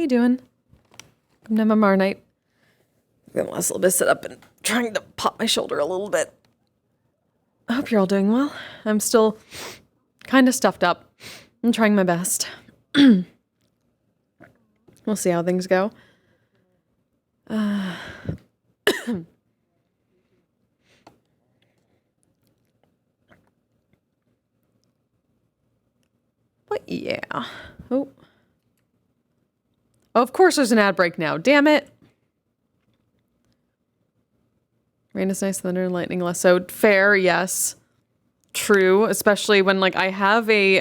you doing? Welcome to MMR night. I'm gonna last a little bit sit up and trying to pop my shoulder a little bit. I hope you're all doing well. I'm still kind of stuffed up. I'm trying my best. We'll see how things go. But yeah. Oh, of course there's an ad break now. Damn it. Rain is nice, thunder and lightning less so. Fair, yes. True, especially when, like, I have a,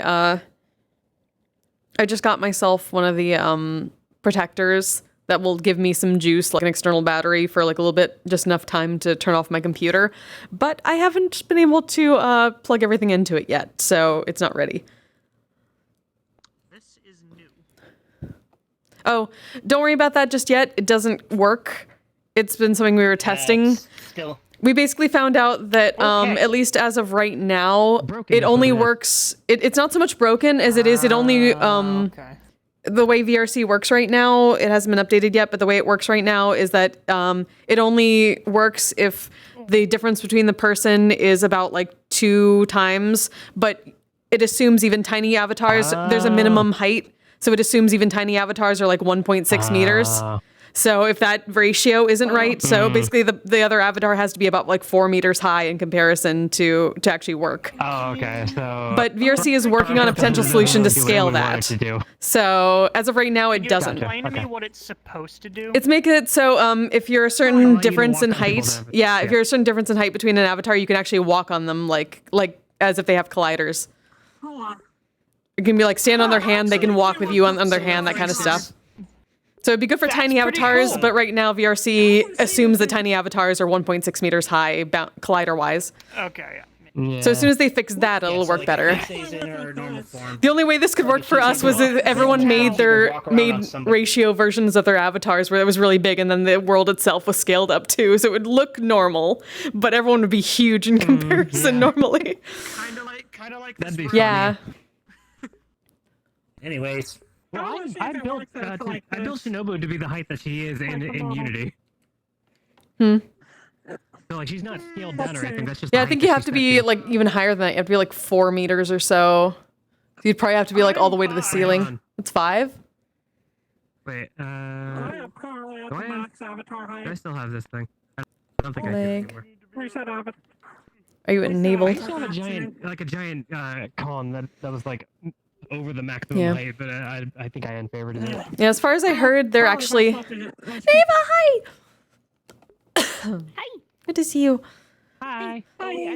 I just got myself one of the, protectors that will give me some juice, like an external battery for, like, a little bit, just enough time to turn off my computer. But I haven't been able to, plug everything into it yet, so it's not ready. This is new. Oh, don't worry about that just yet. It doesn't work. It's been something we were testing. Still. We basically found out that, at least as of right now, Broken it only works. It's not so much broken as it is. It only, Okay. the way VRC works right now, it hasn't been updated yet, but the way it works right now is that it only works if the difference between the person is about like 2 times, but it assumes even tiny avatars, there's a minimum height. So it assumes even tiny avatars are like 1.6 meters. So if that ratio isn't right, so basically the other avatar has to be about like 4 meters high in comparison to actually work. Oh, okay. So. But VRC is working on a potential solution to scale that. So as of right now, it doesn't. Explain to me what it's supposed to do. It's make it so if you're a certain difference in height, if you're a certain difference in height between an avatar, you can actually walk on them like as if they have colliders. It can be like stand on their hand, they can walk with you on their hand, that kind of stuff. So it'd be good for tiny avatars, cool. but right now VRC assumes that tiny avatars are 1.6 meters high, collider-wise. Okay. Yeah. So as soon as they fix that, it'll work better. The The only way this could work for us was if everyone made ratio versions of their avatars where it was really big, and then the world itself was scaled up too, so it would look normal, but everyone would be huge in comparison normally. Kind of like That'd be Yeah. Anyways. Well, I built Shinobu to be the height that she is in Unity. So like she's not scaled down or anything. That's just Yeah, I think you have to be like even higher than that. You have to be like 4 meters or so. You'd probably have to be like all the way to the ceiling. It's 5. Wait, do I still have this thing? I don't think I do anymore. Reset of it. Are you I enabled? still have a giant con that was like over the maximum height, but I think I unfavored it. Yeah, as far as I heard, they're actually... Neva, hi! Hi. Good to see you. Hi.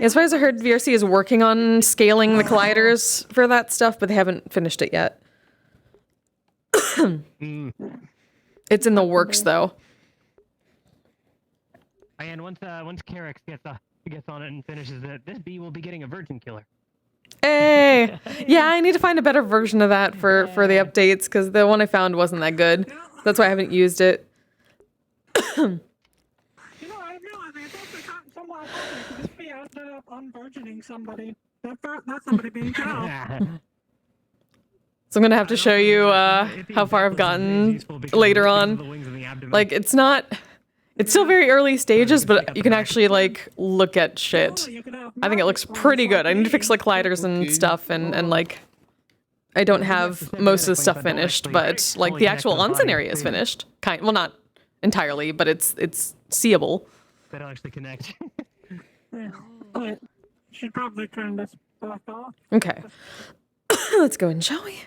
As far as I heard, VRC is working on scaling the colliders for that stuff, but they haven't finished it yet. It's in the works, though. And once Karex gets on it and finishes it, this bee will be getting a virgin killer. Hey! Yeah, I need to find a better version of that for the updates, because the one I found wasn't that good. That's why I haven't used it. You know, I realized it's also gotten somewhat popular because this bee ended up unvirgining somebody. That's somebody being killed. So I'm gonna have to show you how far I've gotten later on. Like, it's still very early stages, but you can actually, like, look at shit. I think it looks pretty good. I need to fix, like, colliders and stuff, and like, I don't have most of the stuff finished, but, like, the actual onsen area is finished. Well, not entirely, but it's seeable. They don't actually connect. Should probably turn this back off. Okay. Let's go in, shall we?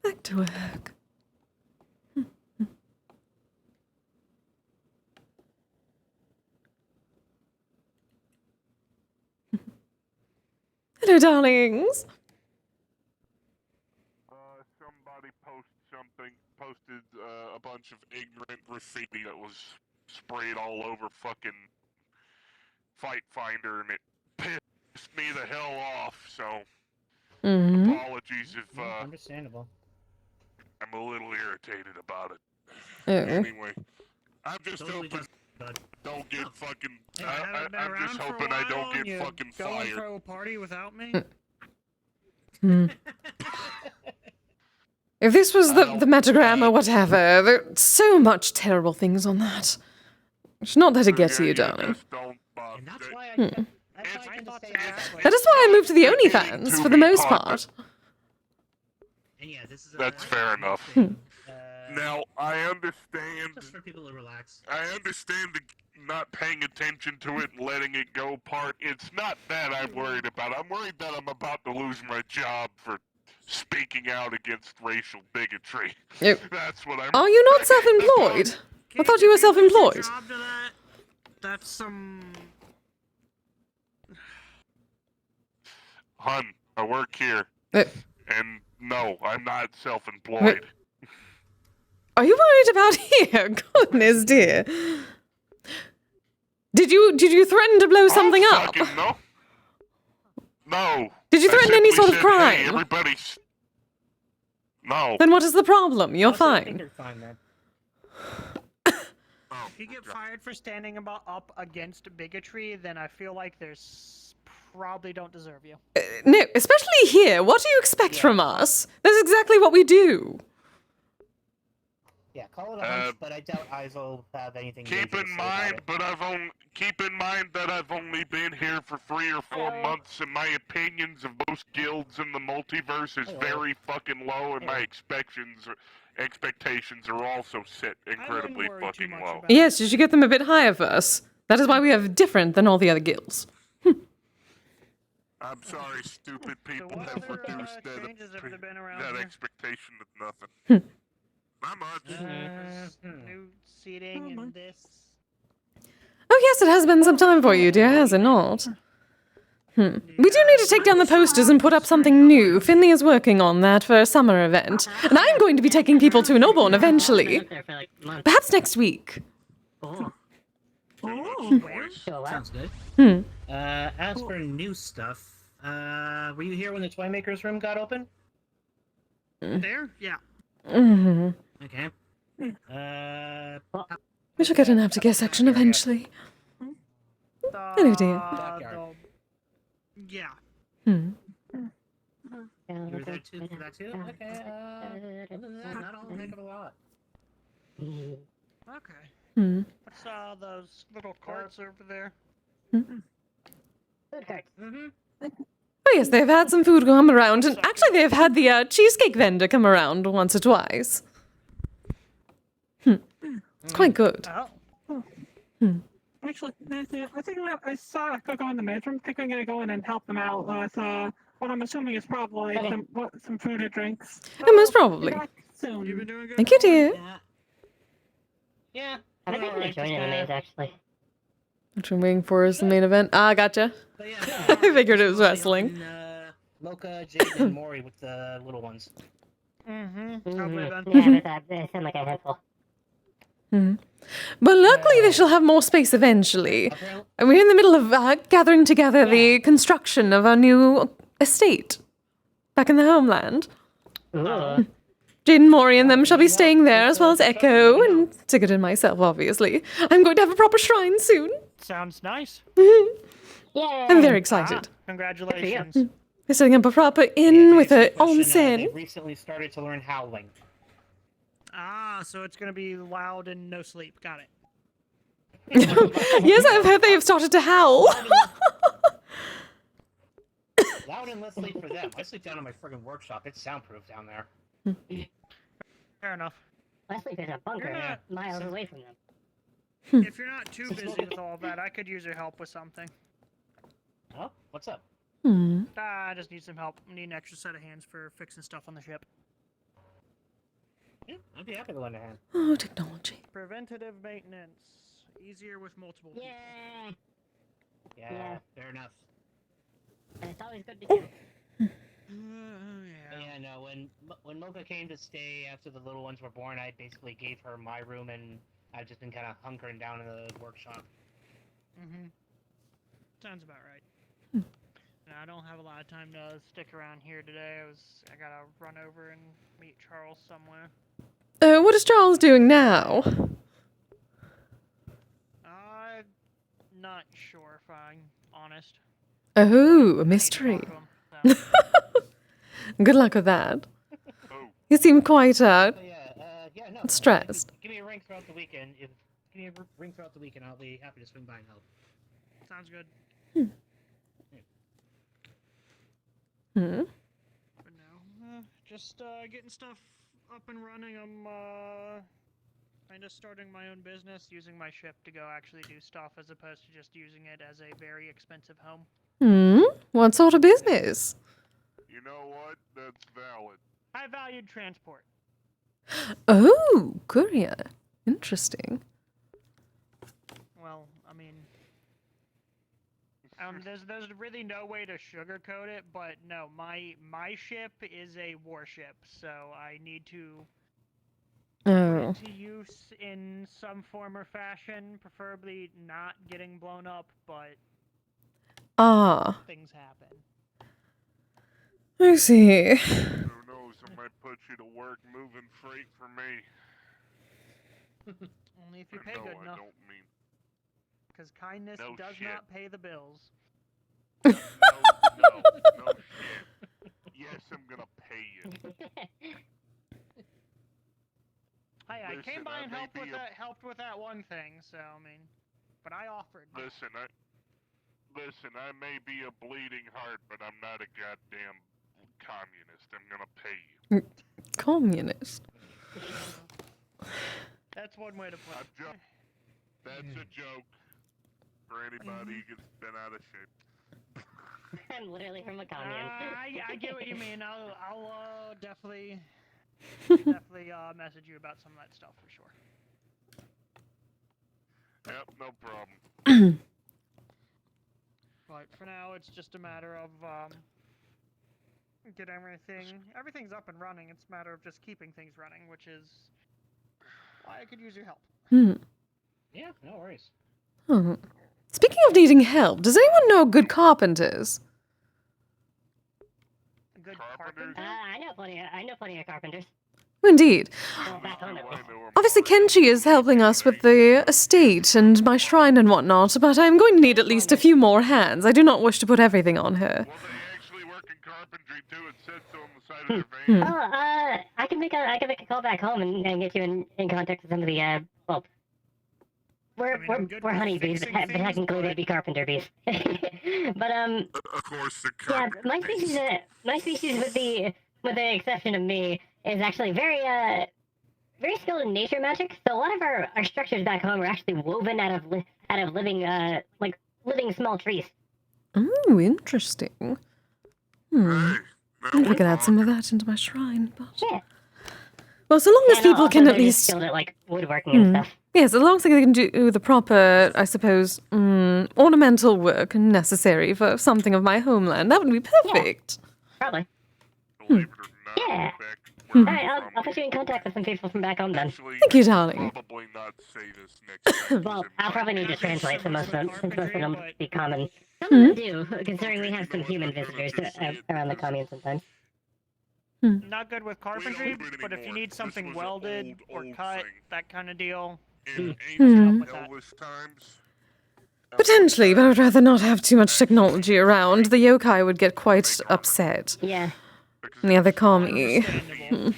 Back to work. Hello, darlings. Somebody posted a bunch of ignorant graffiti that was sprayed all over fucking Fight Finder, and it pissed me the hell off, so apologies if Understandable. I'm a little irritated about it. Oh. Anyway, I'm just hoping but Don't get fucking. Hey, I haven't been I'm around just for a hoping I while, don't and get you fucking go and fired. throw a party without me? If this was the don't metagram or like- whatever, there's so much terrible things on that. You should not let it get to you, darling. Just don't, and that's it- why I Hmm. that's why I tend to stay Exactly. That is why I moved to the It needs OnlyFans, to for the be most public. part. And yeah, this is That's fair enough. thing. Now I understand. Just for people to relax. I understand the not paying attention to it and letting it go part. It's not that I'm worried about. I'm worried that I'm about to lose my job for speaking out against racial bigotry. Yep. That's what I'm. Are you not self-employed? I thought you were If lose your self-employed. job to that, that's some. Hun, I work here, Uh, and no, I'm not self-employed. Are you worried about here? Goodness dear. Did you threaten to blow something Oh, up? fucking no. No. Did you I threaten any simply sort of said, crime? Hey, everybody's. No. Then what is the problem? You're Also, I think fine. you're fine, man. Oh, If you get fired for standing up against bigotry, then I feel like there's probably don't deserve you. No, especially here. What do you expect from us? That's exactly what we do. Yeah, call it a hunch, but I doubt Eyes will have anything. Keep major to in say about mind, it. but keep in mind that I've only been here for 3 or 4 months, and my opinions of most guilds in the multiverse is very fucking low, and my expectations are also set incredibly worry too fucking much low. about Yes, you should get them a bit higher first. That is why we have different than all the other guilds. I'm sorry, stupid So people what have other reduced changes have there been around that here? expectation to nothing. Not much. There's new seating and this. Oh yes, it has been some time for you, dear, has it not? We do need to take down the posters and put up something new. Finley is working on that for a summer event. And I'm going to be taking people to Noborn eventually. Perhaps next week. Oh, Boys. sounds good. Hmm. As for new stuff, were you here when the Toymaker's room got open? There? Yeah. Mhm. Okay. We shall get an aftercare section eventually. Hello, dear. Backyard. Yeah. Hmm. You were there too for that too? Okay, other than that, not a whole heck of a lot. Okay. Hmm. What's those little carts over there? Mm-hmm. Oh yes, they've had some food come around, and actually they've had the cheesecake vendor come around once or twice. It's quite good. Oh. Actually, Nancy, I think that I saw a cook on the matron. I think I'm gonna go in and help them out with what I'm assuming is probably some food or drinks. Oh, most Be probably. back soon. You've been doing good. Thank you, dear. Yeah. I think we're joining the maze, actually. What I'm waiting for is the main event. Ah, gotcha. But yeah, I figured it was wrestling. Mocha, Jade, and Mori with the little ones. Mm-hmm. Yeah, but they sound like a handful. But luckily they shall have more space eventually. Apparently, And we're in the middle of gathering together the construction of our new estate back in the homeland. Ooh. Jade and Mori and them shall be staying there, as well as Echo and Sigurd and myself, obviously. I'm going to have a proper shrine soon. Sounds nice. Yay! I'm very excited. Congratulations. We're setting up a proper inn with a They onsen. recently started to learn howling. So it's gonna be loud and no sleep. Got it. Yes, I've heard they have started to howl. Loud and less sleep for them. I sleep down in my friggin' workshop. It's soundproof down there. Fair enough. I sleep in a bunker Yeah. miles away from them. If you're not too busy with all of that, I could use your help with something. Oh, what's up? I just need some help. I need an extra set of hands for fixing stuff on the ship. Yeah, I'd be happy to lend a hand. Oh, technology. Preventative maintenance. Easier with multiple people. Yay! Yeah, Yeah. fair enough. And it's always good to do. But Yeah. yeah, no, when Mocha came to stay after the little ones were born, I basically gave her my room, and I've just been kind of hunkering down in the workshop. Mm-hmm. Sounds about right. And I don't have a lot of time to stick around here today. I gotta run over and meet Charles somewhere. What is Charles doing now? not sure if I'm honest. Oh, a I need to mystery. talk to 'em, so. Good luck with that. Oh, You seem quite, So yeah, no. stressed. Give me a ring throughout the weekend. Give me a ring throughout the weekend. I'll be happy to swing by and help. Sounds good. Hmm. But no, just getting stuff up and running. I'm kind of starting my own business, using my ship to go actually do stuff as opposed to just using it as a very expensive home. Hmm. What sort of business? you know what? That's valid. High-valued transport. Oh, courier. Interesting. Well, I mean, there's really no way to sugarcoat it, but no, my ship is a warship, so I need to put Oh. it to use in some form or fashion, preferably not getting blown up, but Ah. things happen. I see. Who knows? I might put you to work moving freight for me. Only if you pay no, good I enough, don't mean. because kindness No does shit. not pay the bills. No shit. Yes, I'm gonna pay you. Hey, I came Listen, by I and may helped be with a- that one thing, so I mean, but I offered. Listen, I may be a bleeding heart, but I'm not a goddamn communist. I'm gonna pay you. Communist. That's one way to put I'm it. jo- That's a joke for anybody who gets been out of shape. I'm literally from a commune. I get what you mean. I'll definitely message you about some of that stuff for sure. Yep, no problem. But for now, it's just a matter of get everything's up and running. It's a matter of just keeping things running, which is why I could use your help. Hmm. Yeah, no worries. Oh. Speaking of needing help, does anyone know good carpenters? A good Carpenters? carpenter. I know plenty of carpenters. Indeed. Well, back home Do at I least. know 'em Obviously, already? Kenji is helping us with the estate and my shrine and whatnot, but I'm going to need at least a few more hands. I do not wish to put everything on her. Well, they actually work in carpentry too. It says so on the side of their van. Oh, I can make a call back home and get you in contact with some of the well. I mean, I'm good We're with honeybees, but fixing things, technically but- they'd be carpenter bees. But Of course, the yeah, carpenter. my species with the exception of me is actually very skilled in nature magic. So a lot of our structures back home are actually woven out of living living small trees. Oh, interesting. Hmm. Hey, I think I could add some of that into my shrine, but... Yeah. Well, so long as And people also can they're at just least... skilled at like woodworking and stuff. Yes, as long as they can do the proper, I suppose, ornamental work necessary for something of my homeland, that would be perfect. Probably. believe it or not, Yeah. back All where right, I'm I'll put you in contact with some people from back home then. Actually, Thank you, I should darling. Probably not say this next time. 'cause Well, it I'll might probably need to get- translate some most of them, since most of Carpentry, them but- speak common. Some of them do, considering we have some human I'm gonna visitors just say it around the because- commune sometimes. Not good with carpentry, do it but if you anymore. need This something was a welded old or cut, thing. that kind of deal. In Hmm. ancient with that. Elvish times. Potentially, but I would rather not have too much technology around. The yokai would get quite upset. Yeah. because And the other it's commie. Understandable.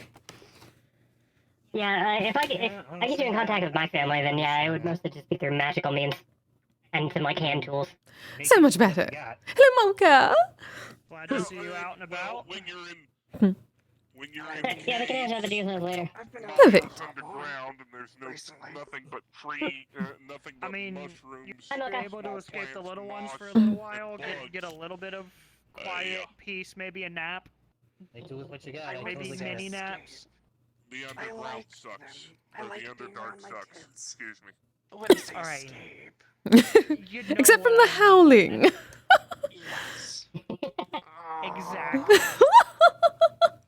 Yeah, if I get you in contact with my family, then yeah, it would mostly just be through magical means. And some, like, hand tools. So much better. Hello, Mocha! Glad to see you out and about. When you're Hmm. in, when you're in Yeah, we can answer the details later. Perfect. underground and there's Recently. nothing but tree, nothing but I mean, mushrooms. I'm You're okay. able to escape the plants, little ones for a moss, little and while, get a bugs. little bit of quiet, yeah. peace, maybe a nap, Make do with what you got. I maybe totally get mini it. naps. The underground like sucks. them. I Or like the being Underdark around my sucks. kids. Excuse me. When I say Alright. escape. You'd know Except from what the I mean. howling. Yes. Exactly.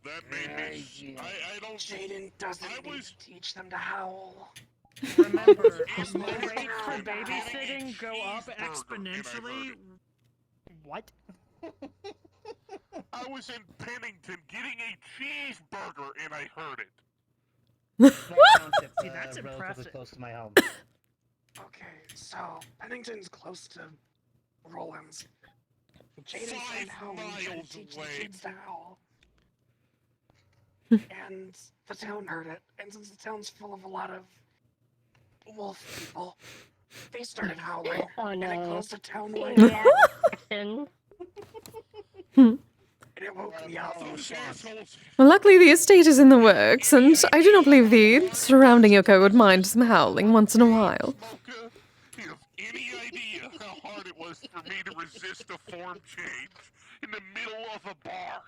That made me. I don't. Jaden doesn't I need was- to teach them to howl. Remember, It's the like rate for I'm getting babysitting go up cheeseburger, and I exponentially. heard What? I was in Pennington getting a cheeseburger and I heard it. Small township, See, that's relatively impressive. close to my home. Okay, so Pennington's close to Rollins. Jaden's 5 howling, trying to miles teach the away. kids to howl. And the town heard it, and since the town's full of a lot of wolf people, they started howling, Oh and it no. caused a town-wide Yeah. action. and it woke me up. Those assholes. Well, luckily the estate is in the works, and I do not believe the surrounding Yoko would mind some howling once in a while. Smoker, you have any idea how hard it was for me to resist a form change in the middle of a bar?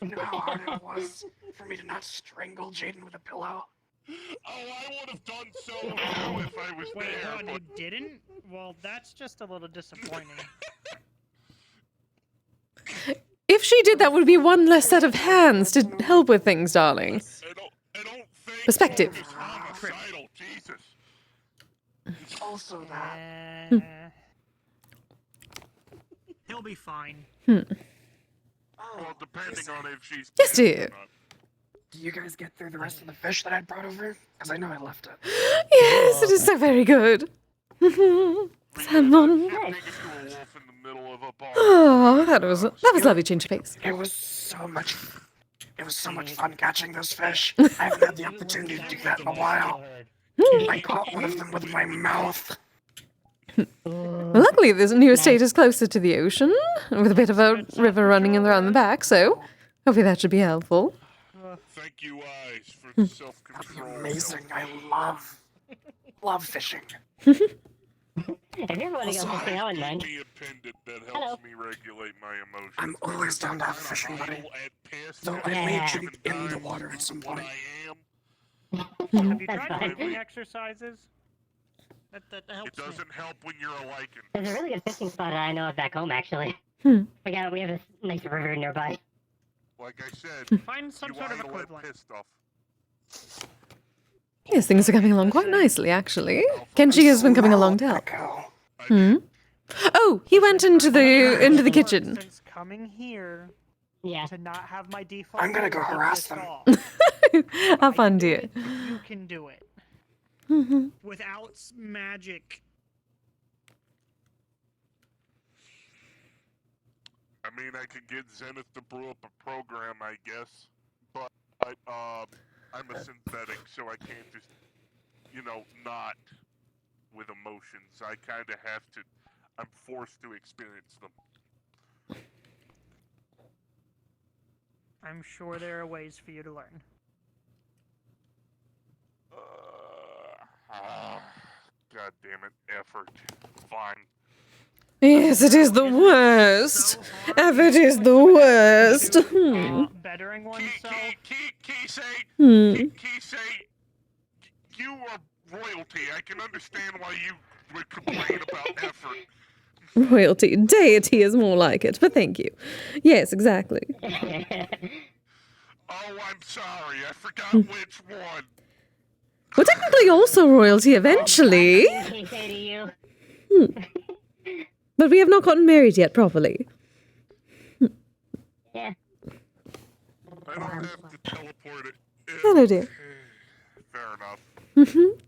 You know how hard it was for me to not strangle Jaden with a pillow? Oh, I would have done so too if I was Wait, there, hold on, but you didn't? Well, that's just a little disappointing. If she did, that would be one less set of hands to help with things, darling. I don't think Perspective. it's homicidal, Jesus. Also that. He'll be fine. Well, depending on if she's Yes, dead dear. or not. Do you guys get through the rest of the fish that I brought over? Because I know I left it. Yes, it is so very good. Salmon. Shifting into a wolf in the middle of a bar. Oh, that was lovely change of pace. It was so much fun catching those fish. I haven't had the opportunity to do that in a while. I caught one of them with my mouth. Well, luckily, this new estate is closer to the ocean, with a bit of a river running around the back, so hopefully that should be helpful. Thank you, Eyes, for the self-control. Amazing. I love fishing. If you ever want to go Also, fishing, I wouldn't mind. Give me a pendant that helps Hello. me regulate my emotions. I'm always down to have a fishing buddy. Though I may jump in the water at some point. Have you That's tried fine. breathing exercises? That It helps me. doesn't help when you're a lichen. There's a really good fishing spot I know of back home, actually. Hmm. We have a nice river nearby. Like I said, Find some you sort of wanna let equivalent. pissed off. Yes, things are coming along quite nicely, actually. Kenshi has been coming along to help. Echo. Hmm? Oh, he went into the kitchen. Since coming here Yeah. to not have my default. I'm gonna go mode harass pissed them. off. Have fun, I can do dear. it, You can do it Mhm. without magic. I mean, I could get Zenith to brew up a program, I guess, but I'm a synthetic, so I can't just, not with emotions. I kind of have to. I'm forced to experience them. I'm sure there are ways for you to learn. God damn it, effort. Fine. Yes, it is the worst. Effort is the worst. Bettering oneself. Kise, Hmm. you are royalty. I can understand why you would complain about effort. Royalty. Deity is more like it, but thank you. Yes, exactly. Oh, I'm sorry. I forgot which one. We're technically also royalty eventually, What did he say to you? but we have not gotten married yet properly. Yeah. I don't have to teleport it. Hello, dear. Fair enough. Mhm.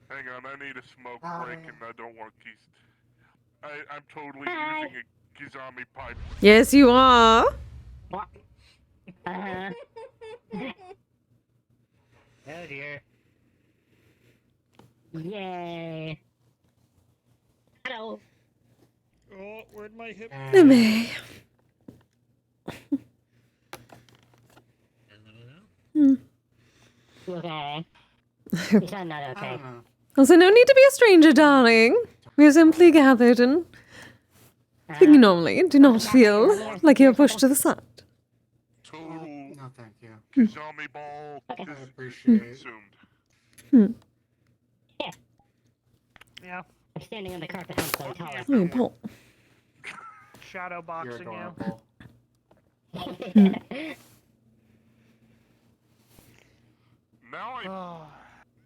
Hang on, I need a smoke break and I don't want keys. I'm totally Hi. using a Kizami pipe. Yes, you are. Uh-huh. Oh dear. Yay. Hello. Oh, where'd my hip? No, May. Okay. You sound not okay. Also, no need to be a stranger, darling. We are simply gathered and speaking normally. Do not feel like you are pushed to the side. Total No, thank you. Kizami ball I is appreciate it. consumed. Yeah, I'm standing on the carpet. I'm so taller. Oh, Paul. shadow You're boxing you. adorable. Now Oh,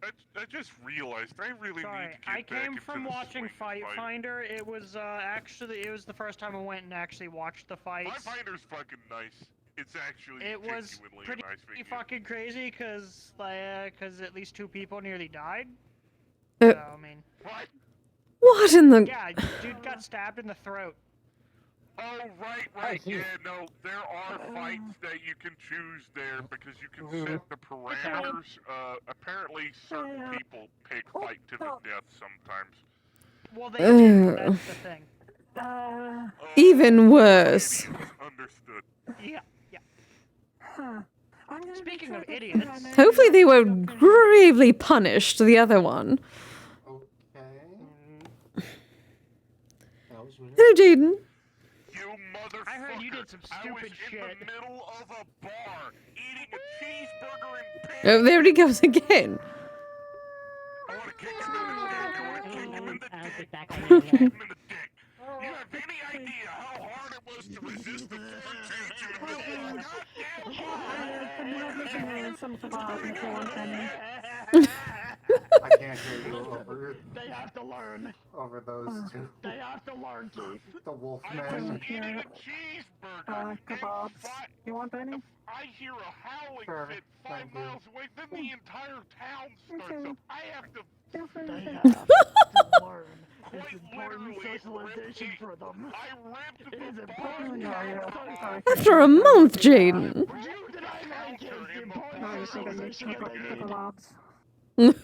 I just realized I really sorry, need to get I back came into from the watching swing Fight of fighting. Finder. It was it was the first time I went and actually watched the Fight fights. Finder's fucking nice. It's actually It was genuinely pretty a nice video. fucking crazy because at least 2 people nearly died. So, I mean, What in the... yeah, dude got stabbed in the throat. Oh, right. Yeah, no, there are fights that you can choose there because you can set the parameters. Apparently, certain people pick fight to the death sometimes. Well, they do. That's the thing. Even worse. Understood. Yeah. Huh. I'm gonna Speaking of check with idiots. my Hopefully they were manager. gravely punished, the other one. Okay. That was weird. Hello, Jaden. You motherfucker! I heard you did some I was stupid shit. in the middle of a bar eating a cheeseburger and Oh, there he goes again. I want to kick him in the dick. I want to kick him in the I'll dick. get back on Kick you. him in the dick. You have any idea how hard it was to resist the food change in the middle of a goddamn Some kebabs if you want any. I can't hear you over They have to learn. those two. They have to learn, Keith. The I was Wolfman. eating a cheeseburger. Kebabs. You want any? I hear a howling Sure, fit 5 thank you. miles away, then the entire town starts up. I have to Feel free They to have to learn. It's quite important literally socialization for them. I ripped It is the important. bar After a month, Jaden. You that I like it. It's important No, you think I need to socialization take for like the the kebabs. I would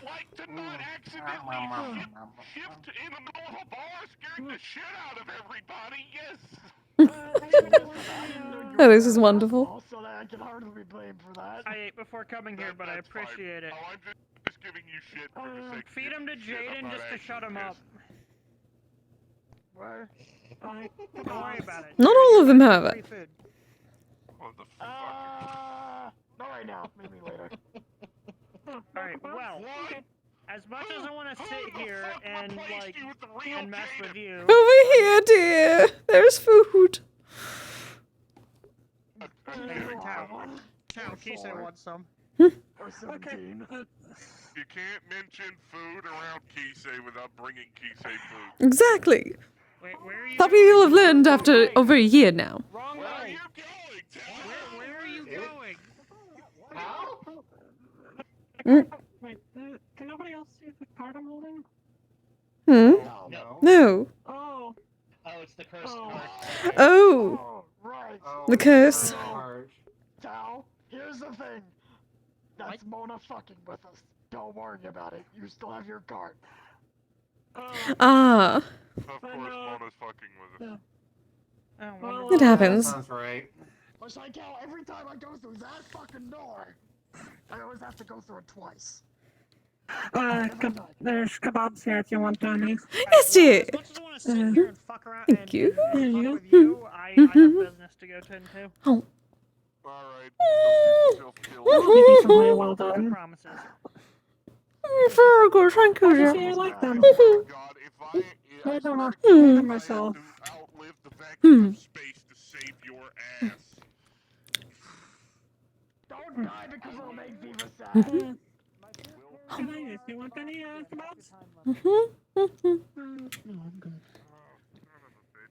like to not accidentally shift in the middle of a bar, scaring the shit out of everybody. Yes. Oh, this is wonderful. Also, that I can hardly be blamed for that. I ate before coming here, but I That's fine. appreciate it. Oh, I'm just giving you shit for the sake of Feed him to giving you shit. I'm Jaden not just to actually shut him up. pissed. What? Don't worry about it. Not all of them have Free it. food. What the fuck? Not right now. Maybe later. Alright, well, What? as much as I want to sit here and, like, and mess with you, Over here, dear. There's food. hey, Tao, Kise wants some. Or 17. You can't mention food around Kise without bringing Kise food. Exactly. Wait, where are you Thought going? we will have learned after over a year now. Wrong Where are way. you going, Tao? Where are you going? Wait, can nobody else see the card I'm holding? Hmm? No. No. Oh. Oh, it's the cursed Oh. card. Oh. Oh, right. Oh, The curse. Hard. Tal, here's the thing. That's Mona fucking with us. Don't worry about it. You still have your card. Ah. Of course, Mona's fucking with us. Oh, Well, wonderful. It happens. Sounds right. Which I tell every time I go through that fucking door, I always have to go through it twice. There's kebabs here if you want any. Yes, dear. As much as I want to sit here and fuck around Thank and, you. and fuck with you, I have business to go tend to. Oh. Alright, don't get yourself killed. Maybe some way well No done. promises. Very good, thank you, Obviously, dear. I like them. God, if I don't know. swear to I God, myself. I have to outlive the vacuum of space to save your ass. Don't die because it'll make Viva sad. If you want any kebabs?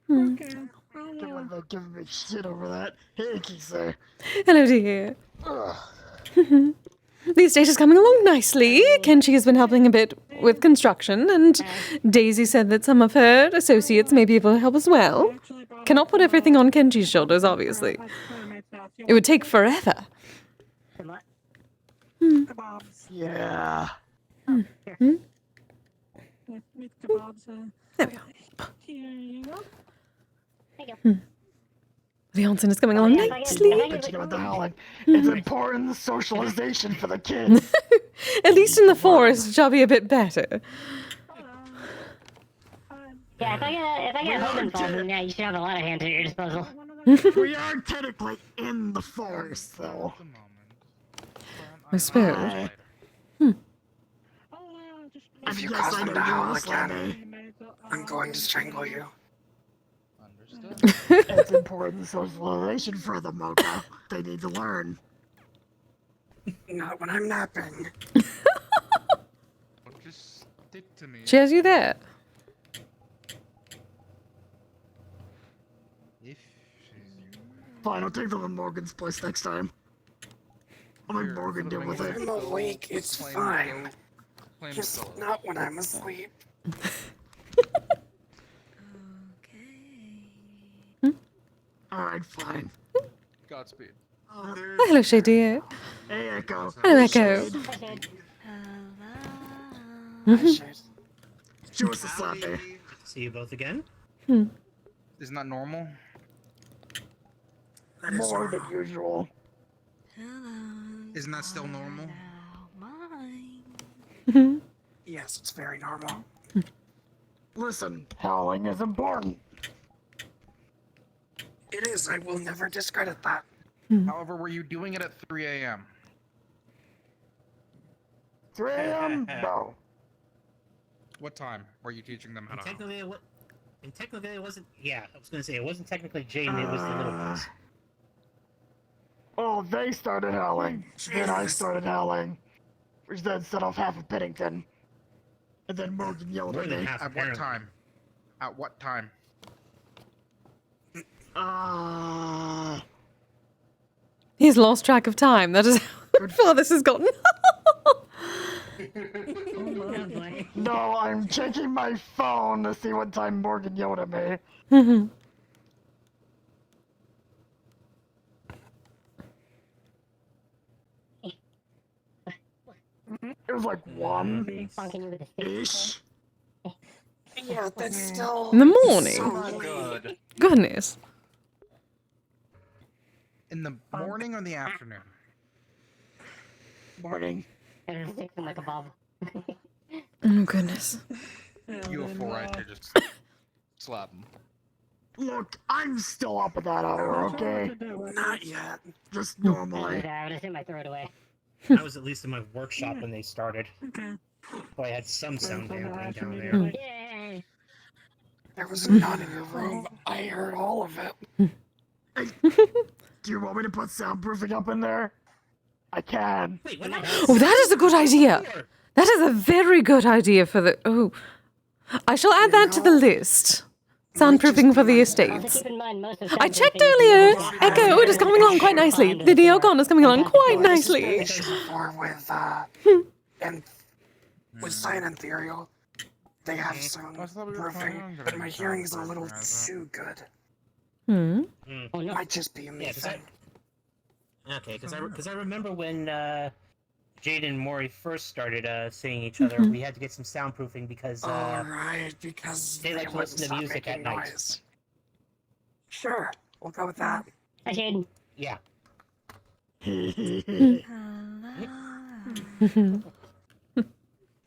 Okay. Giving me shit over that. Hey, Kise. Hello, dear. The estate is coming along nicely. Kenchi has been helping a bit with construction, and Daisy said that some of her associates may be able to help as well. Cannot put everything on Kenchi's shoulders, obviously. It would take forever. Kebabs. Yeah. Meat kebabs. There we are. Here you go. The onsen is coming along nicely. But you know what the hell? Like, it's important socialization for the kids. At least in the forest, it shall be a bit better. Yeah, if I get home involved, then yeah, you should have a lot of hands at your disposal. We are technically in the forest, though. I suppose. If you cause them to howl again, I'm going to strangle you. It's important socialization for them, Mocha. They need to learn. Not when I'm napping. Just stick to me. She has you there. If Fine, I'll take them to Morgan's place next time. I'll make Morgan deal with it. I'm awake, it's fine. Claim Just still is. not when I'm asleep. Alright, fine. Godspeed. Oh, hello, Shady. Hey, Echo. Hello, Echo. Show us a slappy. See you both again. Isn't that normal? That is More normal. than usual. Isn't that still normal? Yes, it's very normal. Listen, howling is important. It is. I will never discredit that. However, were you doing it at 3 a.m.? 3 a.m.? No. What time were you teaching them how And to hunt? technically, it wasn't. Yeah, I was gonna say it wasn't technically Jaden. It was the little ones. Oh, they started howling. Then I Jesus. started howling. Which then set off half of Pennington. And then Morgan yelled More at than me. half. At what apparently. time? At what time? He's lost track of time. That is how far this has gotten. No, I'm checking my phone to see what time Morgan yelled at me. It was like 1-ish. Yeah, that's still. In the morning. So Good. Goodness. In the morning or the afternoon? Morning. And sticks him like a bomb. Oh, goodness. You have full right to just slap him. Look, I'm still up at that hour, okay? not yet. Just normally. I would assume I throw it away. I was at least in my workshop when they started. So I had some sound dampening down there. Yay! There was none in your room. I heard all of it. Do you want me to put soundproofing up in there? I can. Wait, what? Oh, that is a good idea. That is a very good idea for the. Oh. I shall add that to the list. Soundproofing for the Also estates. keep in mind most of I checked soundproofing is earlier. used in Echo, it is coming along quite nicely. The Neocon is coming along quite nicely. Before with and with Sign and Ethereal, they have some roofing, but my hearing is a little too good. Hmm. Oh, no. Might just be a me Yeah, thing. Okay, because I remember when Jade and Maury first started seeing each other, we had to get some soundproofing because Alright, because they like to wouldn't listen to stop music at making night. noise. Sure, we'll go with that. Hi, Jaden. Yeah.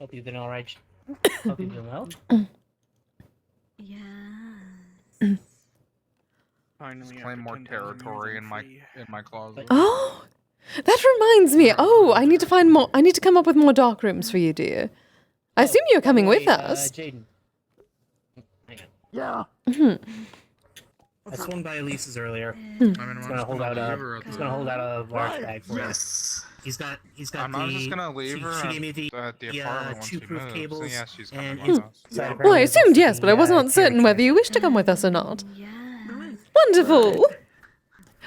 Hope you've been all right. Hope you've been well. Just claim more territory in my closet. Oh, that reminds me. Oh, I need to find more. I need to come up with more dark rooms for you, dear. I assume you're coming with us. Jaden. Hang on. Yeah. I swung by Elise's earlier. I'm He's gonna hold out a large bag for Yes. you. He's got I'm the. not just gonna leave she, her she gave me the at the apartment once she two-proof moves. cables. So yeah, she's coming and with us. inside Well, I apparently assumed there's yes, but I was the, not certain whether you wished to come with us or not. Wonderful.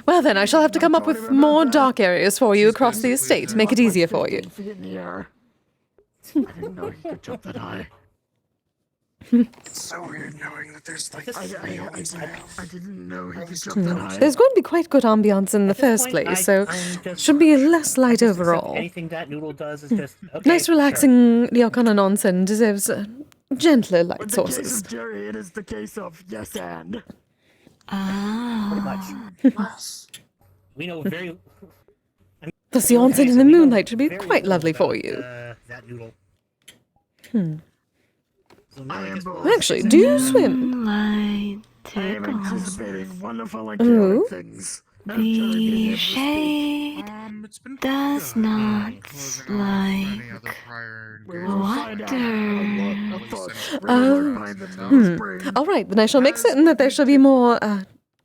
Well, then, I shall have to come up with more dark areas for you across the estate to make it easier for you. 15 feet in the air. I didn't know you could jump that high. It's so weird knowing that there's like I didn't know he could jump that high. There's going to be quite good ambiance in the first place, so should be less light overall. Anything that Noodle does is just okay, Nice, relaxing Liokana nonsense deserves gentler light In the case sources. of Jerry, it is the case of yes and. Pretty much. less. We know very. Thus, the onsen in the moonlight should be very quite little lovely for about, you. That Noodle. So I am guess both. Actually, do you swim? I am anticipating wonderful and Ooh. chaotic things. Not Jerry being able to speak. It's been does good. not Closing off any like other prior We will find out a lot of thoughts Oh. really behind the nose brain. All right, then I shall make certain that there shall be more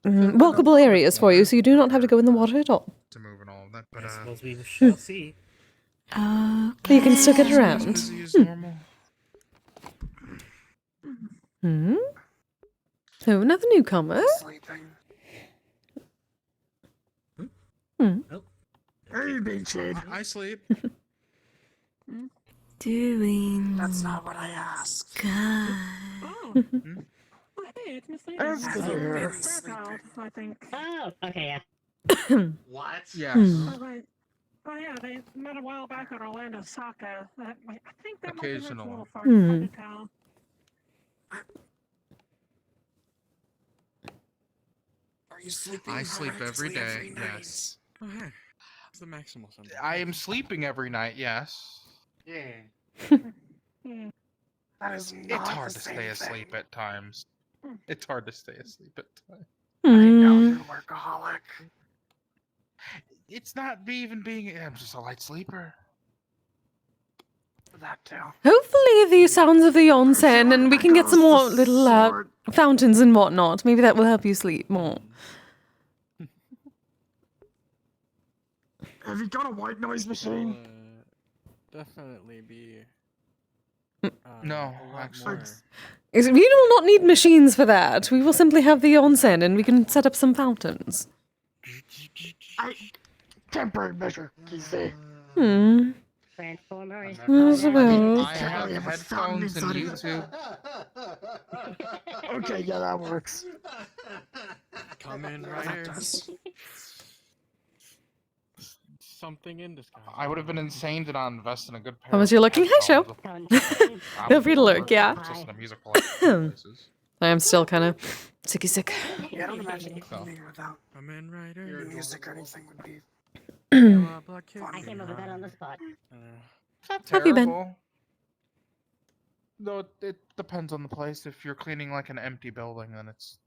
walkable areas for you, so you do not have to go in the water at all. to move and all of that, but I suppose we shall see. You can still get around. busy as normal. Hmm? Oh, another newcomer? Sleeping. Hey, big shade. I sleep. doing? That's not what I asked. Good. Oh. Oh, hey, it's Miss Lady. That's good to hear. Fairchild, I think. Oh, okay, yeah. What? Yes. Oh, right. Oh, yeah, they met a while back at Orlando Soccer. I think that might be a Occasionally. little far to town. Are you sleeping? I sleep every day, night? yes. Oh, hey. What's the maximal something? I am sleeping every night, yes. Yeah. That is not It's hard the to same stay thing. asleep at times. It's hard to stay asleep at times. I know you're a workaholic. It's not me even being. I'm just a light sleeper. That too. Hopefully the sounds of the onsen and we can get some more little fountains and whatnot. Maybe that will help you sleep more. Have you got a white noise machine? Definitely be. No, a lot actually. more. We will not need machines for that. We will simply have the onsen and we can set up some fountains. Temporary measure, Kise. Transformers. I have headphones and YouTube. Okay, yeah, that works. Come in, Ryder. Something in disguise. I would have been insane to not invest in a good pair. How was you looking? Hi, show. Feel free to lurk, yeah. Listen to music places. I am still kind of sick. Yeah, I don't imagine cleaning without Come in, Ryder. music or anything would be. Black kid. I came up with that on the spot. Not Have you been? terrible. Though it depends on the place. If you're cleaning like an empty building, then it's.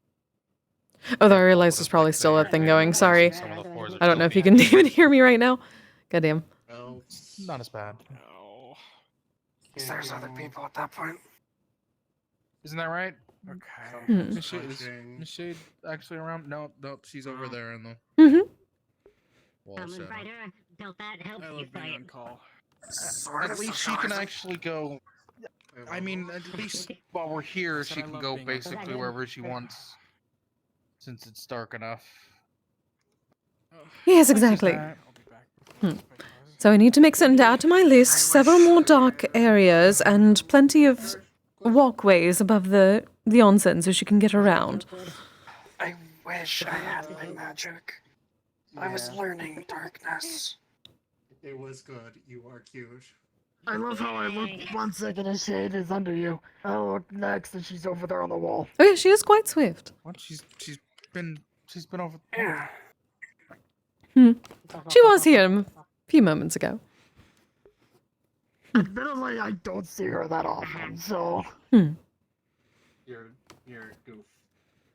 Although I realize there's probably still a thing going. Sorry. I don't know if you can even hear me right now. Goddamn. No, not as bad. No. There's other people at that point. Isn't that right? Okay. Miss Shade actually around? No, she's over there in the. Wall shadow. Ryder built that helps I you love being fight. on call. At least she can actually go. I mean, at least while we're here, she can go basically wherever she wants, since it's dark enough. Yes, exactly. So I need to make certain to add to my list several more dark areas and plenty of walkways above the onsen so she can get around. I wish I had my magic. I was learning darkness. It was good. You are cute. I love how I look 1 second and Shade is under you. I look next and she's over there on the wall. Oh yeah, she is quite swift. What? She's been over. Yeah. She was here a few moments ago. Admittedly, I don't see her that often, so. You're a goof.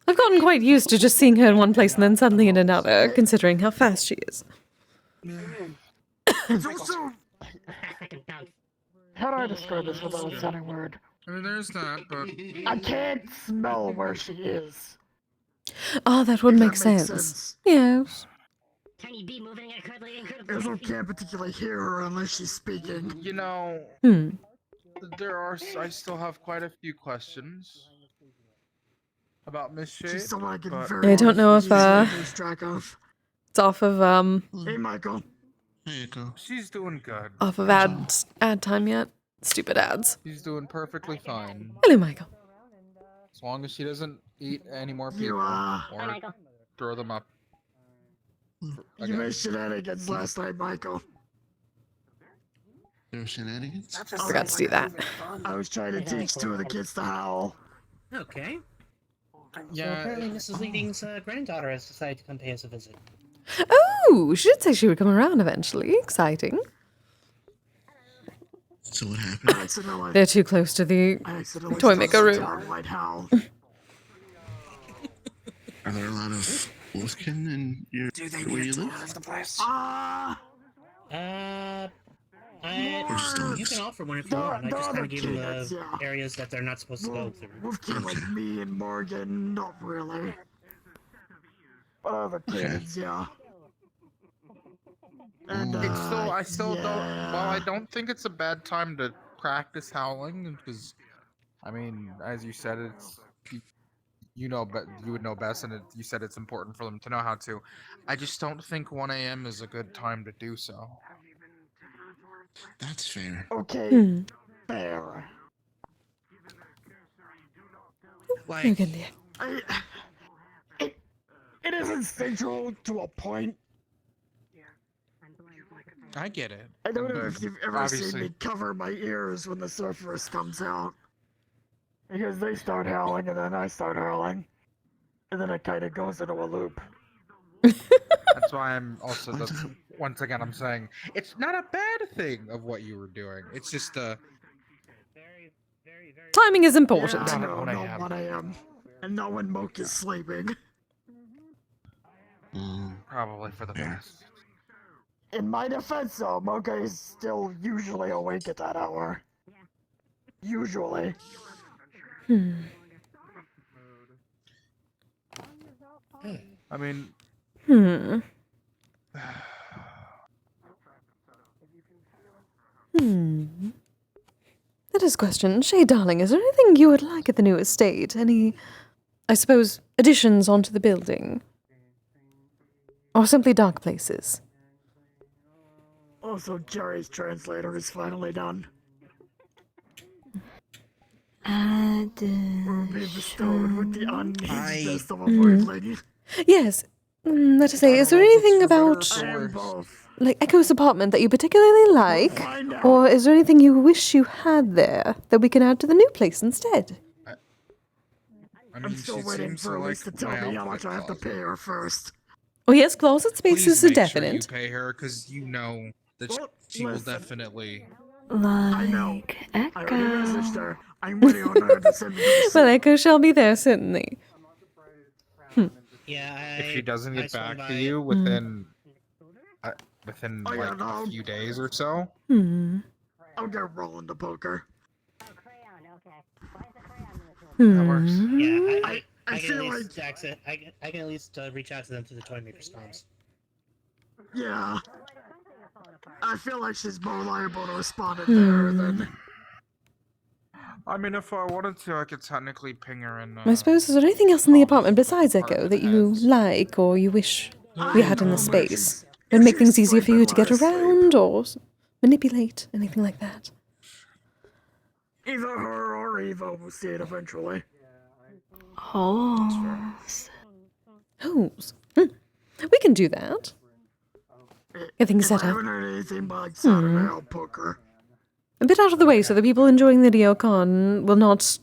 I've gotten quite used to just seeing her in one place and then suddenly in another, considering how fast she is. It's also. How do I describe this without sounding weird? I mean, there's that, but I can't smell where she is. Oh, that would make That makes sense. Yes. Tiny bee moving incredibly. I also can't particularly hear her unless she's speaking. you know, I still have quite a few questions about Miss Shade. She's someone I can but- very I don't know if lose track of. it's off of Hey, Michael. She's doing good. ad time yet. Stupid ads. She's doing perfectly fine. Hello, Michael. As long as she doesn't eat any more people You, or throw them up. You made shenanigans last night, Michael. There were shenanigans? Forgot to do that. I was trying to teach 2 of the kids to howl. Okay. Yeah. So apparently Mrs. Leading's granddaughter has decided to come pay us a visit. Oh, she did say she would come around eventually. Exciting. So what happened? They're too close to the toy maker room. White howl. Are there a lot of wolfkin in your where you live? You can offer one if you want. I just kind of give them the areas that they're not supposed to go through. Wolfkin like me and Morgan, not really. But other kids, yeah. And, I still don't. Well, I don't think it's a bad time to practice howling because, I mean, as you said, it's you would know best, and you said it's important for them to know how to. I just don't think 1 a.m. is a good time to do so. That's fair. Okay, fair. Like, It is instinctual to a point. I get it. I don't know But if you've ever seen me cover my ears when the Surferist comes out. Because they start howling and then I start howling. And then it kind of goes into a loop. That's why I'm also, once again, I'm saying, it's not a bad thing of what you were doing. It's just Timing is important. Yeah, no, not 1 a.m. And not when Moke is sleeping. Probably for the best. In my defense, though, Moke is still usually awake at that hour. Usually. I mean... That is a question. Shay, darling, is there anything you would like at the new estate? Any, I suppose, additions onto the building? Or simply dark places? Also, Jerry's translator is finally done. Will be bestowed with the unhingedness of a void lady. Yes. Let us say, is there anything about, like, Echo's apartment that you particularly like? Or is there anything you wish you had there that we can add to the new place instead? I'm still waiting for Elise to tell me how much I have to pay her first. Oh yes, closet space is a definite. Sure you pay her, because you know that she will definitely... I know. I already messaged her. I'm waiting on her to send me the receipt. Well, Echo shall be there, certainly. Yeah, if she doesn't get back to you within like a few days or so, I'll get rolling to poker. That works. Yeah, I can feel at least access. I can at least reach out to them through the Toy Maker's comms. Yeah. I feel like she's more liable to respond in there than... I mean, if I wanted to, I could technically ping her in... I suppose, is there anything else in the apartment besides Echo that you like or you wish we had in the space? It would make things easier for you to get around or manipulate, anything like that. Either her or Eva will see it eventually. Hose. Hose? We can do that. Get things set I up. haven't heard anything by Saturday, I'll poker. A bit out of the way so the people enjoying the neocon will not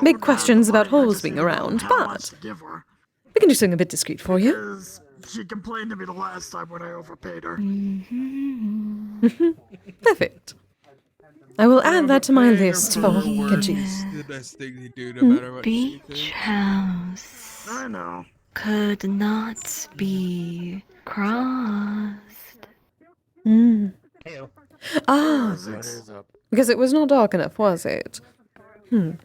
make questions about holes being around, but we can do something a bit discreet for you. Because she complained to me the last time when I overpaid her. Perfect. I will add that to my list for Kenji. The best thing to do, no matter what she thinks. Beach house. I know. Could not be crossed. Ah, because it was not dark enough, was it? Well,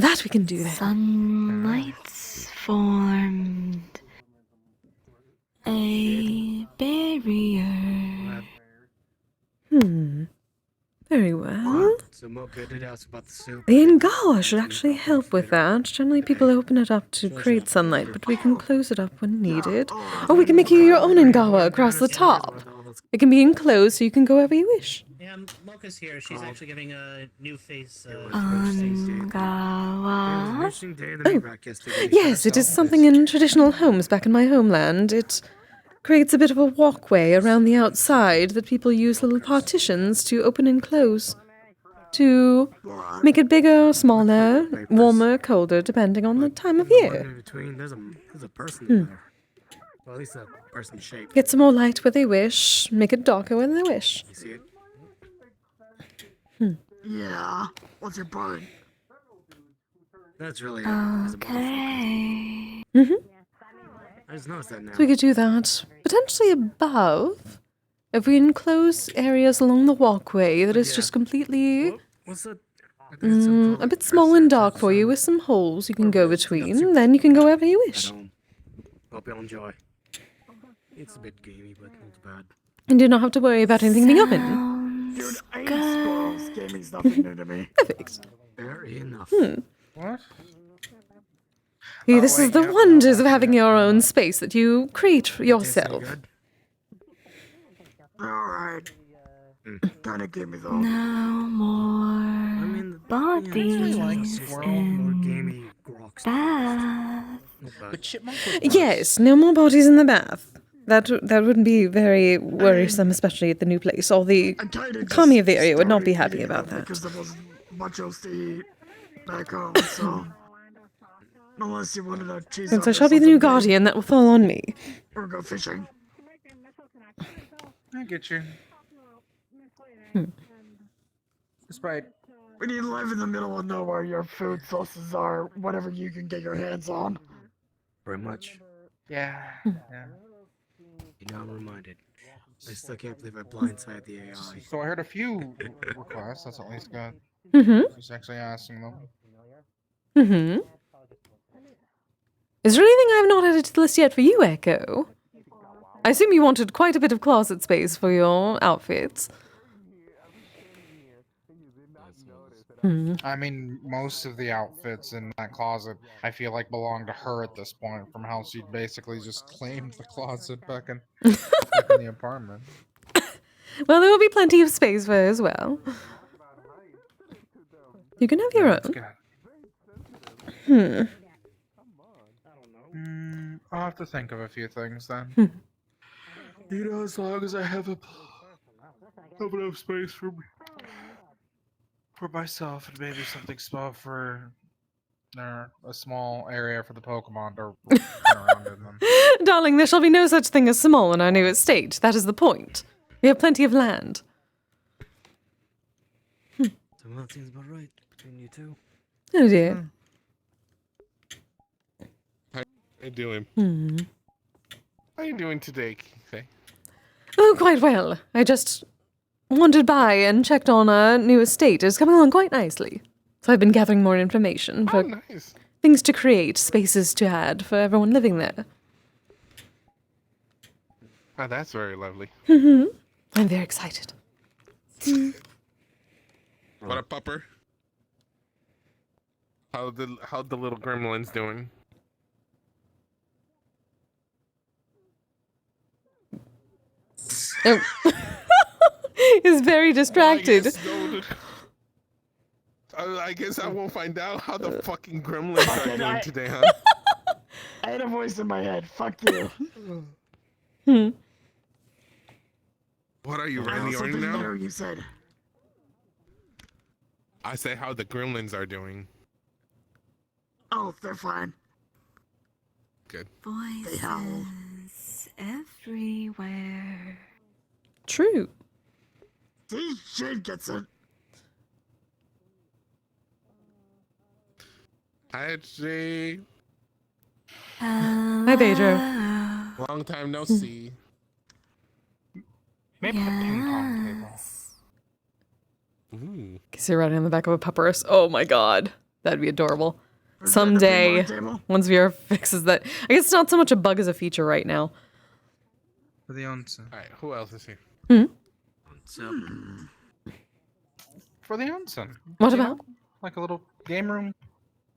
that we can do then. Sunlights formed a barrier. Very well. So Mocha did ask about the soup. The Ingawa should actually help with that. Generally, people open it up to create sunlight, but we can close it up when needed. Or we can make you your own Ingawa across the top. It can be enclosed so you can go wherever you wish. Yeah, Mocha's here. She's actually giving a new face. Angawa. Yes, it is something in traditional homes back in my homeland. It creates a bit of a walkway around the outside that people use little partitions to open and close. To make it bigger, smaller, warmer, colder, depending on the time of year. In between, there's a person there. Well, at least a person shape. Get some more light where they wish, make it darker when they wish. You see it? Yeah. What's your point? That's really Okay. I just noticed that now. So we could do that. Potentially above. If we enclose areas along the walkway that is just completely What's that? a bit small and dark for you with some holes you can go between, then you can go wherever you wish. Hope you'll enjoy. It's a bit gamey, but not bad. And do not have to worry about anything being open. Dude, I hate squirrels. Gaming's nothing new to me. Perfect. Fair enough. What? See, this is the wonders of having your own space that you create yourself. Alright. Kinda gave me though. No more bodies in bath. But Chipmunk Yes, no more bodies in the bath. That wouldn't be very worrisome, especially at the new place. All the economy of the area would not be happy about that. Because there wasn't much else to eat back home, so... Unless you wanted to cheese Since up I or shall be the new something, guardian, that will fall on me. or go fishing. I get you. Despite When you live in the middle of nowhere, your food sources are whatever you can get your hands on. Pretty much. yeah. You know, I'm reminded. I still can't believe I blindsided the AI. So I heard a few requests. That's at least good. Mm-hmm. Just actually asking them. Mm-hmm. Is there anything I have not added to the list yet for you, Echo? I assume you wanted quite a bit of closet space for your outfits. I mean, most of the outfits in that closet, I feel like belong to her at this point, from how she basically just claimed the closet back in the apartment. Well, there will be plenty of space for her as well. You can have your own. I'll have to think of a few things then. You know, as long as I have enough space for myself, and maybe something small for a small area for the Pokemon to run around in them. Darling, there shall be no such thing as small in our new estate. That is the point. We have plenty of land. So that seems about right between you two. Oh dear. How you doing? How you doing today, Kise? Oh, quite well. I just wandered by and checked on our new estate. It's coming along quite nicely. So I've been gathering more information for Nice. things to create, spaces to add for everyone living there. Oh, that's very lovely. I'm very excited. What a pupper. How the little gremlin's doing? Oh. He's very distracted. I guess I won't find out how the fucking gremlins are doing today, huh? I had a voice in my head. Fuck you. What are you, I Randy also Orton didn't now? hear what you said. I say how the gremlins are doing. Oh, they're fine. Good. They howl. Voices everywhere. True. See, Shade gets it. Hi, Jay. Hi, Pedro. Long time no see. Maybe the ping pong table. Ooh. Kise riding on the back of a papyrus. Oh my god. That'd be adorable. Someday, once VR fixes that. I guess it's not so much a bug as a feature right now. For the onsen. Alright, who else is here? For the onsen. What about? Like a little game room.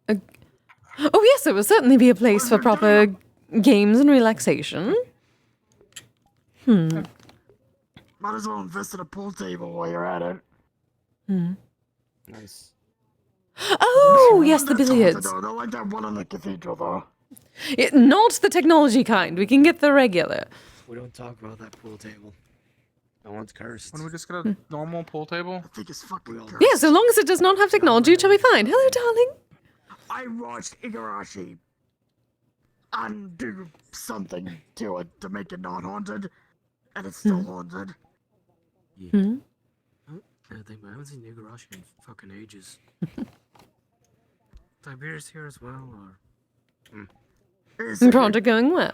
Oh yes, it will certainly be a place for proper games and relaxation. Might as well invest in a pool table while you're at it. Nice. Oh, yes, the billiards. They're like that one in the cathedral, though. Not the technology kind. We can get the regular. We don't talk about that pool table. No one's cursed. Why don't we just get a normal pool table? I think it's fucking cursed. Yeah, so long as it does not have technology, it shall be fine. Hello, darling. I watched Igarashi undo something to it to make it not haunted, and it's still haunted. Yeah. I haven't seen Igarashi in fucking ages. Tiberius here as well, or? Project going well.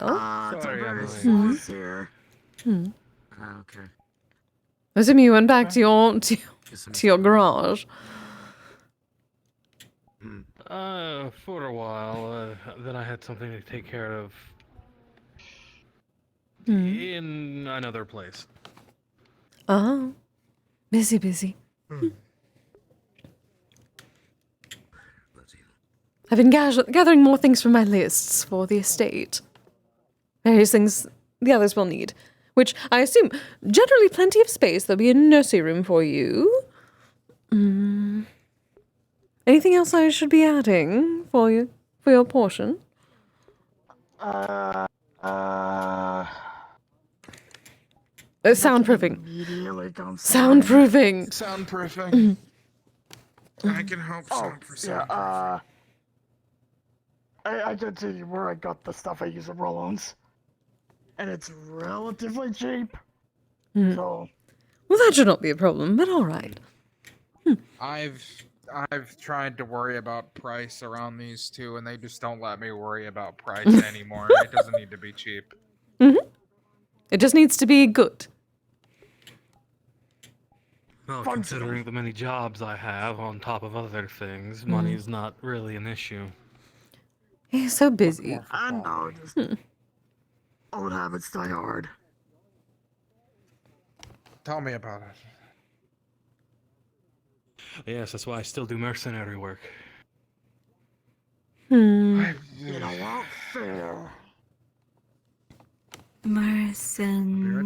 Tiberius was here. Okay. I assume you went back to your garage. For a while. Then I had something to take care of in another place. Oh, busy. I've been gathering more things from my lists for the estate. Various things the others will need. which I assume generally plenty of space. There'll be a nursery room for you. Anything else I should be adding for you for your portion? Soundproofing. Immediately comes to Soundproofing. Soundproofing. I can hope so for soundproofing. I can tell you where I got the stuff I use in roll-ons. And it's relatively cheap. So... Well, that should not be a problem, but alright. I've tried to worry about price around these two, and they just don't let me worry about price anymore. It doesn't need to be cheap. It just needs to be good. Well, considering the many jobs I have on top of other things, money's not really an issue. He's so busy. I know, just old habits die hard. Tell me about it. Yes, that's why I still do mercenary work. You know what? Fair. Mercenary.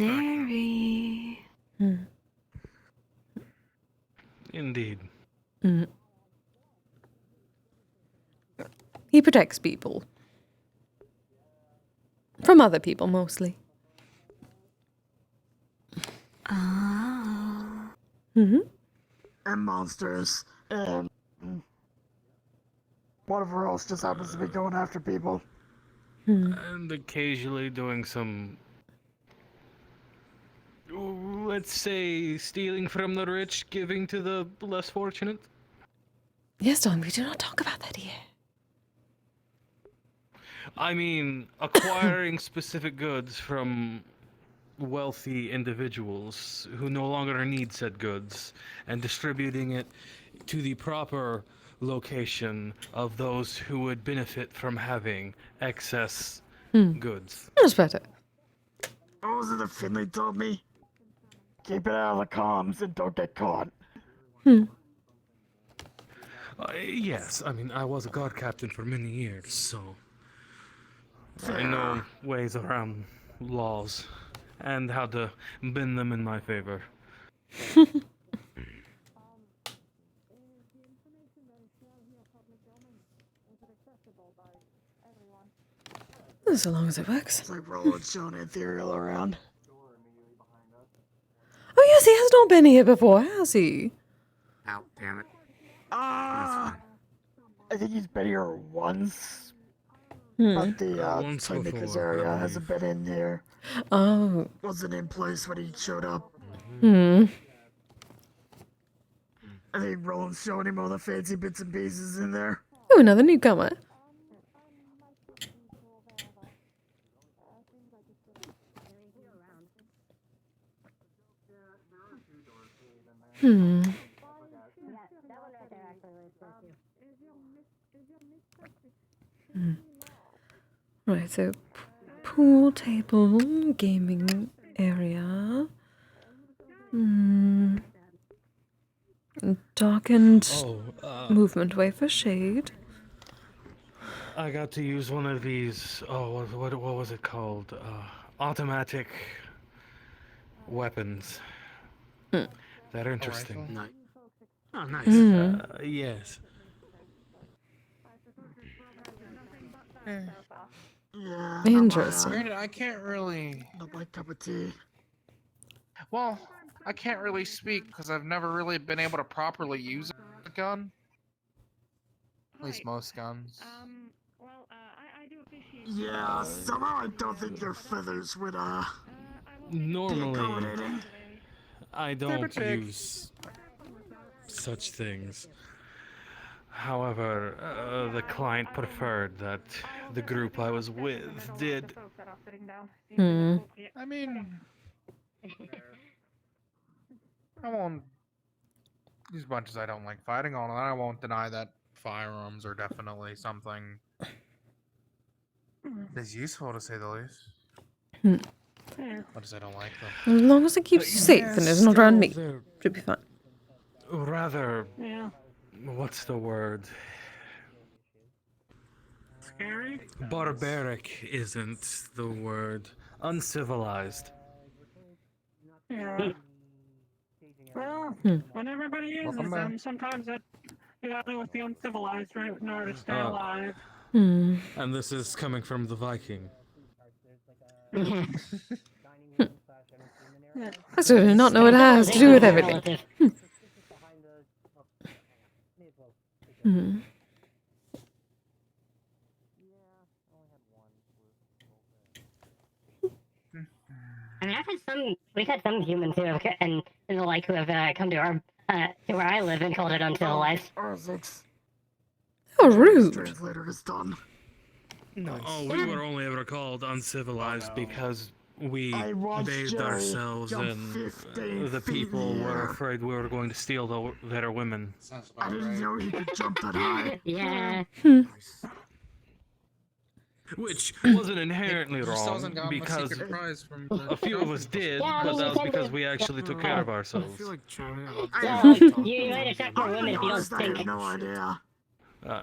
Indeed. He protects people. From other people, mostly. And monsters. And whatever else just happens to be going after people. And occasionally doing some, let's say, stealing from the rich, giving to the less fortunate. Yes, Don, we do not talk about that here. I mean, acquiring specific goods from wealthy individuals who no longer need said goods and distributing it to the proper location of those who would benefit from having excess goods. That's better. What was it that Finley told me? Keep it out of the comms and don't get caught. Yes, I mean, I was a guard captain for many years, so I know ways around laws and how to bend them in my favor. So long as it works. It's like Roland showing Ethereal around. Oh yes, he has not been here before, has he? Ow, damn it. I think he's been here once. But the Playmakers area hasn't been in here. Oh. Wasn't in place when he showed up. Hmm. I think Roland's showing him all the fancy bits and pieces in there. Oh, another newcomer. Right, so pool table, gaming area. Darkened movement way for shade. I got to use one of these. Oh, what was it called? Automatic weapons. That interesting. Nice. Oh, nice. Yes. Yeah. Interesting. Granted, I can't really. Not my cup of tea. Well, I can't really speak because I've never really been able to properly use a gun. At least most guns. Well, I do appreciate. Yeah, somehow I don't think your feathers would, Normally, accommodating. I don't use such things. However, the client preferred that the group I was with did. I mean, I won't. These bunches I don't like fighting on, and I won't deny that firearms are definitely something that's useful to say the least. But I don't like them. As long as it keeps you safe and it's not around me, should be fine. Rather, Yeah. what's the word? Scary? Barbaric isn't the word. Uncivilized. Yeah. Well, when everybody uses Welcome them, back. sometimes you gotta go with the uncivilized route in order to stay alive. Hmm. And this is coming from the Viking. I still do not know what it has to do with everything. Hmm. I mean, we've had some humans who have, and the like, who have come to our, to where I live and called it uncivilized. How rude. Translator is done. Oh, we were only ever called uncivilized because we bathed Jerry ourselves jump and 15 the feet in people the were air. afraid we were going to steal their women. I didn't know he could jump that high. Yeah. Which wasn't inherently You still wrong hasn't gotten the because secret prize from a few of us did, Yeah, I but mean, that you was tend because to- we actually took care of ourselves. You might attract more women if you don't I stink. have no idea.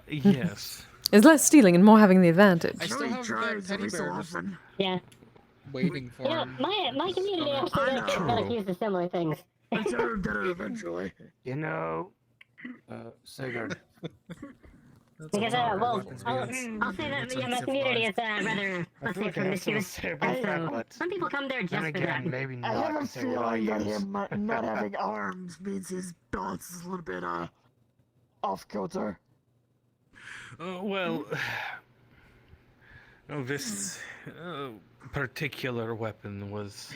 Yes. It's less stealing and more having the advantage. I still have that teddy bear just Yeah. waiting for You know, him. my community actually got accused of similar things. I tell him get it eventually. You know, Sigurd. Because, well, I'll say that, yeah, my community is rather, let's say, promiscuous. And so, some people come there just for that. Maybe I not. have a Say what I feeling that use. him not having arms means his balance is a little bit off kilter. Well, this particular weapon was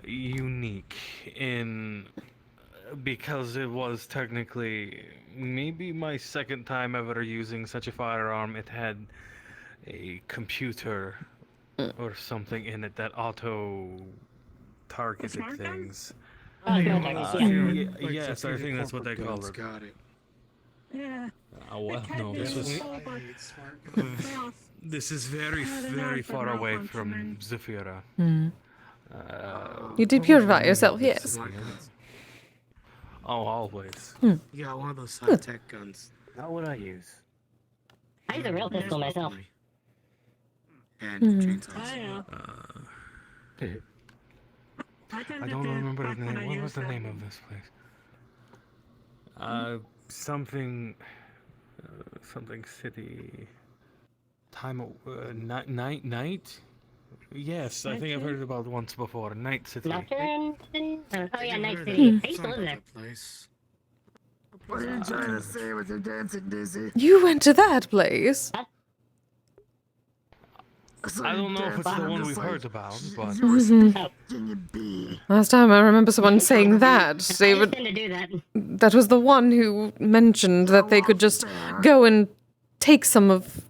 unique in because it was technically maybe my second time ever using such a firearm. It had a computer or something in it that auto targeted things. Yes, I think that's what they call it. Got it. Yeah. Well, no, this was. This is very, very far away from Zafira. Hmm. You did purify yourself, yes. Oh, always. Hmm. You got one of those high-tech guns. Not what I use. I use a real pistol myself. And Mhm. I don't remember the name. What was the name of this place? Something city. Night? Yes, I think I've heard about it once before. Night City. Nocturne City? Oh yeah, Night City. I used to live there. What are you trying to say with your dancing, Daisy? You went to that place? I don't know if it's the one we've heard about, but Last time I remember someone saying that, they would. To do that. That was the one who mentioned that they could just go and take some of.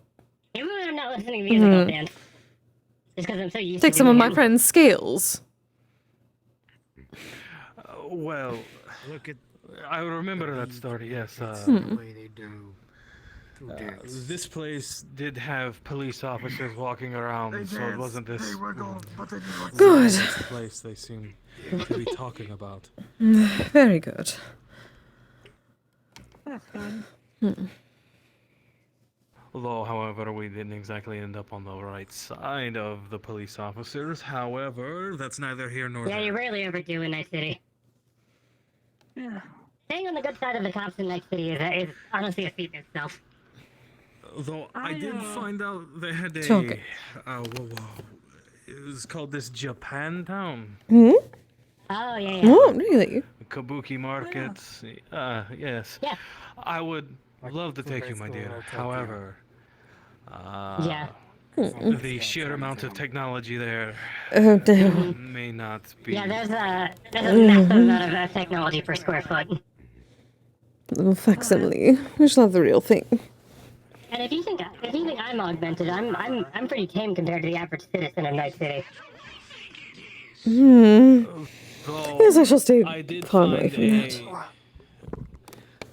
Even when I'm not listening to music, I'll dance. Just because I'm so used Take to some of doing my it. friend's scales. well, I remember that story. Yes. This place did have police officers walking around, so it wasn't this Good. place they seem to be talking about. Very good. That's good. Although, however, we didn't exactly end up on the right side of the police officers. However, that's neither here nor Yeah, there. you rarely ever do in Night City. Yeah. Staying on the good side of the cops in Night City is honestly a feat in itself. Though I did find out they had It's a, okay. It was called this Japantown. Hmm? Oh, yeah. Oh, really? Kabuki markets. Yes. Yeah. I would love to take you, my dear. However, Yeah. the sheer amount of technology there Oh, no. may not be. Yeah, there's a massive amount of technology per square foot. Little facsimile. We should have the real thing. And if you think I'm augmented, I'm pretty tame compared to the average citizen of Night City. Yes, I shall stay far away from that.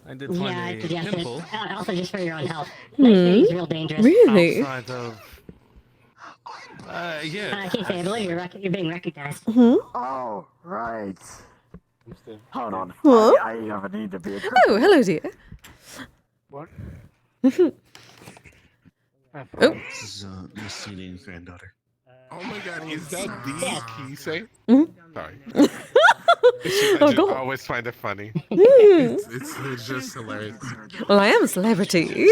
I did find Yeah, I a suggest temple it. Also, just for your own health. Night City is real dangerous. Really? outside of. Yeah. Kise, I believe you're being recognized. Oh, right. Hold on. What? I have a need to be a Oh, hello, dear. What? Oh. This is Miss Celine's granddaughter. Oh my god, is that the Kise? Mhm. Sorry. Oh, I God. always find it funny. Hmm. It's just hilarious. Well, I am a celebrity.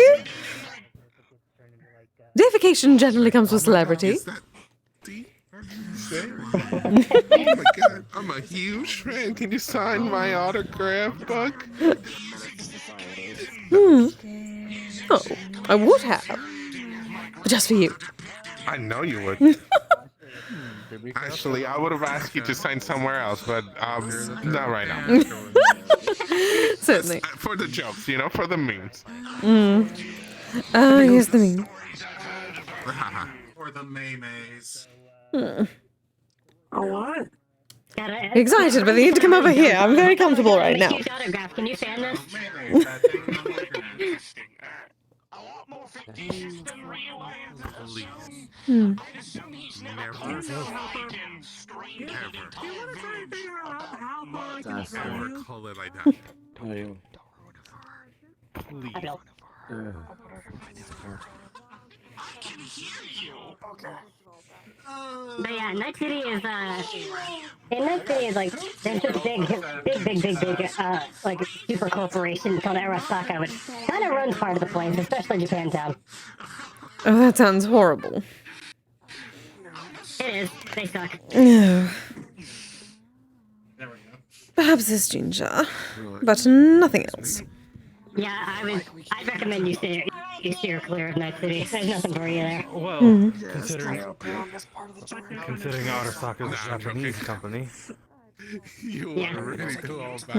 Deification generally comes with celebrity. Is that the Kise? Oh my god, I'm a huge fan. Can you sign my autograph book? Hmm. Oh, I would have. But just for you. I know you would. Actually, I would have asked you to sign somewhere else, but not right now. Certainly. For the jokes, you know, for the memes. Ah, yes, the meme. For the memes. A what? Excited, but they need to come over here. I'm very comfortable right now. Huge autograph. Can you fan this? Hmm. Never. Ever call it like that. But yeah, Night City is in Night City is like there's this big like super corporation called Arasaka, which kind of runs part of the place, especially Japantown. Oh, that sounds horrible. It is. They suck. Oh. Perhaps this ginger, but nothing else. Yeah, I'd recommend you steer clear of Night City. There's nothing for you there. Well, considering Arasaka is a Japanese company. You Yeah. are really too all back.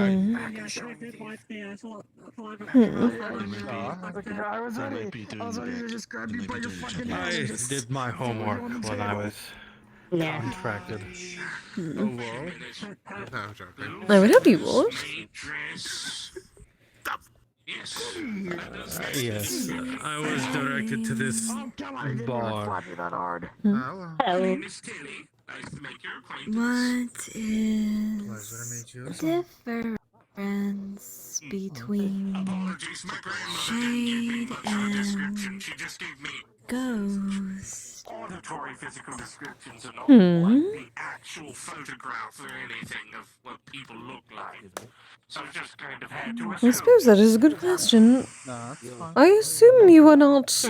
I was ready to just grab you by your fucking head I and just... did my homework when I was contracted. Oh, well. No, I'm joking. I would hope you would. Yes, I was directed to this bar. Hello. What is the difference between shade and ghost? Auditory physical descriptions are not Hmm. the actual photograph or anything of what people look like. So I just kind of had to I suppose that is a good question. No, that's fine. I assume you are not. I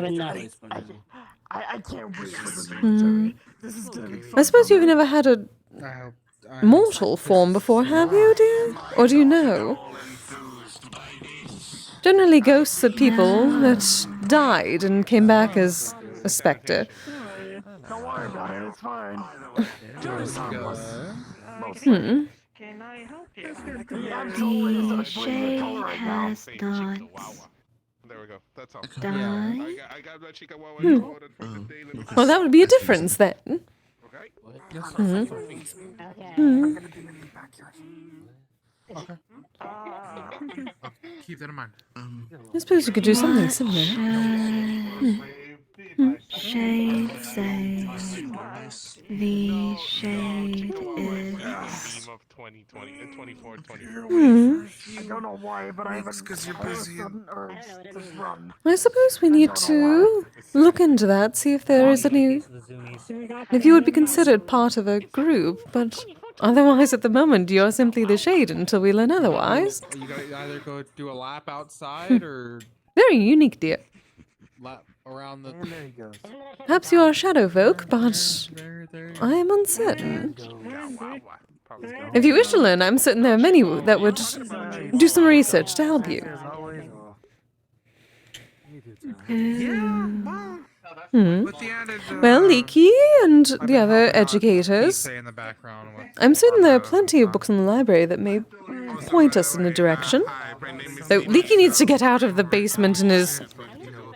would not. I can't wait for the Hmm. military. This is gonna be fun. I suppose you've never had a I hope. mortal form before, have you, dear? Or do you know? Generally, ghosts are people that died and came back as a spectre. Don't worry about it, it's fine. Hmm. Can I help you? The shade has not There we go. That's all. died. I got my Chihuahua Hmm. ordered for the daily. Well, that would be a difference then. Okay. Hmm. Okay. Hmm. Okay. Keep that in mind. I suppose you could do something similar. Shade say the shade is Theme of 2020, 24, 24. Hmm. I don't know why, but I haven't. Because you're all of a busy. sudden urge to run. I suppose we need to look into that, see if there is any. If you would be considered part of a group, but otherwise at the moment you're simply the shade until we learn otherwise. You gotta either go do a lap outside or Very unique, dear. lap around the. Perhaps you are a shadow folk, but I am uncertain. If you wish to learn, I'm certain there are many that would do some research to help you. Hmm. Well, Leaky and the other educators. Say in the background. I'm certain there are plenty of books in the library that may point us in a direction. Though Leaky needs to get out of the basement in his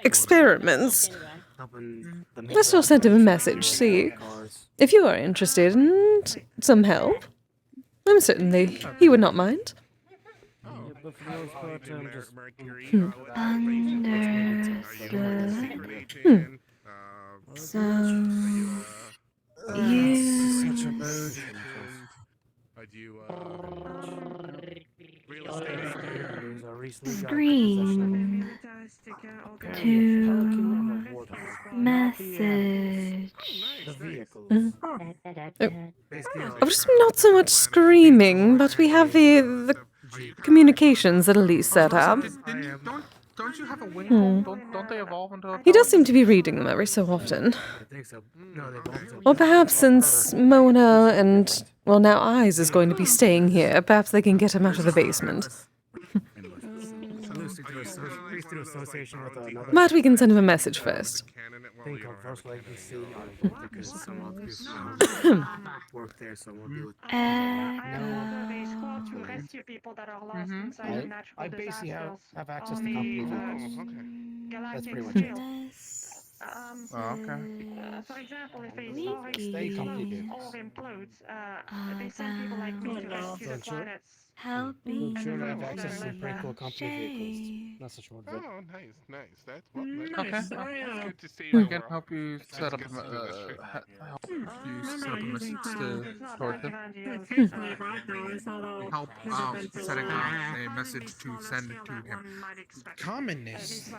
experiments. I still sent him a message, see. If you are interested in some help, I'm certain he would not mind. Understood. So use screen to message Of just not so much screaming, but we have the communications at least set up. Don't you have a wing home? Don't they evolve into a He does seem to be reading them every so often. I think so. No, they both. Or perhaps since Mona and, well, now Eyes is going to be staying here, perhaps they can get him out of the basement. Through association with another. But we can send him a message first. Thing called First Legacy because someone work there, so we'll deal with. I basically have access to company vehicles. That's pretty much it. For example, if a star explodes or implodes, they send people like me to rescue the planets. Helping Sure, I have access to pretty cool company vehicles. Not such one. Oh, nice. That's what. Okay. It's good to see. I can help you set up a message to sort them. Help setting up a message to send it to him. Common is.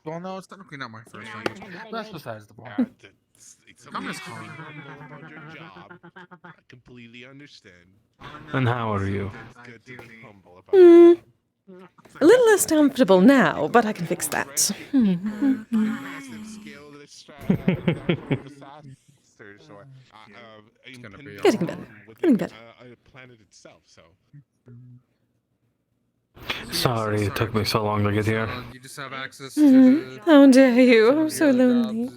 Well, no, it's technically not my first language. That's besides the point. It's okay to be humble about your job. I completely understand. And how are you? It's good to be humble about your job. A little less comfortable now, but I can fix that. Massive skill that's Getting better. Getting better. Planet itself, so. Sorry it took me so long to get here. You just have access to How dare you? I'm so lonely.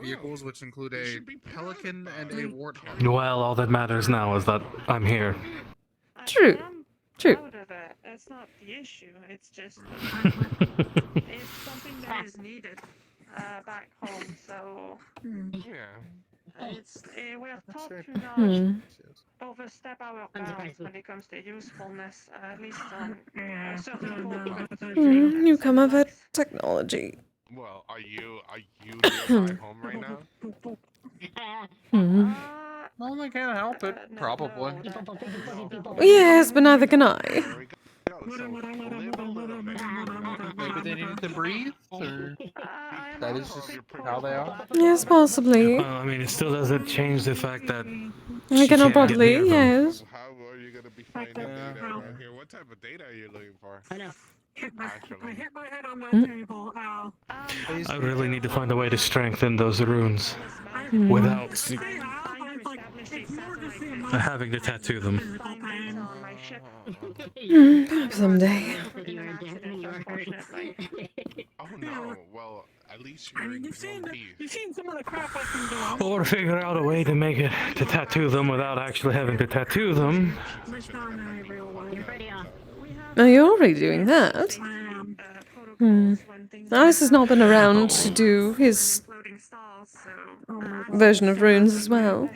vehicles, which include a Pelican and a Warthog. Well, all that matters now is that I'm here. True. True. That's not the issue. It's just it's something that is needed back home. So it's we're taught to not overstep our bounds when it comes to usefulness. At least on certain You come of it, technology. Well, are you nearby home right now? Well, I can't help it. Probably. Yes, but neither can I. Maybe they needed to breathe, or that is just how they are. Yes, possibly. Well, I mean, it still doesn't change the fact that I cannot broadly, yes. How are you gonna be finding data around here? What type of data are you looking for? I know. I hit my head on that table. Ow. I really need to find a way to strengthen those runes without having to tattoo them. Perhaps someday. Oh no, well, at least you're in one piece. You've seen some of the crap I can do. Or figure out a way to make it to tattoo them without actually having to tattoo them. Oh, you're already doing that? Ice has not been around to do his version of runes as well.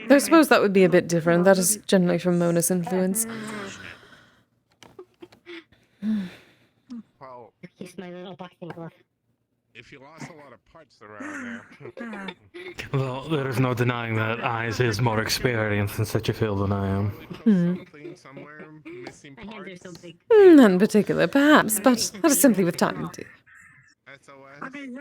Though I suppose that would be a bit different. That is generally from Mona's influence. Well, Here's my little boxing glove. if you lost a lot of parts around there. Well, there is no denying that Eyes is more experienced in such a field than I am. Something somewhere, missing My hands are so big. None in particular, perhaps, but that is simply with time, dear. I mean,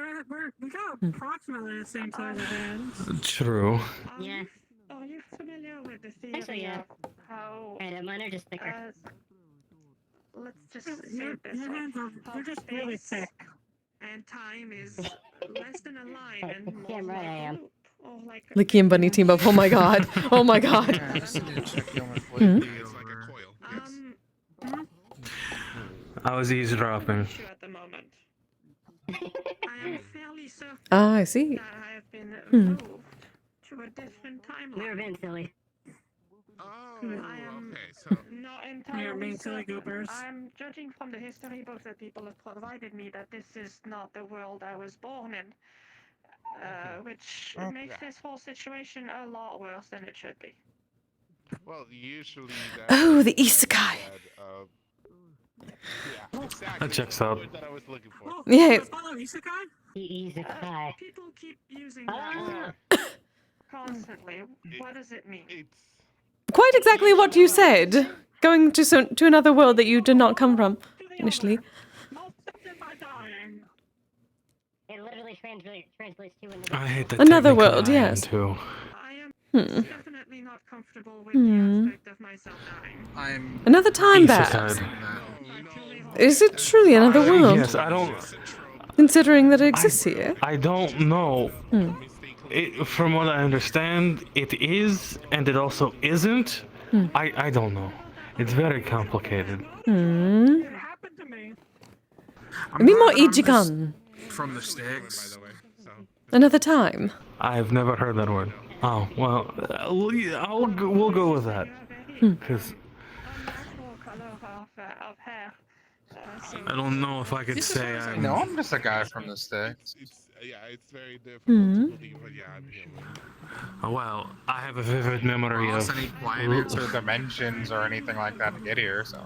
we got approximately the same size of hands. True. Yeah. Are you familiar with the theory Actually, yeah. of how... Right, mine are just thicker. Let's just say it this way. They're just really thick. And time is less than a line and more Damn right like I am. a loop. Or like a... Licky and Bunny team up. Oh my god. Oh my god. It's like a coil. I was eavesdropping. At the moment. I am fairly certain Ah, I see. that I have been moved to a different timeline. We're being silly. Oh, I am okay, so. not entirely certain. I'm judging from the history books that people have provided me that this is not the world I was born in. Which makes this whole situation a lot worse than it should be. Well, usually Oh, the isekai. Yeah, exactly. That checks out. That I was looking for. Yes. Isekai. People keep using that constantly. What does it mean? Quite exactly what you said. Going to another world that you did not come from initially. literally translates to another. I hate that. Another technically world, I am yes. too. I am Hmm. definitely not comfortable with the aspect of myself dying. I'm Another time back. Is it truly another world? Yes, I don't. Considering that it exists here. I don't know. Hmm. From what I understand, it is, and it also isn't. Hmm. I don't know. It's very complicated. Hmm. It happened to me. Mimo Ichikan. From the sticks. Another time. I've never heard that word. Oh well, we'll go with that. Because Unnatural color of hair. I don't know if I could say I'm. No, I'm just a guy from the sticks. It's very difficult Hmm. to believe, but yeah, I'm human. Well, I have a vivid memory I of also need planets or dimensions or anything like that to get here, so.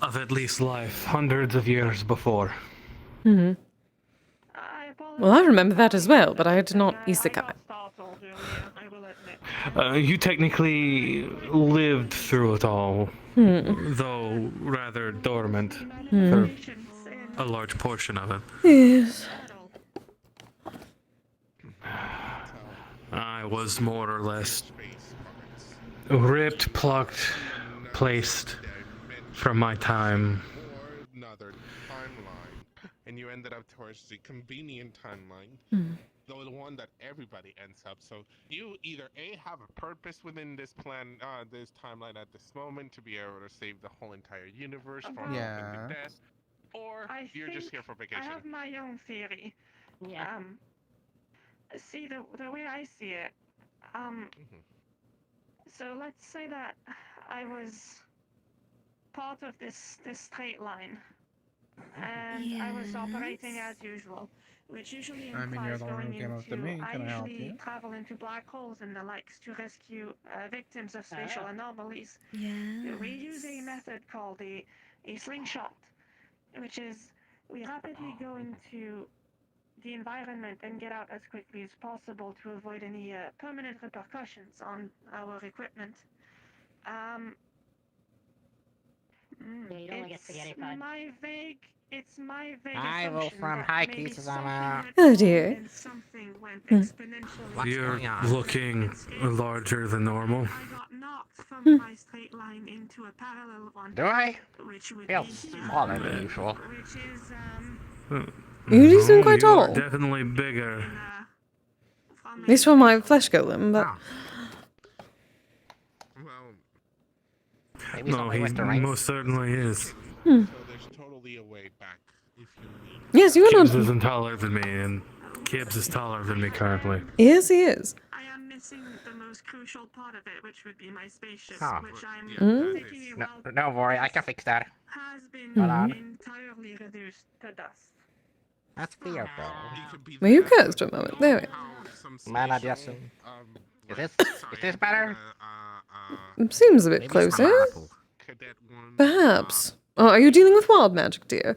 of at least life hundreds of years before. Hmm. Well, I remember that as well, but I did not isekai. You technically lived through it all, though rather dormant for a large portion of it. Yes. I was more or less ripped, plucked, placed from my time. Another timeline, and you ended up towards the convenient timeline, the one that everybody ends up. So you either A, have a purpose within this plan, this timeline at this moment to be able to save the whole entire universe from Yeah. death, or you're just here for vacation. I have my own theory. Yeah. See, the way I see it, so let's say that I was part of this straight line, and I was operating as usual, which usually I mean, you're implies the one who going came up to into, me. I Can I help usually you? travel into black holes and the likes to rescue victims of spatial anomalies. Yes. We use a method called a slingshot, which is we rapidly go into the environment and get out as quickly as possible to avoid any permanent repercussions on our equipment. You don't get spaghetti pod. It's my vague Hi, assumption Wolfram. that Hi, maybe Kise something Sama. went Oh wrong dear. and something went exponentially. You're going on? looking larger than normal. I got knocked from my straight line into a parallel one. Do I? Which would Feel be smaller than usual. which is You seem quite you are tall. definitely bigger. At least for my flesh golem, but Maybe No, something he with the ring. most certainly is. So there's totally a way back if you need. yes, you are Kibbs not. isn't taller than me, and Kibbs is taller than me currently. Yes, he is. I am missing the most crucial part of it, which would be my spaceship, Huh. which I'm taking a No, while don't worry, I can fix that. has been Hold on. entirely reduced to dust. That's weird, though. Well, you cursed for a moment. There we go. Mana Justin. Is this better? Seems a bit Maybe it's closer. my apple. Perhaps. Oh, are you dealing with wild magic, dear?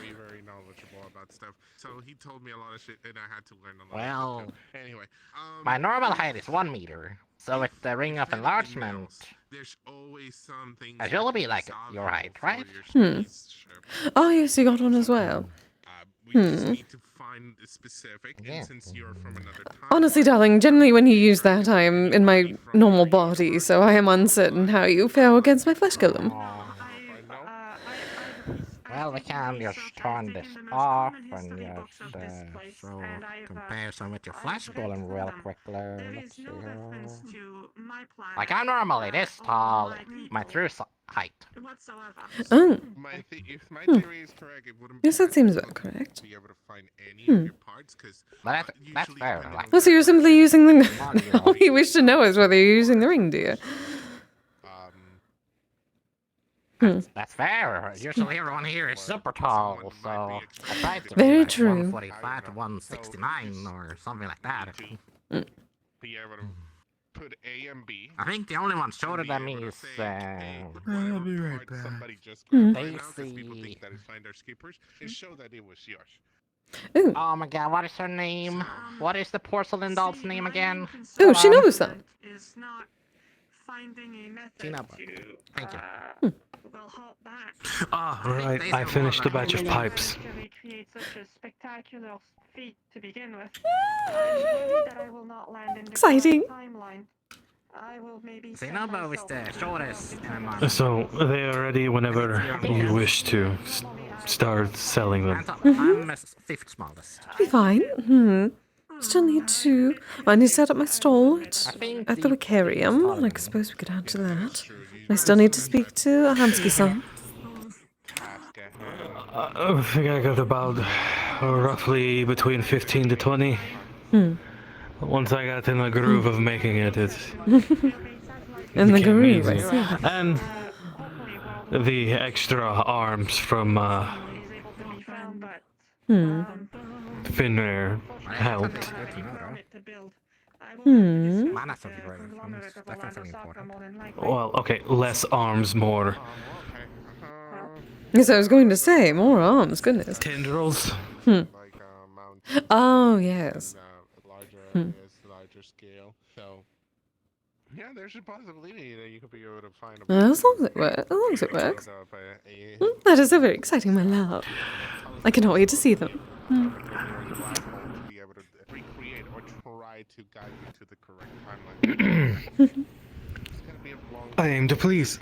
Very, very knowledgeable about stuff. So he told me a lot of shit, and I had to learn a lot. Well, of stuff. Anyway, my normal height is 1 meter, so with the ring of enlargement, there's always something. I should be like your height, right? Oh, yes, you got one as well. We just need to find the specific, and since you're from another time. Honestly, darling, generally when you use that, I am in my normal body, so I am uncertain how you fare against my flesh golem. Well, we can just turn this off and just so comparison with your flash golem real quickly. Let's see here. Like I'm normally this tall, my true height. Oh. If my theory is correct, it wouldn't Yes, that seems about correct. be able to find any of your parts, because That's fair. Like, Oh, so you're simply using the... All we wish to know is whether you're using the ring, dear. that's fair. Usually everyone here is super tall, so I tried to Very be like true. 145 to 169 or something like that. be able to put A and B. I think the only one shorter than me is I'll be right back. Somebody just Hmm. grabbed right now, 'cause people think that it's Finder Skippers, and show that it was yours. Ooh. Oh my god, what is her name? What is the porcelain doll's name again? Oh, Shinobu-san. Is not finding a method Shinobu. to Thank you. will hold back. Ah, right. I finished a batch of pipes. To recreate such a spectacular feat to begin with. I'm worried that I will not land in the Exciting. correct timeline. I will maybe Shinobu is the shortest MMR. So they are ready whenever you wish to start selling them. I'm the fifth smallest. Be fine. Still need to. I need to set up my stall at the Wicarium. I suppose we could add to that. I still need to speak to Hansky-san. I think I got about roughly between 15 to 20. Once I got in the groove of making it, In the became groove, I easy. see. And the extra arms from Finnair helped. Mana configuration is definitely important. Well, okay, less arms, more Yes, I was going to say, more arms, goodness. tendrils. Oh, yes. Larger scale. So, yeah, there's a possibility that you could be able to find a. As long as it works. As long as it works. That is so very exciting, my love. I cannot wait to see them. Be able to recreate or try to guide you to the correct timeline. I aim to please.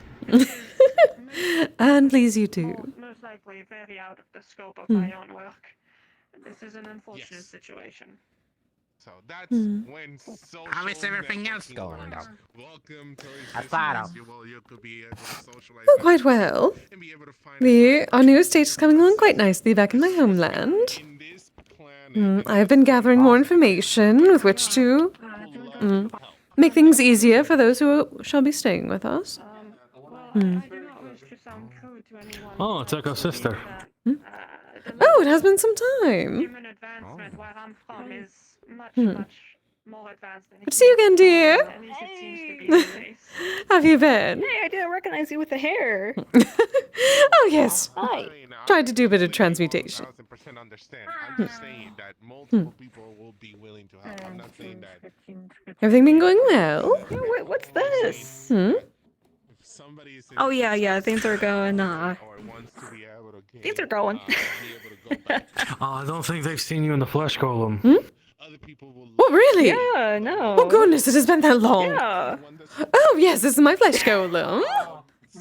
And please you too. Most likely very out of the scope of my own work. This is an unfortunate situation. So that's when social How is everything else going though? Welcome to I thought of. you could be able to socialize Oh, quite well. Our new estate is coming along quite nicely back in my homeland. I've been gathering more information with which to make things easier for those who shall be staying with us. Oh, it's Echo's sister. Oh, it has been some time. Human advancement where I'm from is much more advanced than Good to see you again, dear. At least it seems to be the case. Have you been? Hey, I didn't recognize you with the hair. Oh, yes. Hi. Tried to do a bit of transmutation. 1,000% understand. I'm just saying that multiple people will be willing to help. I'm not saying that. Everything been going well? Wait, what's this? Oh yeah, things are going. Things are going. Oh, I don't think they've seen you in the flesh golem. Oh, really? Yeah, no. Oh, goodness, it has been that long. Yeah. Oh, yes, this is my flesh golem.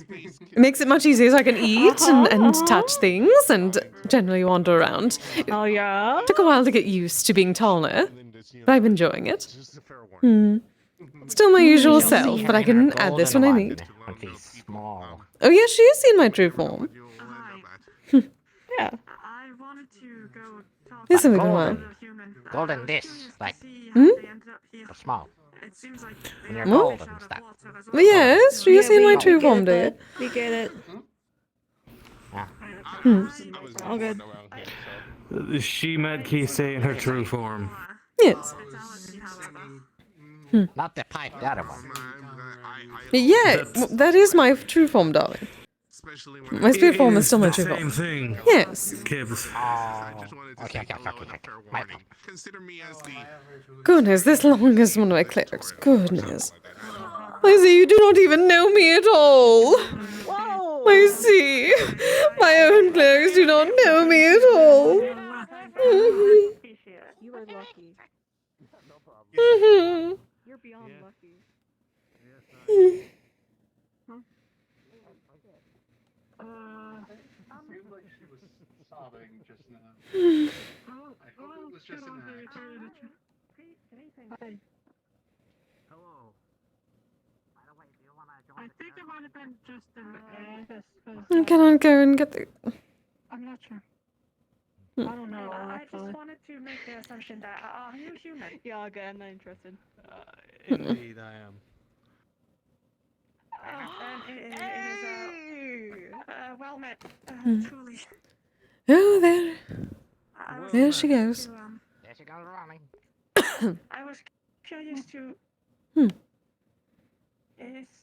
It makes it much easier so I can eat and touch things and generally wander around. Oh, yeah? Took a while to get used to being taller, but I'm enjoying it. Still my usual self, but I can add this when I need. Small. Oh, yes, she is in my true form. Yeah. I wanted to go talk Yes, I'm Golden. Golden this, like small. It seems like When you're golden and stuff. But yes, she is in my true form, dear. We get it. All good. She met Kise in her true form. Yes. Not the pipe, the other one. Yeah, that is my true form, darling. My spirit form is still my true form. Same thing. Yes. Kibbs. Okay. My bad. Goodness, this long as one of my clerics. Goodness. I see, you do not even know me at all. Whoa. I see. My own clerics do not know me at all. You are lucky. Mhm. You're beyond lucky. I think it might have been just Can I go and get the... I'm not sure. I don't know. I Actually. just wanted to make the assumption that are you human? Yeah, okay, I'm not interested. Indeed, I am. And it is well met, truly. Oh, there. I was There she goes. There she goes running. I was curious to.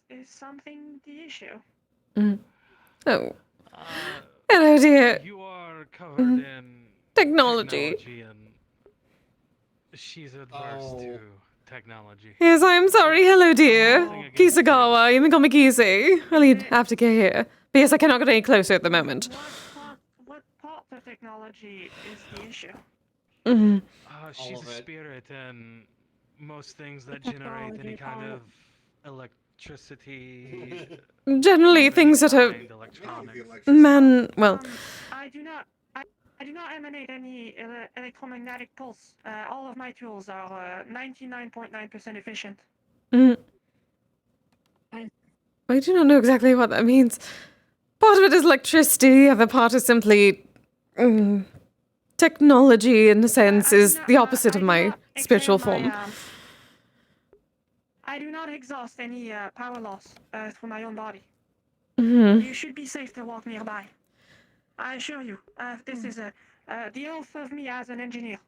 Is something the issue? Oh. Hello, dear. You are covered in Technology. and she's adverse to technology. Yes, I am sorry. Hello, dear. Kisagawa, you may call me Kise. I'll eat aftercare here. But yes, I cannot get any closer at the moment. What part of technology is the issue? Mhm. She's a spirit, and most things that generate any kind of electricity. Generally, things that are well, I do not emanate any electromagnetic pulse. All of my tools are 99.9% efficient. mm, I do not know exactly what that means. Part of it is electricity, the other part is simply technology, in a sense, is the opposite of my spiritual form. I do not exhaust any power loss through my own body. Mhm. You should be safe to walk nearby. I assure you, this is the oath of me as an engineer.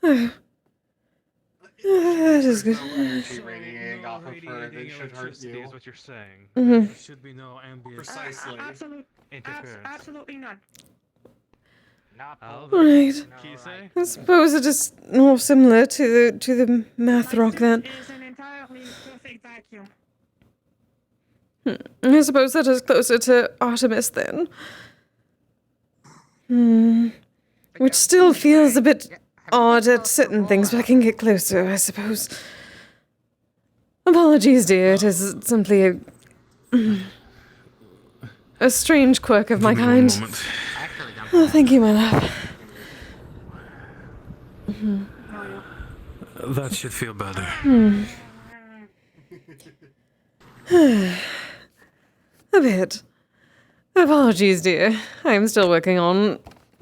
That is good. Energy radiating off of her that should hurt you. Is what you're saying. Mhm. There should be no ambient Precisely. interference. Absolutely none. Right. I suppose it is more similar to the math rock then. It is an entirely perfect vacuum. I suppose that is closer to Artemis then. Which still feels a bit odd at certain things, but I can get closer, I suppose. Apologies, dear. It is simply a strange quirk of my kind. Oh, thank you, my love. That should feel better. A bit. Apologies, dear. I am still working on,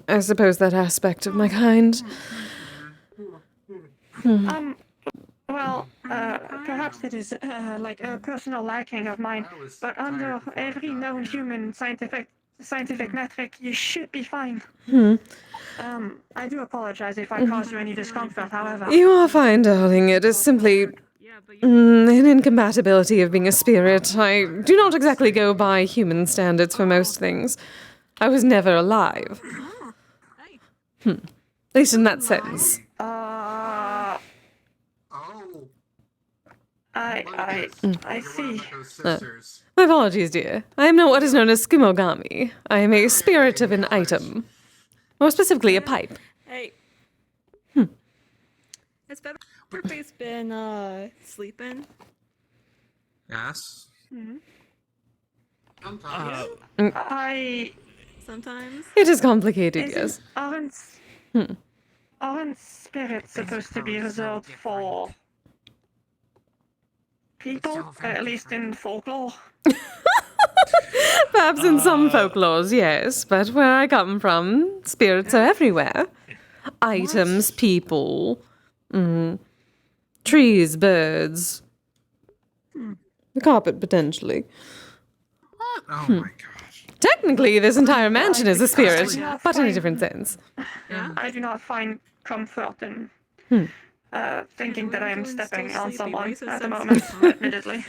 I suppose, that aspect of my kind. Well, perhaps it is like a personal lacking of mine, but under every known human scientific metric, you should be fine. I do apologize if I caused you any discomfort, however. You are fine, darling. It is simply an incompatibility of being a spirit. I do not exactly go by human standards for most things. I was never alive. At least in that sense. I see. My apologies, dear. I am not what is known as skimogami. I am a spirit of an item. More specifically, a pipe. Hey. Has Featherface been sleeping? Yes. Sometimes. It is complicated, yes. Aren't spirits supposed to be reserved for people, at least in folklore? Perhaps in some folklores, yes, but where I come from, spirits are everywhere. Items, people, trees, birds, the carpet, potentially. Oh my gosh. Technically, this entire mansion is a spirit, but in a different sense. I do not find comfort in thinking that I am stepping on someone at the moment, admittedly.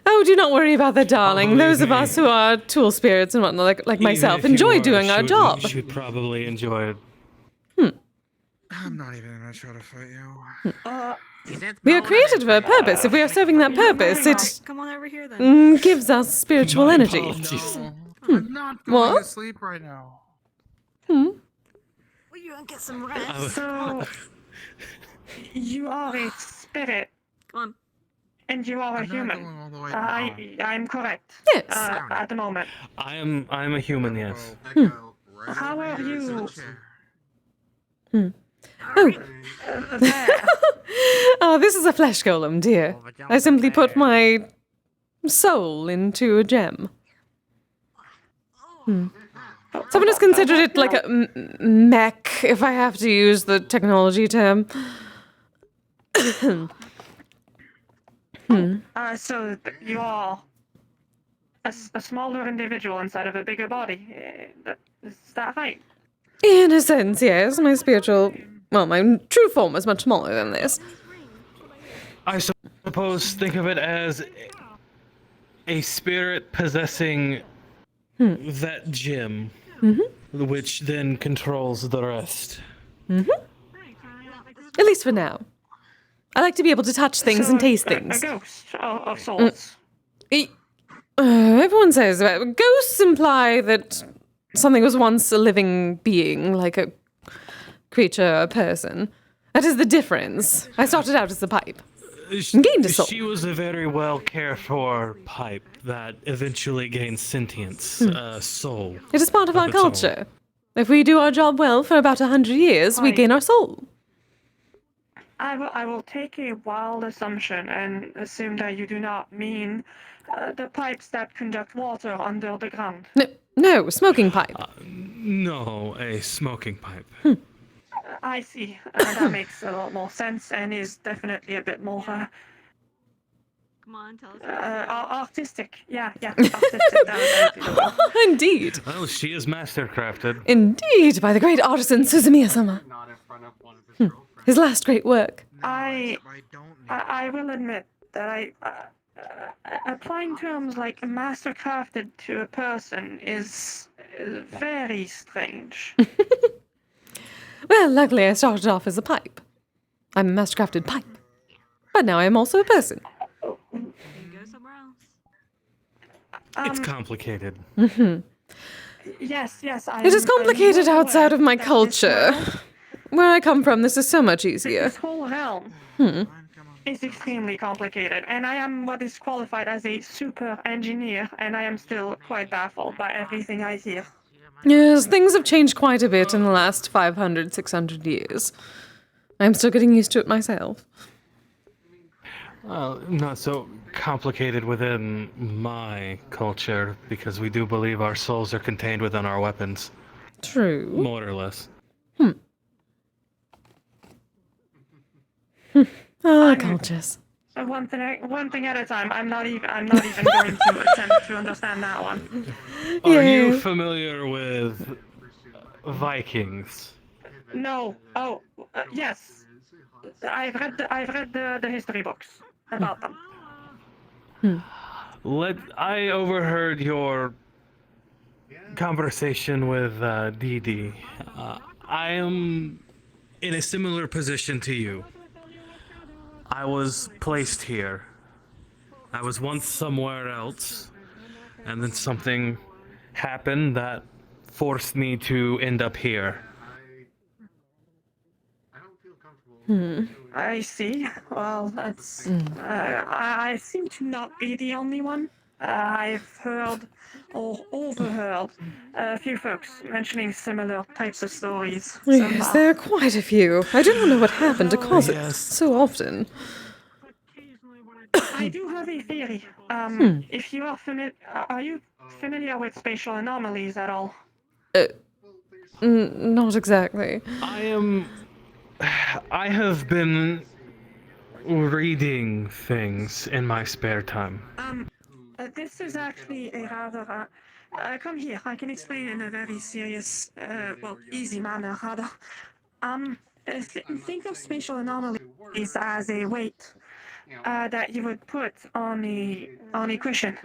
Oh, do not worry about that, darling. Those of us who are tool spirits and whatnot, like myself, enjoy doing our job. You should probably enjoy it. I'm not even gonna try to fight you. We are created for a purpose. If we are serving that purpose, it Come on over here then. gives us spiritual energy. I'm not going to sleep right now. Well, you don't get some rest. So, you are a spirit. Come on. And you are a human. I'm correct. Yes. At the moment. I am a human, yes. How are you? Oh, this is a flesh golem, dear. I simply put my soul into a gem. Someone has considered it like a mech, if I have to use the technology term. So you are a smaller individual inside of a bigger body. Is that right? In a sense, yes. My true form is much smaller than this. I suppose think of it as a spirit possessing that gem, which then controls the rest. At least for now. I like to be able to touch things and taste things. A ghost of sorts. Everyone says that ghosts imply that something was once a living being, like a creature, a person. That is the difference. I started out as a pipe. And gained a soul. She was a very well cared for pipe that eventually gained sentience, soul. It is part of our its own. culture. If we do our job well for about 100 years, we gain our soul. I will take a wild assumption and assume that you do not mean the pipes that conduct water under the ground. No, smoking pipe. No, a smoking pipe. I see. That makes a lot more sense and is definitely a bit more Come on, tell us. artistic. Yeah, artistic. That would be the word. Indeed. Well, she is mastercrafted. Indeed, by the great artisan Suzumiya-sama. His last great work. I will admit that applying terms like mastercrafted to a person is very strange. Well, luckily I started off as a pipe. I'm a mastercrafted pipe. But now I am also a person. It's complicated. Yes. It is complicated outside of my culture. Where I come from, this is so much easier. This whole realm is extremely complicated, and I am what is qualified as a super engineer, and I am still quite baffled by everything I hear. Yes, things have changed quite a bit in the last 500, 600 years. I'm still getting used to it myself. Well, not so complicated within my culture, because we do believe our souls are contained within our weapons. True. More or less. Cultures. One thing at a time. I'm not even going to attempt to understand that one. Are you familiar with Vikings? No. Oh, yes. I've read the history books about them. I overheard your conversation with Dee Dee. I am in a similar position to you. I was placed here. I was once somewhere else, and then something happened that forced me to end up here. I see. Well, that's. I seem to not be the only one. I've heard or overheard a few folks mentioning similar types of stories. Yes, there are quite a few. I do not know what happened to cause it so often. I do have a theory. If you are you familiar with spatial anomalies at all? Not exactly. I have been reading things in my spare time. This is actually a rather. Come here. I can explain in a very serious, easy manner. Rather. Think of spatial anomalies as a weight that you would put on a cushion.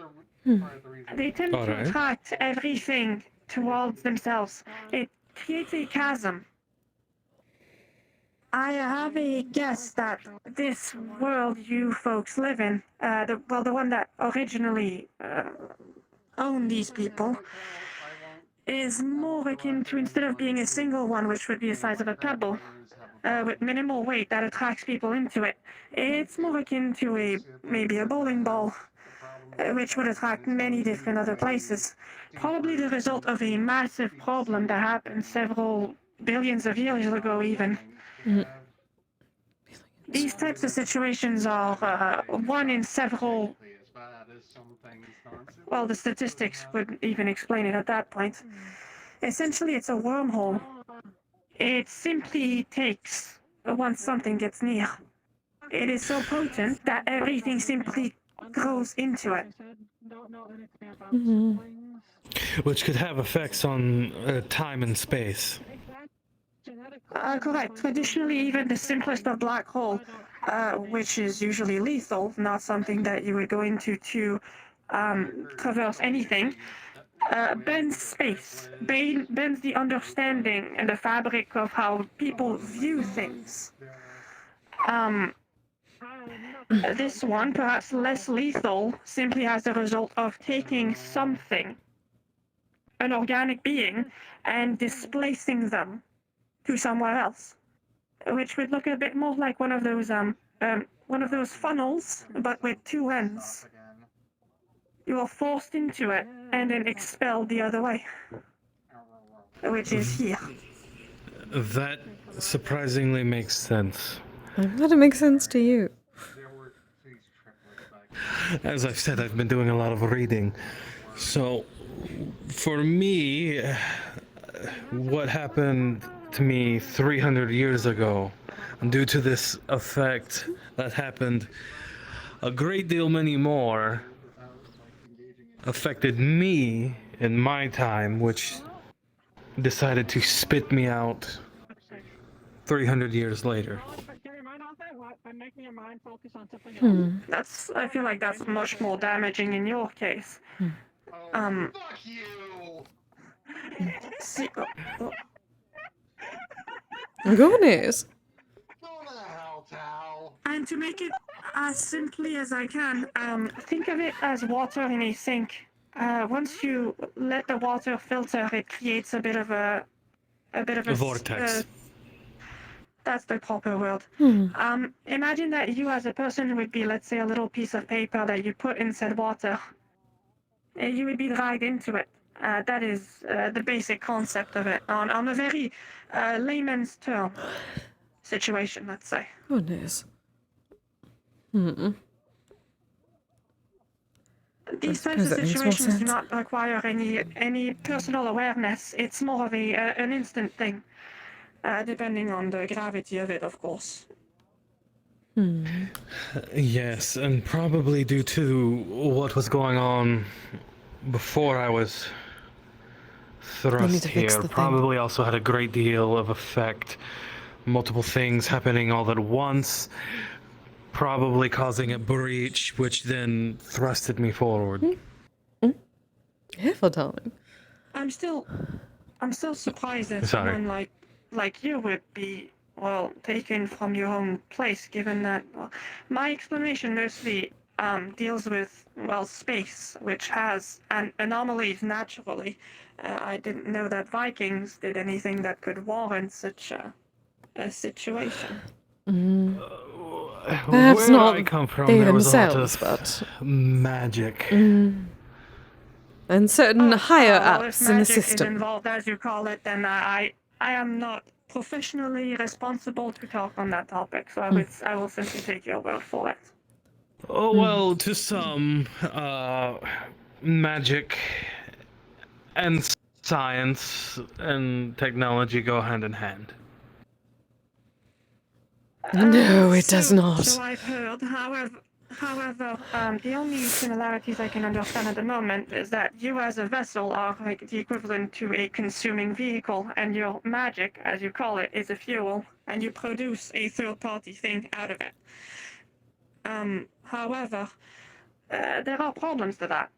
They tend to attract everything towards themselves. It creates a chasm. I have a guess that this world you folks live in, the one that originally owned these people, is more akin to, instead of being a single one, which would be the size of a pebble, with minimal weight that attracts people into it, it's more akin to maybe a bowling ball, which would attract many different other places. Probably the result of a massive problem that happened several billions of years ago even. These types of situations are one in several. Well, the statistics would even explain it at that point. Essentially, it's a wormhole. It simply takes once something gets near. It is so potent that everything simply goes into it. Which could have effects on time and space. Correct. Traditionally, even the simplest of black hole, which is usually lethal, not something that you would go into to traverse anything, bends space, bends the understanding and the fabric of how people view things. This one, perhaps less lethal, simply as a result of taking something, an organic being, and displacing them to somewhere else, which would look a bit more like one of those funnels, but with two ends. You are forced into it and then expelled the other way, which is here. That surprisingly makes sense. I'm glad it makes sense to you. As I've said, I've been doing a lot of reading. So, for me, what happened to me 300 years ago, due to this effect that happened a great deal many more, affected me in my time, which decided to spit me out 300 years later. I feel like that's much more damaging in your case. Fuck you! See, Goodness. And to make it as simply as I can, think of it as water in a sink. Once you let the water filter, it creates a bit of a vortex. That's the proper word. Imagine that you as a person would be, let's say, a little piece of paper that you put in said water. And you would be dragged into it. That is the basic concept of it, on a very layman's term situation, let's say. Goodness. These types of situations do not require any personal awareness. It's more of an instant thing, depending on the gravity of it, of course. Yes, and probably due to what was going on before I was thrust here, probably also had a great deal of effect. Multiple things happening all at once, probably causing a breach, which then thrusted me forward. Careful, darling. I'm still surprised that someone like you would be, well, taken from your own place, given that, well, my explanation mostly deals with, well, space, which has anomalies naturally. I didn't know that Vikings did anything that could warrant such a situation. Perhaps Where not I come from, they there was themselves, a lot of but magic. And certain higher Well, ups if in the magic is system. involved, as you call it, then I am not professionally responsible to talk on that topic, so I will simply take your word for it. Oh, well, to some, magic and science and technology go hand in hand. No, it does not. So I've heard. However, the only similarities I can understand at the moment is that you as a vessel are like the equivalent to a consuming vehicle, and your magic, as you call it, is a fuel, and you produce a third-party thing out of it. However, there are problems to that,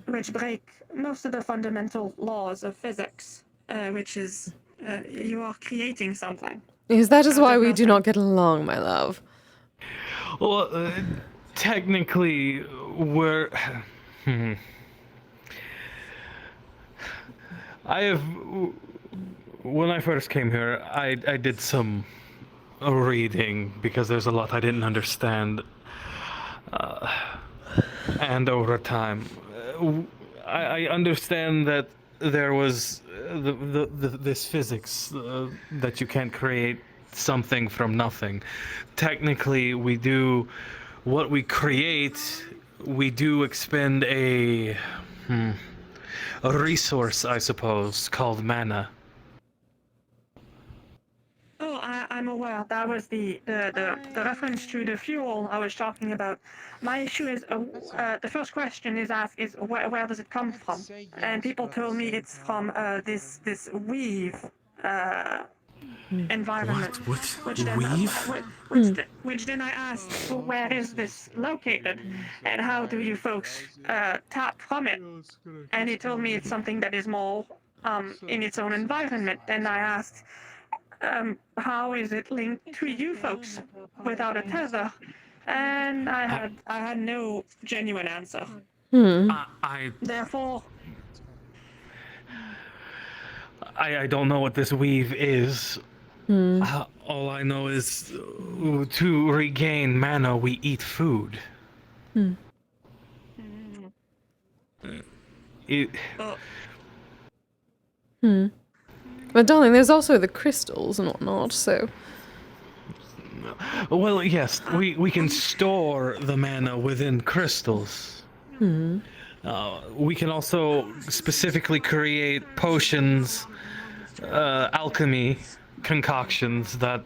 which break most of the fundamental laws of physics, which is you are creating something. Yes, that is why we do not get along, my love. Well, technically, we're... When I first came here, I did some reading, because there's a lot I didn't understand. And over time, I understand that there was this physics that you can't create something from nothing. Technically, we do what we create. We do expend a resource, I suppose, called mana. Oh, I'm aware. That was the reference to the fuel I was talking about. My issue is, the first question is asked is where does it come from? And people told me it's from this weave environment. What? Weave? Which then I asked, well, where is this located, and how do you folks tap from it? And he told me it's something that is more in its own environment. Then I asked, how is it linked to you folks without a tether? and I had no genuine answer. Therefore, I don't know what this weave is. All I know is to regain mana, we eat food. It, But darling, there's also the crystals and whatnot, so... well, yes, we can store the mana within crystals. We can also specifically create potions, alchemy concoctions that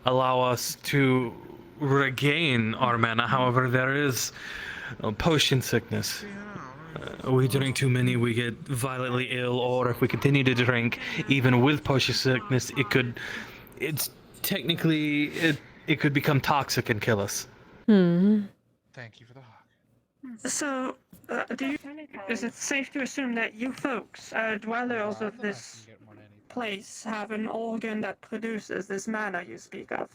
allow us to regain our mana. However, there is potion sickness. We drink too many, we get violently ill, or if we continue to drink, even with potion sickness, it could become toxic and kill us. Thank you for the hug. so is it safe to assume that you folks, dwellers of this place, have an organ that produces this mana you speak of?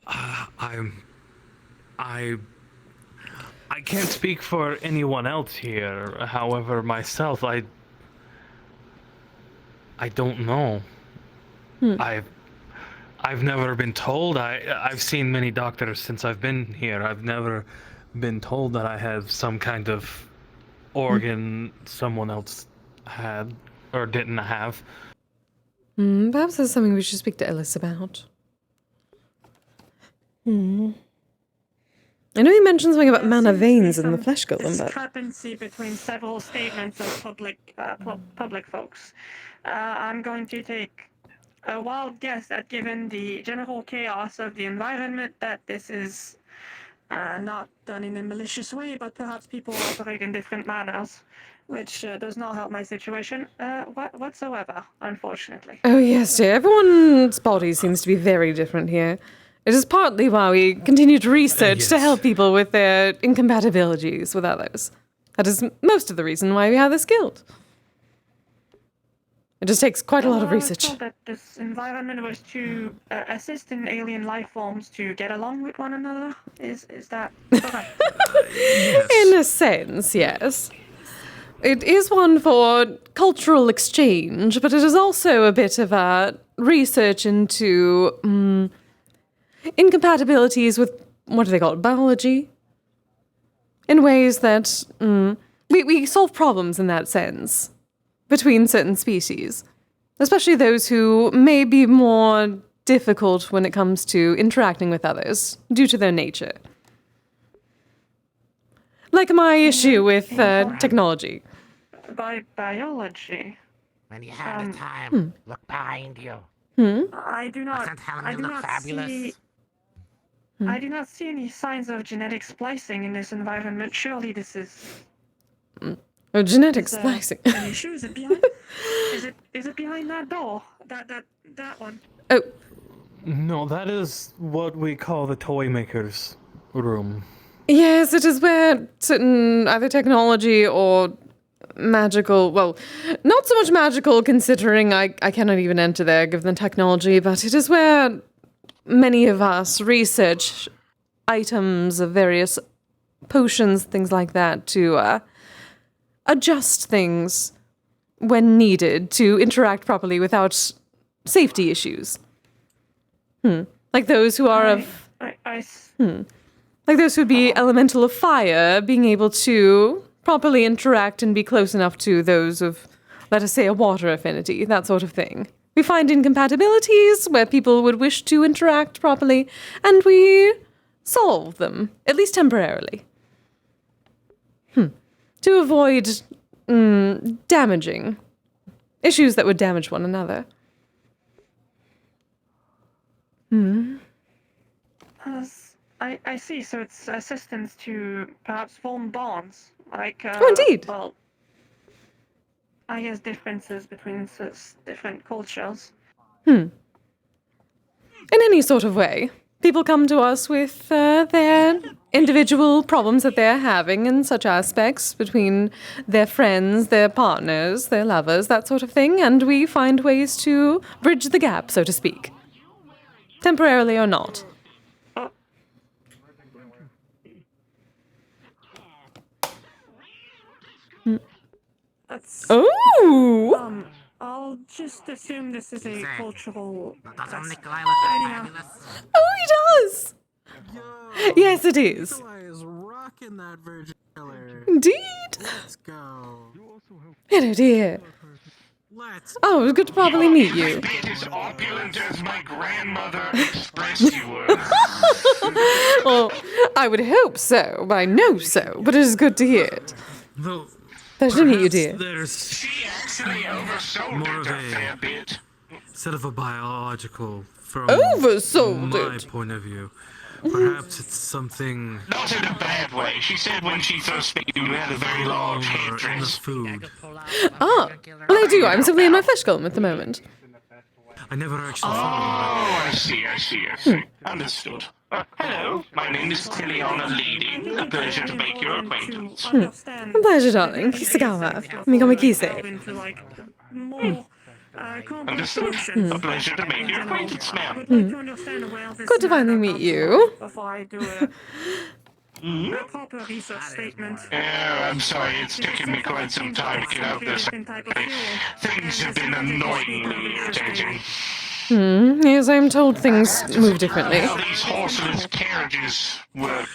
I can't speak for anyone else here. However, myself, I don't know. I've never been told. I've seen many doctors since I've been here. I've never been told that I have some kind of organ someone else had or didn't have. Perhaps that's something we should speak to Ellis about. I know you mentioned something about mana veins in the flesh golem, but... discrepancy between several statements of public folks. I'm going to take a wild guess that given the general chaos of the environment that this is not done in a malicious way, but perhaps people operate in different manners, which does not help my situation whatsoever, unfortunately. Oh yes, dear. Everyone's body seems to be very different here. It is partly why we continue to research to help people with their incompatibilities with others. That is most of the reason why we have this guild. It just takes quite a lot of research. I was told that this environment was to assist in alien life forms to get along with one another. Is that correct? In a sense, yes. It is one for cultural exchange, but it is also a bit of a research into incompatibilities with, what do they call it, biology? In ways that we solve problems in that sense between certain species, especially those who may be more difficult when it comes to interacting with others due to their nature. Like my issue with technology. By biology. When you have the time, look behind you. I do not see. I do not see any signs of genetic splicing in this environment. Surely this is. Oh, genetic splicing. An issue? Is it behind? Is it behind that door? That one. Oh. No, that is what we call the toy maker's room. Yes, it is where certain either technology or magical, well, not so much magical considering I cannot even enter there given the technology, but it is where many of us research items of various potions, things like that, to adjust things when needed to interact properly without safety issues. Like those who are like those who'd be elemental of fire, being able to properly interact and be close enough to those of, let us say, a water affinity, that sort of thing. We find incompatibilities where people would wish to interact properly, and we solve them, at least temporarily. To avoid damaging issues that would damage one another. I see. So it's assistance to perhaps form bonds, like. Oh, indeed. Well, I guess differences between different cultures. In any sort of way. People come to us with their individual problems that they're having in such aspects between their friends, their partners, their lovers, that sort of thing, and we find ways to bridge the gap, so to speak. Temporarily or not. That's. Oh! I'll just assume this is a cultural. Doesn't Nikolai look fabulous? Oh, he does! Yes, it is. Nikolai is rocking that Virgin killer. Indeed. Let's go. Hello, dear. Let's. Oh, it's good to properly meet you. Bit as opulent as my grandmother expressed you were. Well, I would hope so, but I know so. But it is good to hear it. Though, Pleasure to meet you, dear. there's She actually oversold more it of a fair bit. instead of a biological from Oversold my it. point of view. Perhaps it's something Not in a bad way. She said when she first met you, you had a very large in the headdress. food. Ah, well, I do. I'm simply in my flesh golem at the moment. I never actually Oh, thought I see. Understood. Hello, my name is Tiliana Leading. A pleasure to make your acquaintance. A pleasure, darling. Kisagawa. Mikami Kise. Into like more Understood. A pleasure to make your acquaintance, ma'am. Good to finally meet you. Before I do a proper research statement. Oh, I'm sorry, it's taken me quite some time to get out this. Things have been annoyingly irritating. Yes, I'm told things move differently. How these horseless carriages work.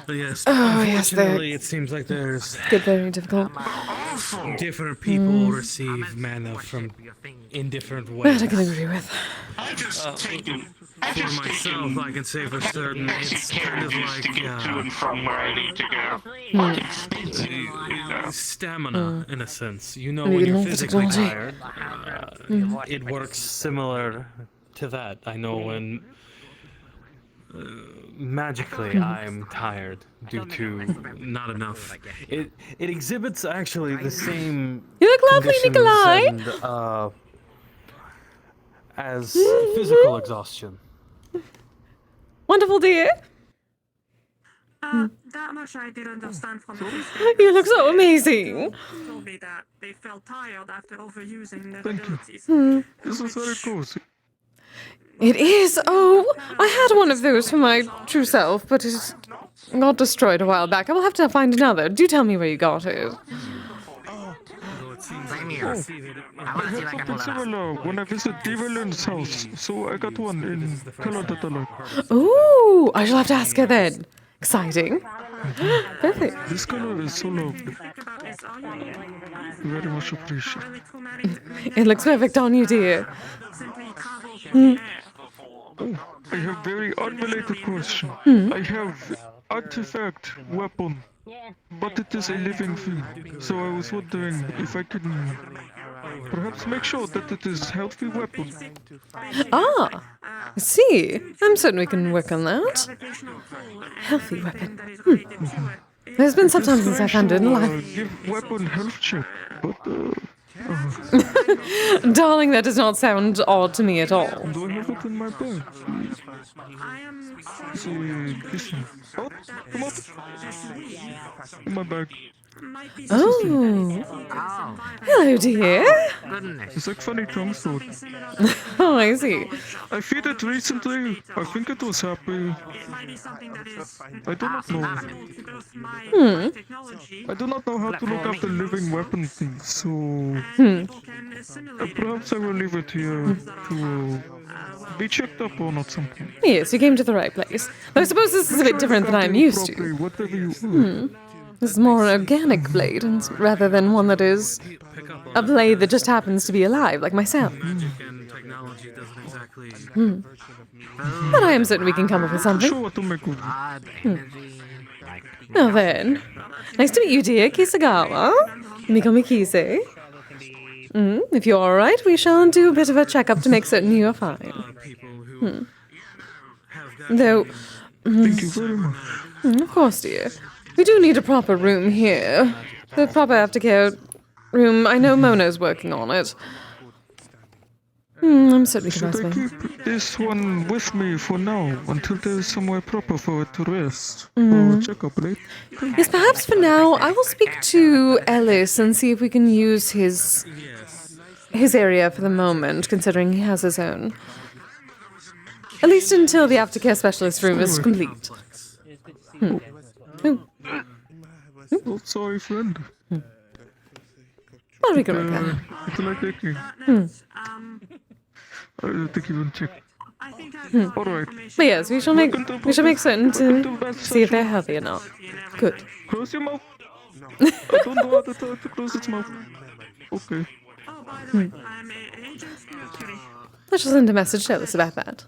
Yes, Oh, yes, they're unfortunately, it seems like there's get very difficult. different people receive mana from in different ways. That I can agree with. I've just taken. For myself, I can say for certain it's kind of like to get to and from where I need to go. Expensive, you know. stamina, in a sense. You know, And when you you're love the physically technology. tired, it works similar to that. I know when magically I'm tired due to not enough. It exhibits actually the same. You look lovely, conditions Nikolai. and, as physical exhaustion. Wonderful, dear. That much I did understand from the You look so amazing. told me that they felt tired after overusing their abilities. This is very cool. It is. Oh, I had one of those for my true self, but it got destroyed a while back. I will have to find another. Do tell me where you got it. Same here. I want to see if I can pull that off. Similar when I visit Evelyn's house, so I got one in Colorado. Ooh, I shall have to ask her then. Exciting. Perfect. This color is so lovely. Very much appreciated. It looks perfect on you, dear. Oh, I have very unrelated question. I have artifact weapon, but it is a living thing. So I was wondering if I can perhaps make sure that it is healthy weapon. Ah, I see. I'm certain we can work on that. Healthy weapon. There's been some time since I found it in life. Give weapon health check, but Darling, that does not sound odd to me at all. do I have it in my bag? Oh, come on. In my bag. Oh. Hello, dear. It's like funny tongue sword. Oh, I see. I feed it recently. I think it was happy. I do not know. I do not know how to look after living weapon things, so perhaps I will leave it here to be checked up on at some point. Yes, you came to the right place. Though I suppose this is a bit different than I'm used to. Whatever you This is more an organic blade, rather than one that is a blade that just happens to be alive, like myself. But I am certain we can come up with something. Now then, nice to meet you, dear Kisagawa. Mikami Kise. If you're alright, we shall do a bit of a checkup to make certain you are fine. Though, Thank you very much. Of course, dear. We do need a proper room here. The proper aftercare room. I know Mono's working on it. I'm certain we can Should I find keep this one with me for now until there is somewhere proper for it to rest? Or check up late? Yes, perhaps for now, I will speak to Ellis and see if we can use his area for the moment, considering he has his own. At least until the aftercare specialist room is complete. Oh, sorry, friend. Well, we can work that. It's like taking. I think you will check. All right. But yes, we shall make certain to see if they're healthy or not. Good. Close your mouth. I don't know how to tell it to close its mouth. Okay. Let's just send a message to Ellis about that.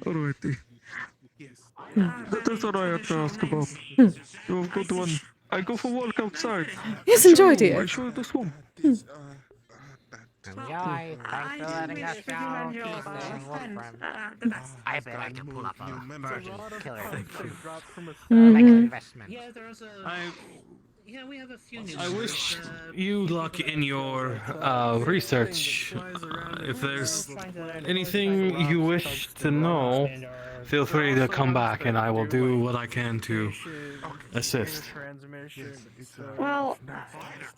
Alrighty. That is what I had to ask about. You have a good one. I go for a walk outside. Yes, enjoy, dear. I show you the swamp. Enjoy. Thanks for letting us go. I bet I can pull up a virgin killer. Make an investment. Yeah, there's a. Yeah, we have a few new I ones. wish you luck in your research. If there's anything you wish to know, feel free to come back and I will do what I can to assist. Well,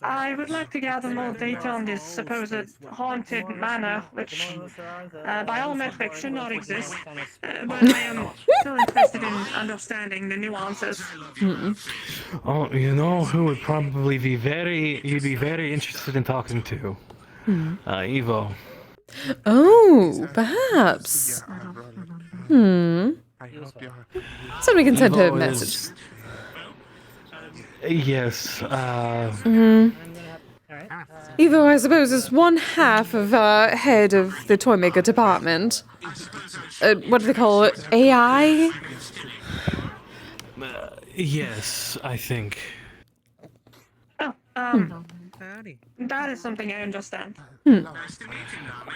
I would like to gather more data on this supposed haunted manor, which, by all metrics, should not exist. But I am still interested in understanding the nuances. Oh, you know who would probably be you'd be very interested in talking to? Evo. Oh, perhaps. So we can send her a Evo message. Yes, Evo, I suppose, is one half of head of the toy maker department. What do they call it? AI? yes, I think. That is something I understand.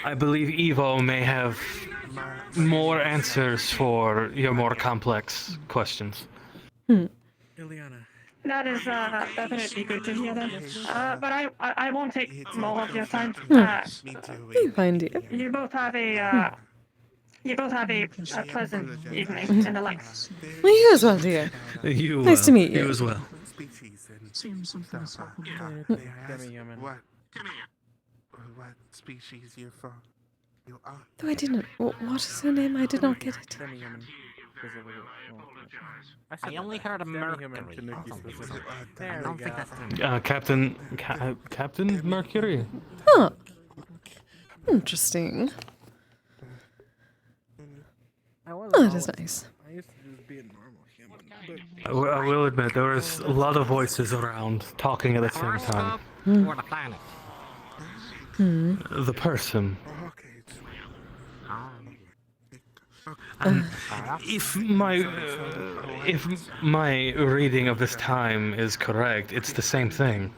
I believe Evo may have more answers for your more complex questions. That is definitely good to hear then. But I won't take more of your time. Fine, dear. You both have a pleasant evening in the lights. Well, you as well, dear. You Nice to meet you. You as well. What species you're from? You are. Though I didn't. What is her name? I did not get it. I only heard a Mercury. I don't think that's Captain Mercury. Huh. Interesting. Oh, that is nice. I used to just be a normal human. I will admit there was a lot of voices around talking at the same time. Or the planet. The person. And if my reading of this time is correct, it's the same thing.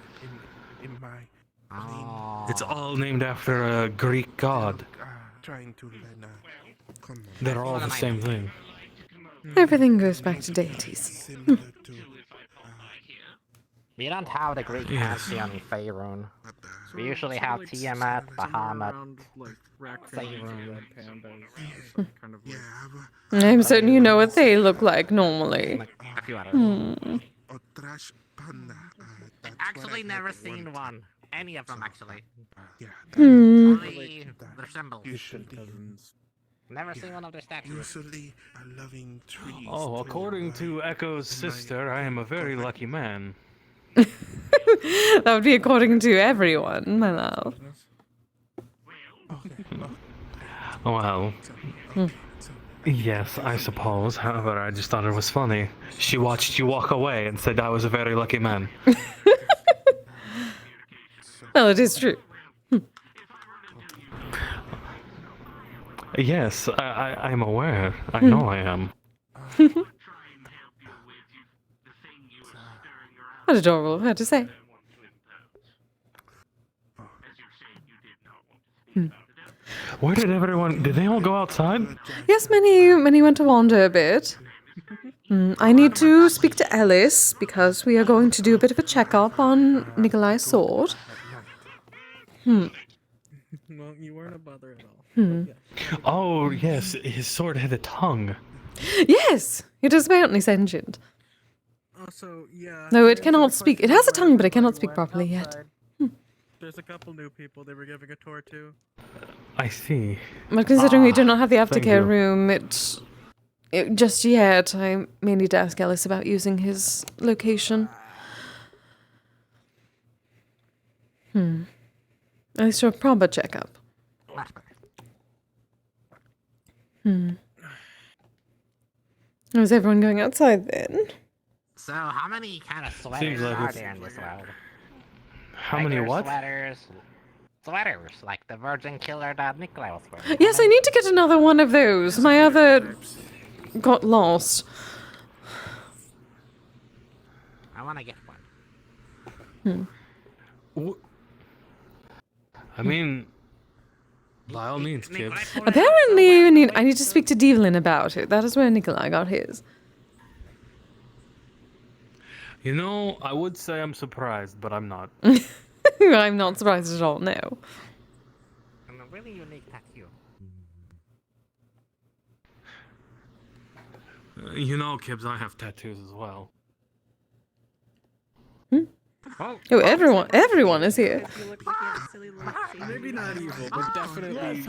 It's all named after a Greek god. They're all the same thing. Everything goes back to deities. We don't have the Greek pantheon in Faerun. We usually have Tiamat, Bahamut, Faerun. I'm certain you know what they look like normally. A few others. Actually, never seen one. Any of them, actually. Only their symbols. Never seen one of their statues. Usually a loving tree. Oh, according to Echo's sister, I am a very lucky man. That would be according to everyone, my love. Well, yes, I suppose. However, I just thought it was funny. She watched you walk away and said I was a very lucky man. Well, it is true. Yes, I'm aware. I know I am. What adorable of her to say. Where did everyone... Did they all go outside? Yes, many went to wander a bit. I need to speak to Ellis because we are going to do a bit of a checkup on Nikolai's sword. Well, you weren't a bother at all. Oh, yes, his sword had a tongue. Yes, it is apparently sentient. Also, yeah. No, it cannot speak. It has a tongue, but it cannot speak properly yet. There's a couple new people they were giving a tour to. I see. But considering we do not have the thank aftercare you. room, just yet, I may need to ask Ellis about using his location. At least a proper checkup. Is everyone going outside then? So, how many kind of Seems sweaters like are it's- there in this world? How many Regular what? Sweaters, like the Virgin Killer that Nikolai was wearing. Yes, I need to get another one of those. My other got lost. I want to get one. I mean, by all means, kids. Apparently, I need to speak to Devlin about it. That is where Nikolai got his. You know, I would say I'm surprised, but I'm not. I'm not surprised at all, no. And a really unique tattoo. You know, Kibbs, I have tattoos as well. Oh, everyone is here. Maybe not evil, but definitely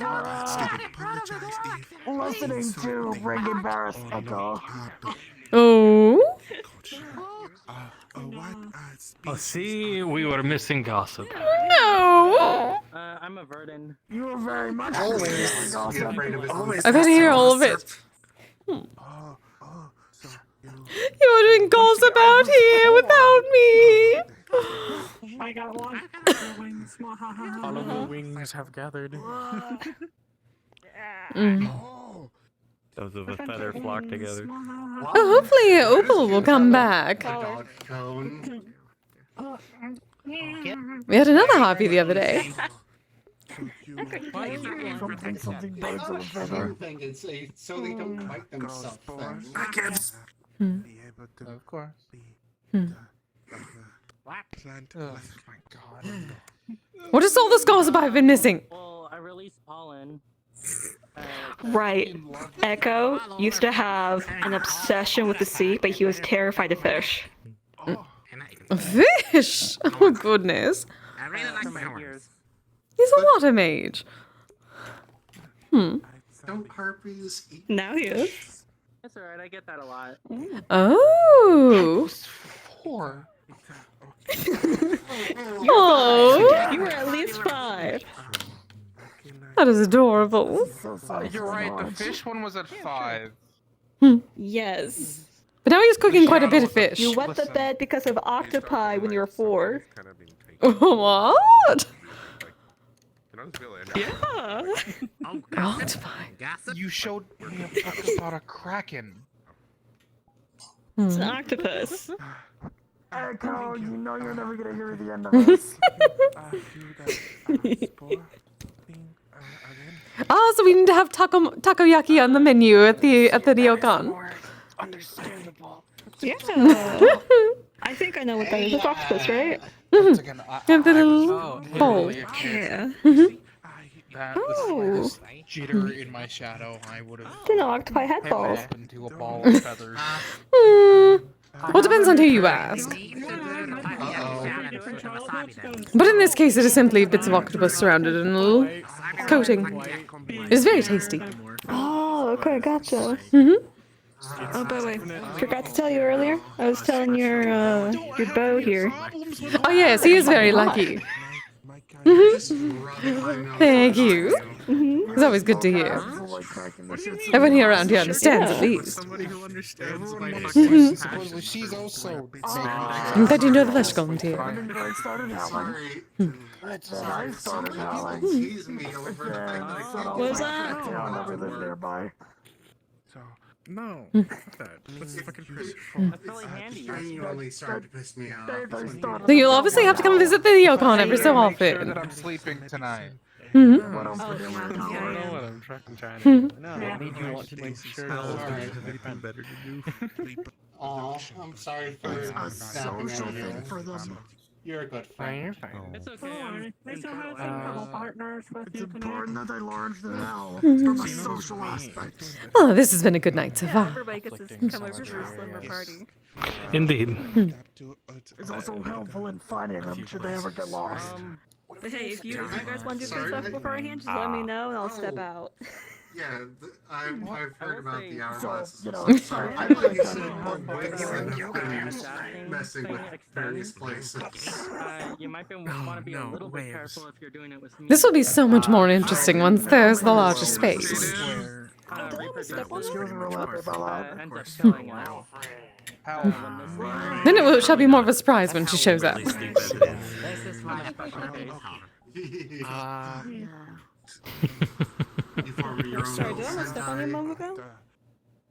Listening to Ring Embarrass Echo. Oh? Oh, see, we were missing gossip. No! I'm a Verdin. You were very much always. I've been here all of it. You're doing gossip out here without me. I got one. Wings. All of the wings have gathered. Those of a feather flock together. Oh, hopefully Opal will come back. We had another harpy the other day. Something birds of a feather. So they don't bite themselves. Of course. What is all this gossip I've been missing? Well, I released pollen. Right. Echo used to have an obsession with the sea, but he was terrified of fish. Fish? Oh, goodness. I really like my horns. He's a water mage. Don't harpies eat? Now he is. That's alright, I get that a lot. Oh. 4. Oh. You were at least 5. That is adorable. You're right, the fish one was at 5. Yes. But now he's cooking quite a bit of fish. You wet the bed because of octopi when you were 4. What? Yeah. Octopi. You showed me a book about a kraken. It's an octopus. Echo, you know you're never gonna hear the end of this. Oh, so we need to have takoyaki on the menu at the ryokan. Understandable. Yeah. I think I know what that is. It's octopus, right? Have the little bowl. Yeah. That was like jitter in my shadow. I would have. Didn't know octopi had balls. Into a ball of feathers. Well, depends on who you ask. But in this case, it is simply bits of octopus surrounded in a little coating. It is very tasty. Oh, okay, gotcha. Oh, by the way, forgot to tell you earlier. I was telling your beau here. Oh yes, he is very lucky. Thank you. It's always good to hear. Everyone here around here understands at least. Somebody who understands Supposedly she's also. I'm glad you know the flesh golem here. I started howling. I started howling. What was that? I'll never live nearby. No, that's fucking crazy. That's really handy. You only started to piss me off. So you'll obviously have to come visit the ryokan every so Make sure often. that I'm sleeping tonight. What else I would you want don't to know what I'm trying Hmm. to. No, I need you want to make sure anything better to do. Oh, I'm sorry for a social thing for them? You're a good friend. It's okay. They still have some couple partners with you. It's important that they learn to know Mhm. from a social aspect. Oh, this has been a good night so far. Everybody gets to come over for a slumber party. Indeed. It's also helpful in finding them should they ever get lost. But hey, if you guys want to do good stuff beforehand, just let me know and I'll step out. Yeah, I've heard about the hourglasses. Sorry, I feel like it's an important things that messing with various places. You might want to be a little bit careful if you're doing it with me. This will be so much more interesting once there's the larger space. Then it shall be more of a surprise when she shows up. Sorry, did I mess up on you a moment ago?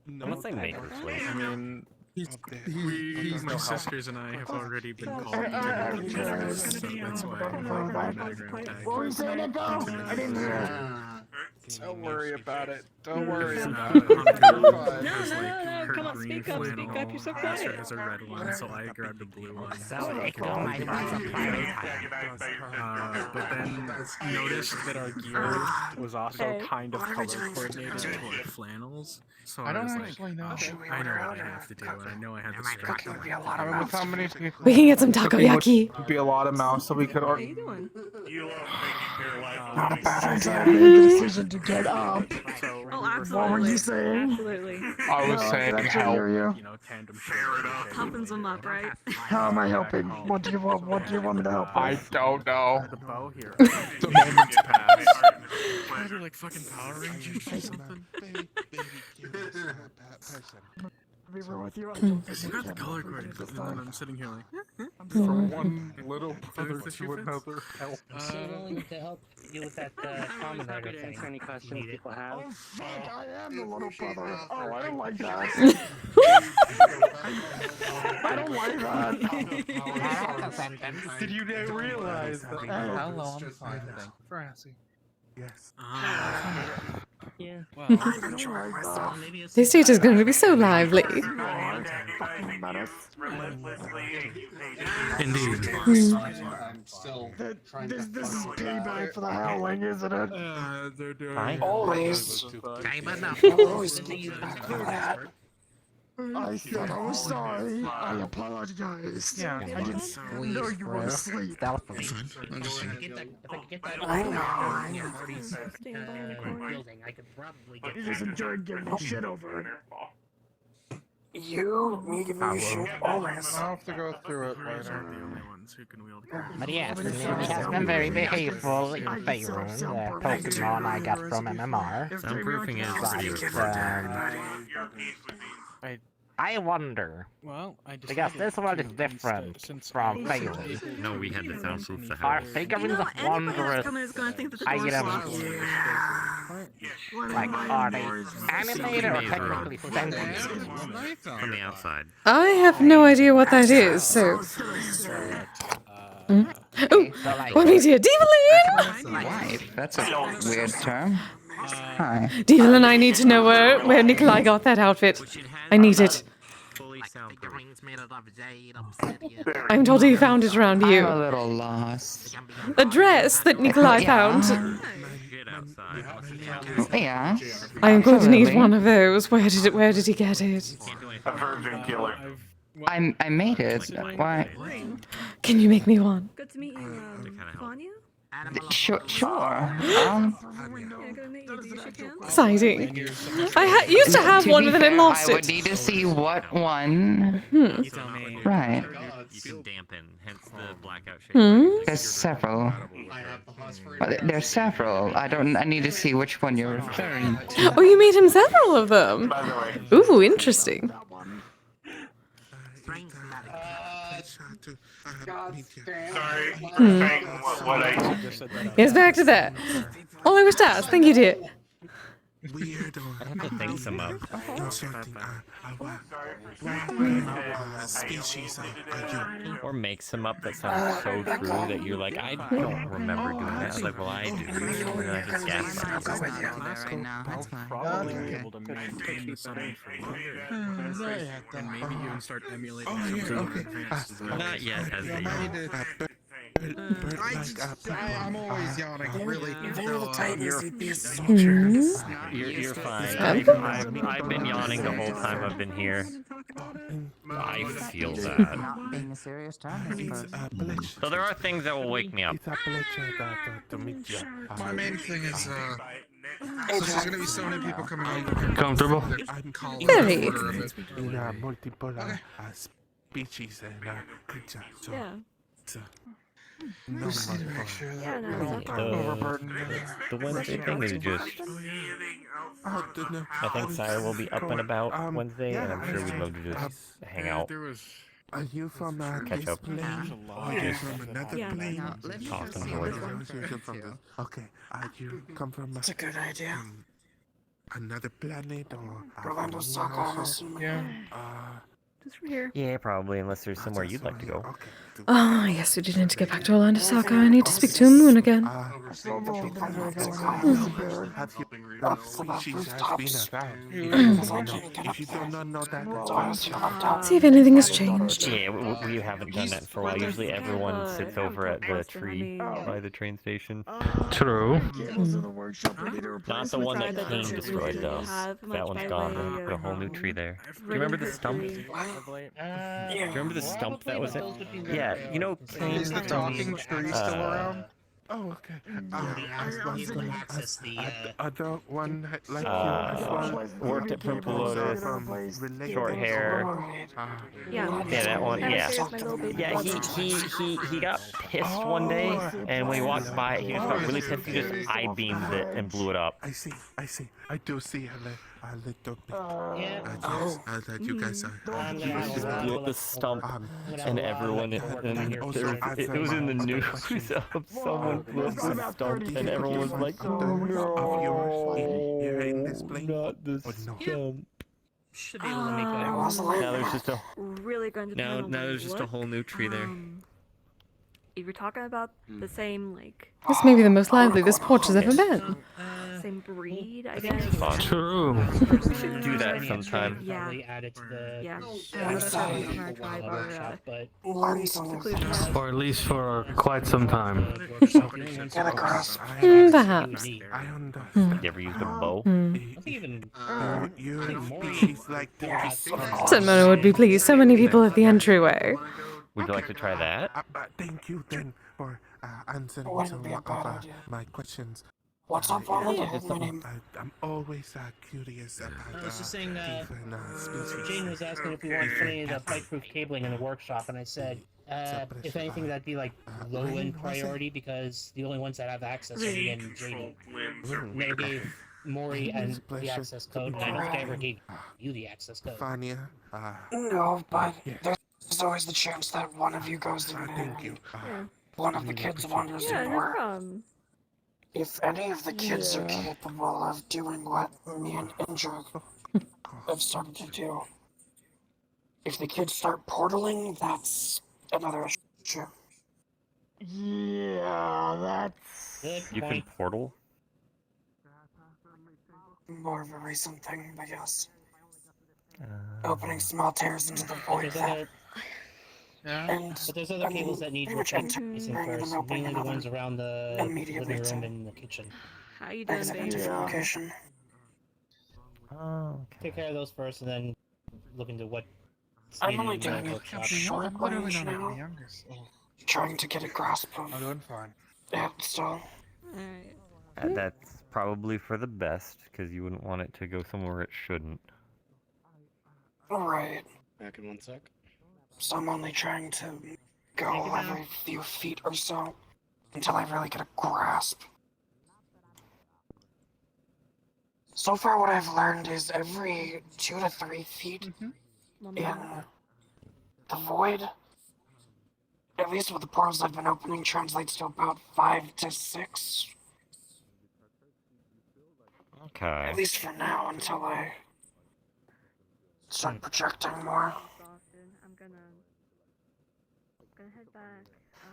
No, Unless I make I mean, he's my sisters and I have already been called to that's why What were you saying, Nico? I didn't hear. Don't worry about it. Don't worry about about it. No, come on, speak up, you're so quiet. Has a red one, so I grabbed a blue one. But then noticed that our gear was also kind of color coordinated toward flannels. So I don't was actually know. I know what I have to do, and I know I have the strength. With how many people? We can get some takoyaki. Would be a lot of mouse, so we could. What are you doing? Not a bad idea. Decision to get up. Oh, absolutely. What were you saying? Absolutely. I was saying help. Helping them up, right? How am I helping? What do you want? What do you want me to help with? I don't know. The bow here. The moment's passed. Are they like fucking Power Rangers or something? We were with you. I got the color coordinated, and then I'm sitting here like. From one little brother to another. Help. Willing to help you with that common happy to answer any questions people have. Oh, fuck, I am the little brother. Oh, I don't like that. I don't like that. Did you realize that? Hello, I'm fine, thank you for asking. Yes. Yeah. Well, This date is going to be so lively. Indeed. I'm still trying to. This is payback for the howling, isn't it? They're doing. Always. Always that. I said I was sorry. I apologize. Yeah, I didn't know you were asleep. I know. You just enjoyed getting the shit over it. Me giving you shit always. I'll have to go through it later. But yes, he has been very behaveful in Faerun, the Pokemon I got from MMR. Soundproofing is I wonder, well, because this world is different from Faerun. No, we had to soundproof the Are house. figurines wondrous items, like, are they animated or technically sentient? From the outside. I have no idea what that is, so. Oh, what means here? Devaline! Wife? That's a weird term. Hi. Deval and I need to know where Nikolai got that outfit. I need it. I'm told he found it around you. I'm a little lost. The dress that Nikolai found. Yeah. I am going to need one of those. Where did he get it? A virgin killer. I made it. Why? Can you make me one? Good to meet you, Vanya? Sure. Yeah, good to meet you. Do you shake hands? Exciting. I used to have one, but then I lost I it. would need to see what one. Right. You can dampen, hence the blackout shade. There's several. There's several. I need to see which one you're referring to. Oh, you made him several of them. Ooh, interesting. Yes, back to that. All I wish to ask. Thank you, dear. I have to think some up. Or make some up that sounds so true that you're like, I don't remember doing that. I was like, well, I do. And then I just guess. I'll go with you right now. That's fine. Probably be able to maintain something for you. And maybe even start emulating something advanced. Not yet, as they I'm always yawning, really. You're fine. I've been yawning the whole time I've been here. I feel that. Not being a serious time. So there are things that will wake me up. My main thing is, So there's gonna be so many people coming over. Comfortable? I'm calling Very. the order of it. In multiple species and creatures. So Yeah. it's Just need to make sure that Yeah, no, we don't it's overburden The Wednesday thing is just. I think Saya will be up and about Wednesday, and I'm sure we'd love to just hang out. Are you from Catch this up. plane? Or Yeah. from another Yeah. plane? Talk some noise. Okay, you come from It's a good idea. another planet or Rolando Saka, I'm assuming. Yeah. Just from here. Yeah, probably, unless there's somewhere you'd like to go. Oh, yes, we do need to get back to Orlando Saka. I need to speak to Moon again. Have you species has been around? If you do not know that, See if anything has changed. Yeah, we haven't done that for a while. Usually everyone sits over at the tree by the train station. True. Not the one that Kane destroyed, though. That one's gone. They put a whole new tree there. Do you remember the stump? Do you remember the stump that was it? Yeah, you know Kane. Is the talking tree still around? Oh, okay. He's going to access the. Other one like you as well. Worked at Purple Lotus. Short hair. Yeah. Yeah, that one. Yeah. There's my little baby Yeah, he got pissed one day, and when he walked by it, he just got really pissed. He just I-beamed it and blew it up. I see. I do see a little bit. That you guys are. He just blew up the stump, and everyone, and it was in the news of someone blew up the stump, and everyone was like, "Oh no, not the stump." Should be able to make that. Now there's just a really going to now there's just a whole new tree there. If you're talking about the same This may be the most lively this porch has ever been. same breed, I guess. True. We should do that sometime. Yeah. Probably add it to the. Yeah. Or at least for quite some time. Perhaps. You ever used a bow? Senmono would be pleased. So many people at the entryway. Would you like to try that? Thank you then for answering some of my questions. What's up, I'm always curious about I was just saying, different species. Jane was asking if we wanted any of the pipe-proof cabling in the workshop, and I said, if anything, that'd be like low-end priority because the only ones that have access are me and Jane. And I gave Maury and the access code, and I don't think I ever gave you the access code. Fania, No, but there's always the chance that one of you goes in there. Thank you. One of the kids wanders in more. If any of the kids are capable of doing what me and Indra have started to do, if the kids start portaling, that's another issue. Yeah, that's... You can portal? More of a recent thing, I guess. Opening small tears into the void that... And but there's other cables that need replacing first, mainly the ones around the living room and the kitchen. How you doing, baby? Location. Oh, Take care of those first, and then look into what. I'm only doing a short range now. Trying to get a grasp of. I'm doing fine. Yeah, so. That's probably for the best, because you wouldn't want it to go somewhere it shouldn't. Alright. Back in 1 sec. So I'm only trying to go every few feet or so until I really get a grasp. So far what I've learned is every 2 to 3 feet in the void, at least with the portals I've been opening, translates to about 5 to 6. Okay. At least for now, until I start projecting more.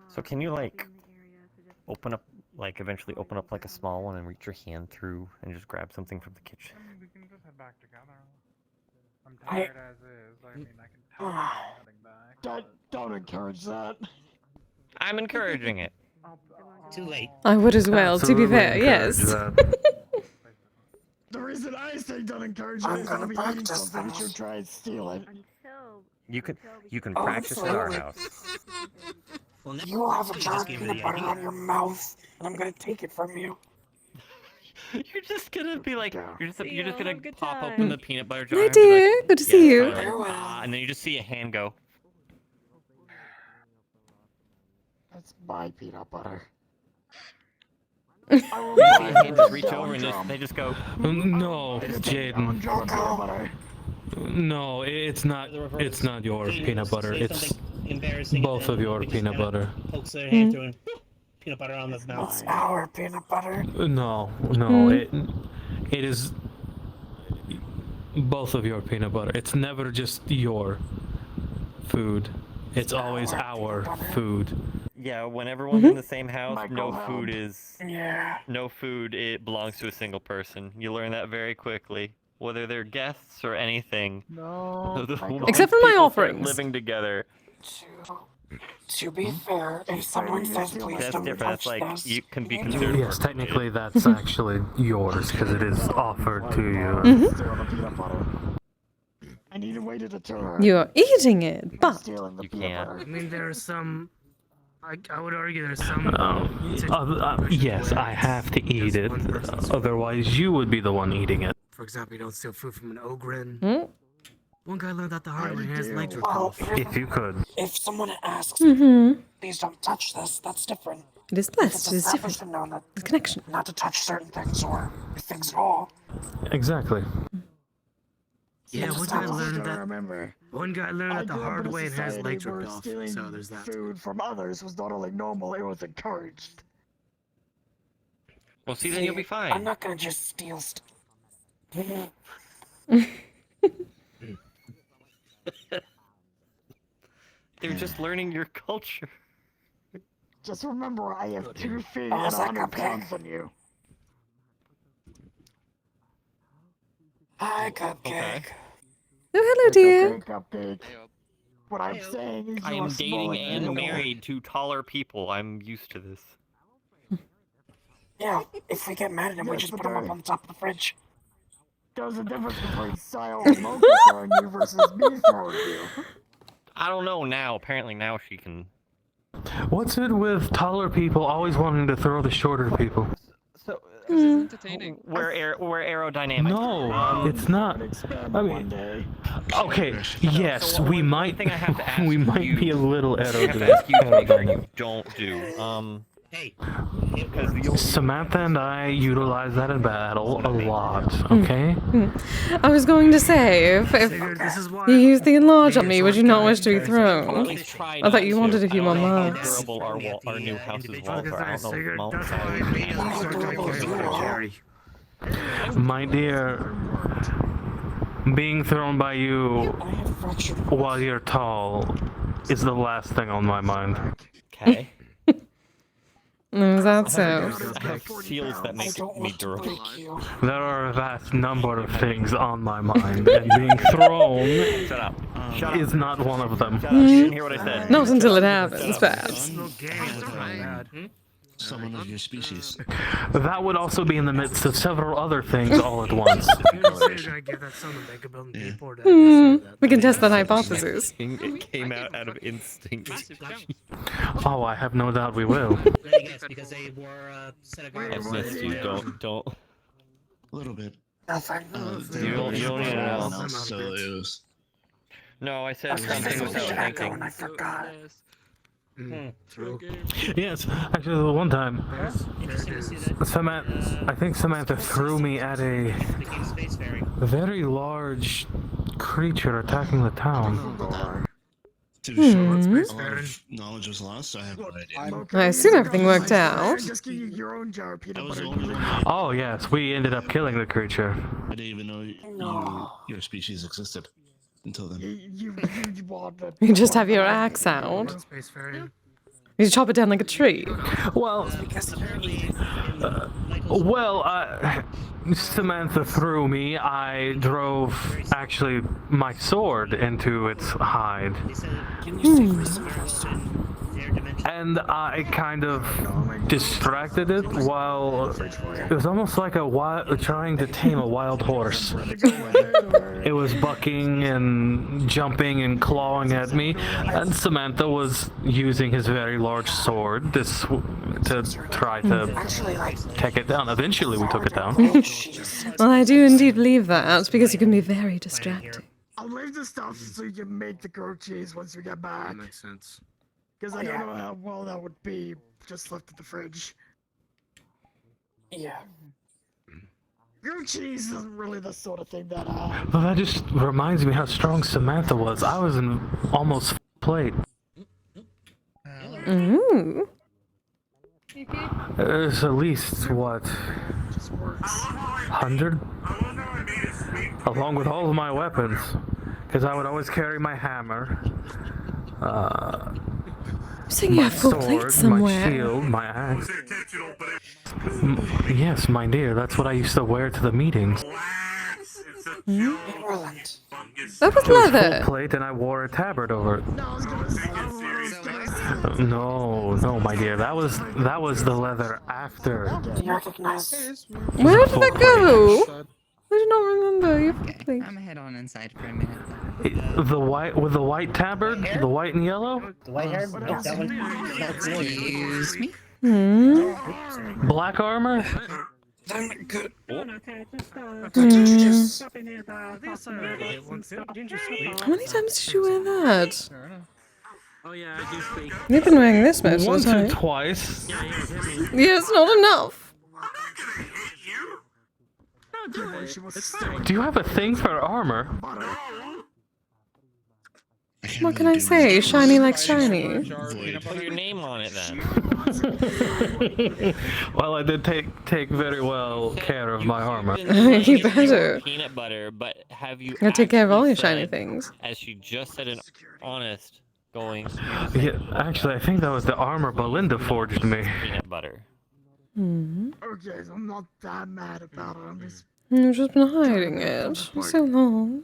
So can you open up, eventually open up a small one and reach your hand through and just grab something from the kitchen? We can just head back together. I'm tired as is. I mean, I can tell I'm heading back. Don't encourage that. I'm encouraging it. Too late. I would as well, to be fair, yes. The reason I say don't encourage it is gonna be eating something, you should try and steal it. You can practice at our house. You will have a jar of peanut butter on your mouth, and I'm gonna take it from you. You're just gonna be like, you're just gonna Good pop time. open the peanut butter jar. Hi and be dear, like, good to see you. it's fine. And then you just see a hand go. That's my peanut butter. You see a hand just reach over and they just go. No, Jaden. No, it's not. It's not your peanut butter. It's both of your peanut butter. Pokes their hand through and peanut butter on the mouth. It's our peanut butter. No, it is both of your peanut butter. It's never just your food. It's always our food. Yeah, when everyone's in the same house, no food is. Yeah. No food. It belongs to a single person. You learn that very quickly, whether they're guests or anything. No. Except for my offerings. Living together. To be fair, if someone says please That's don't different. touch That's like this, you can be considered. Yes, technically that's actually yours because it is offered to you. I need a way to deter. You're eating it, but You can't. I mean, there are some. I would argue there's some. Yes, I have to eat it. Otherwise, you would be the one eating it. For example, you don't steal food from an ogren. Hmm? One guy learned that the hard way. His legs were Well, off. If you could. If someone asks, Mm-hmm. please don't touch this, that's different. It is If blessed. it's It is established different. and known that The connection. not to touch certain things or things at all. Exactly. Yeah, one guy learned that. Remember, One guy learned that the hard way and his society legs were where off. stealing So there's that. food from others was not only normal, it was encouraged. Well, see, then you'll be fine. I'm not gonna just steal They're just learning your culture. Just remember, I have 2 feet Oh, and is that 100 cupcake? pounds on you. Hi, Cupcake. Oh, hello, dear. Cupcake. What I'm saying is I you am are small dating and animal. married to taller people. I'm used to this. Yeah, if we get mad at him, we Yes, just but put him up on top of the fridge. There's a difference between Sile and Mocha throwing you versus me throwing you. I don't know now. Apparently now she can. What's it with taller people always wanting to throw the shorter people? So entertaining. We're aerodynamic. No, it's not. I mean, okay, yes, we might. We might be a little I have to ask you to make sure you aerodynamic. don't do. Hey. Samantha and I utilize that in battle a lot. Okay. I was going to say, if you use the enlarge on me, would you not wish to be thrown? I thought you wanted a few more marks. Durable our new house's walls are. I don't know. My dear, being thrown by you while you're tall is the last thing on my mind. Okay. Is that so? I have seals that make me durable. There are a vast number of things on my mind, and being thrown Shut up. is not one of them. Shut up. You didn't hear what I said. Not until it happens, perhaps. Someone of your species. That would also be in the midst of several other things all at once. We can test that hypothesis. It came out of instinct. Oh, I have no doubt we will. Yes, because they wore a set of I've missed you. Don't. A little bit. Nothing. You don't need to know. So it was. No, I said something without thinking. I forgot. Yes, actually, the one time, I think Samantha threw me at a very large creature attacking the town. Too short. All of knowledge was lost, so I have no idea. I assume everything worked out. Just give you your own jar of peanut I was butter. the only one. Oh yes, we ended up killing the creature. I didn't even know your species existed until then. You want the You just have your axe out. You chop it down like a tree. Well, Samantha threw me. I drove, actually, my sword into its hide. and I kind of distracted it while it was almost like trying to tame a wild horse. It was bucking and jumping and clawing at me, and Samantha was using his very large sword to try to take it down. Eventually, we took it down. Well, I do indeed believe that, because you can be very distracting. I'll leave the stuff so you can make the grilled cheese once we get back. That makes sense. Because I don't know how well that would be just left at the fridge. Yeah. Grilled cheese isn't really the sort of thing that Well, that just reminds me how strong Samantha was. I was in almost plate. Ooh. There's at least, what, 100? Along with all of my weapons. Because I would always carry my hammer, So you my have full sword, plate somewhere. my shield, my axe. Yes, my dear, that's what I used to wear to the meetings. That was It was leather. full plate and I wore a tabard over it. No, my dear, that was the leather after. Do you recognize? Where did that go? I do not remember. You have full plate. I'm gonna head on inside for a minute. The white with the white tabard, the white and yellow. The white hair? Nope, that one. Excuse me? Black armor. Then good. How many times did you wear that? Oh yeah, I do speak. You've been wearing this most of Once the time. or twice. Yeah, it's not enough. Do you have a thing for armor? What can I say? Shiny like shiny. Put your name on it then. Well, I did take very well care of my armor. You better. Peanut butter, but have you? Gotta take care of all your actually shiny said, things. As she just said, an honest going. Yeah, actually, I think that was the armor Belinda forged me. Peanut butter. Okay, so I'm not that mad about it. I'm just. You've just been hiding it for so long.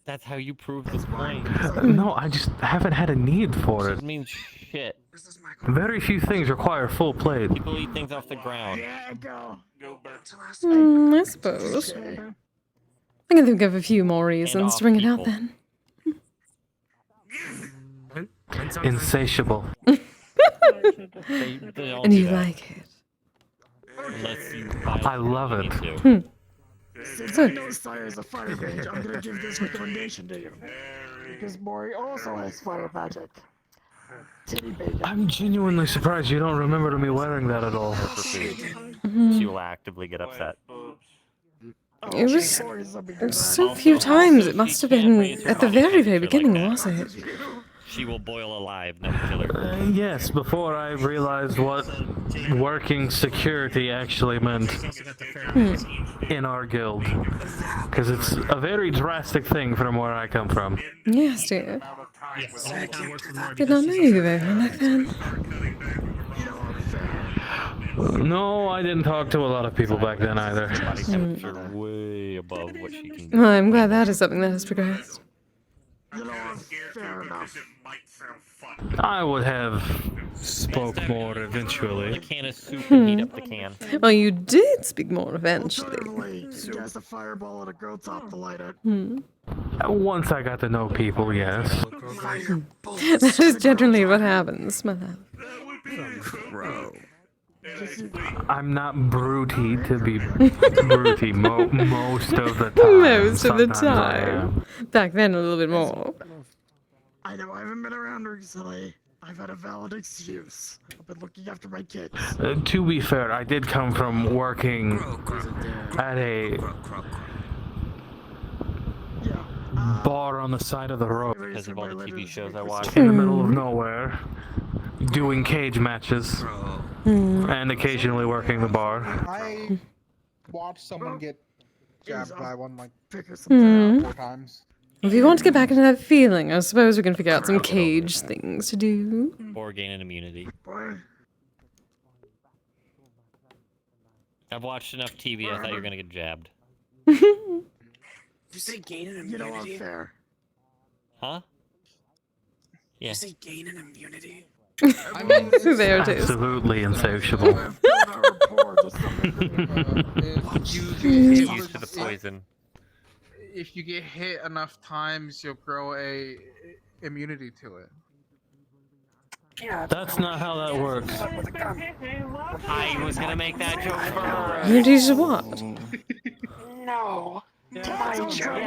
That's how you prove this point. No, I just haven't had a need for it. It means shit. Very few things require full plate. People eat things off the ground. I suppose. I can think of a few more reasons to bring it out then. Insatiable. They don't And do you that. like it. Unless you I love it. Since I know Sire is a fire mage, I'm gonna give this recommendation to you. Because Mori also has fire magic. Titty bacon. I'm genuinely surprised you don't remember me wearing that at all. She will actively get upset. It was so few times. It must have been at the very, very beginning, was it? She will boil alive, never kill her. Yes, before I realized what working security actually meant in our guild. Because it's a very drastic thing from where I come from. Yes, dear. Did not know you very well back then. No, I didn't talk to a lot of people back then either. Body temperature way above what she can do. Well, I'm glad that is something that has progressed. Fair enough. I would have spoke more A eventually. can of soup and heat up the can. Well, you did speak more eventually. Totally. She has a fireball and a girl top to light it. Once I got to know people, yes. That is generally what happens, my love. I'm not brutey to be brutey most of the time. Most of the Sometimes I time. am. Back then, a little bit more. I know I haven't been around recently. I've had a valid excuse. I've been looking after my kids. To be fair, I did come from working at a bar on the side of the road Because of all the TV shows I watch. in the middle of nowhere, doing cage matches, and occasionally working the bar. I watched someone get jabbed by one like Hmm. 4 times. If you want to get back into that feeling, I suppose we can figure out some cage things to do. Or gain an immunity. I've watched enough TV, I thought you were gonna get jabbed. Did you say gain an immunity? You know I'm fair. Huh? Did Yeah. you say gain an immunity? I mean, There it is. Absolutely insatiable. Get used to the poison. If you get hit enough times, you'll grow a immunity to it. Yeah, That's not how that works. I was gonna make that joke first. Immunity to what? No. To my joke.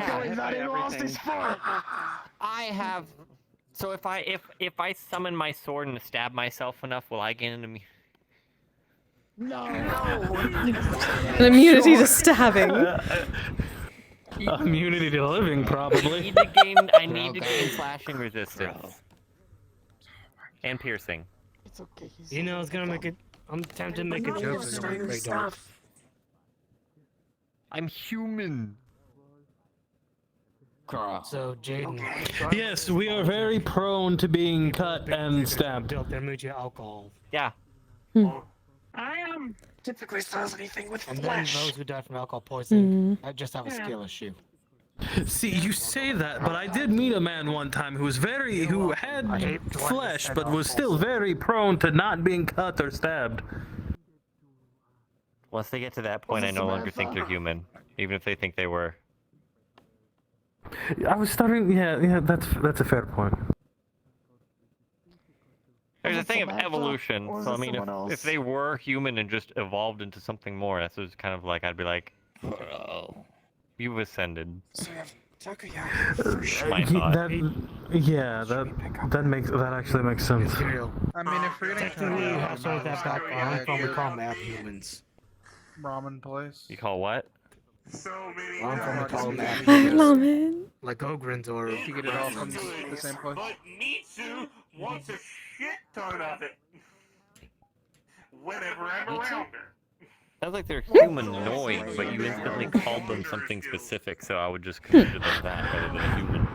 I have. So if I summon my sword and stab myself enough, will I gain an immunity? An immunity to stabbing. Immunity to living, probably. I need to gain slashing resistance. And piercing. It's okay. You know, I was gonna make it. I'm tempted to make a joke. But I'm afraid don't. I'm human. So, Jaden. Yes, we are very prone to being cut and stabbed. They're made you alcohol. Yeah. I am. Typically says anything with And then flesh. those who die from alcohol poisoning, I just have a skill issue. See, you say that, but I did meet a man one time who had flesh, but was still very prone to not being cut or stabbed. Once they get to that point, I no longer think they're human, even if they think they were. I was starting. Yeah, that's a fair point. There's a thing of evolution, so I mean, if they were human and just evolved into something more, that's just kind of like, I'd be like, bro, you've ascended. So you have takoyaki for sure. My thought. That actually makes sense. I mean, if we're gonna Technically, you have some of that background from we call map humans. ramen place. You call what? I'm from we call map Ramen. Like Ogrins or. You get it all from the same place. But Mitsu wants a shit ton of it. Whenever I'm around her. Sounds like they're humanoid, but you instantly called them something specific, so I would just consider them that rather than human.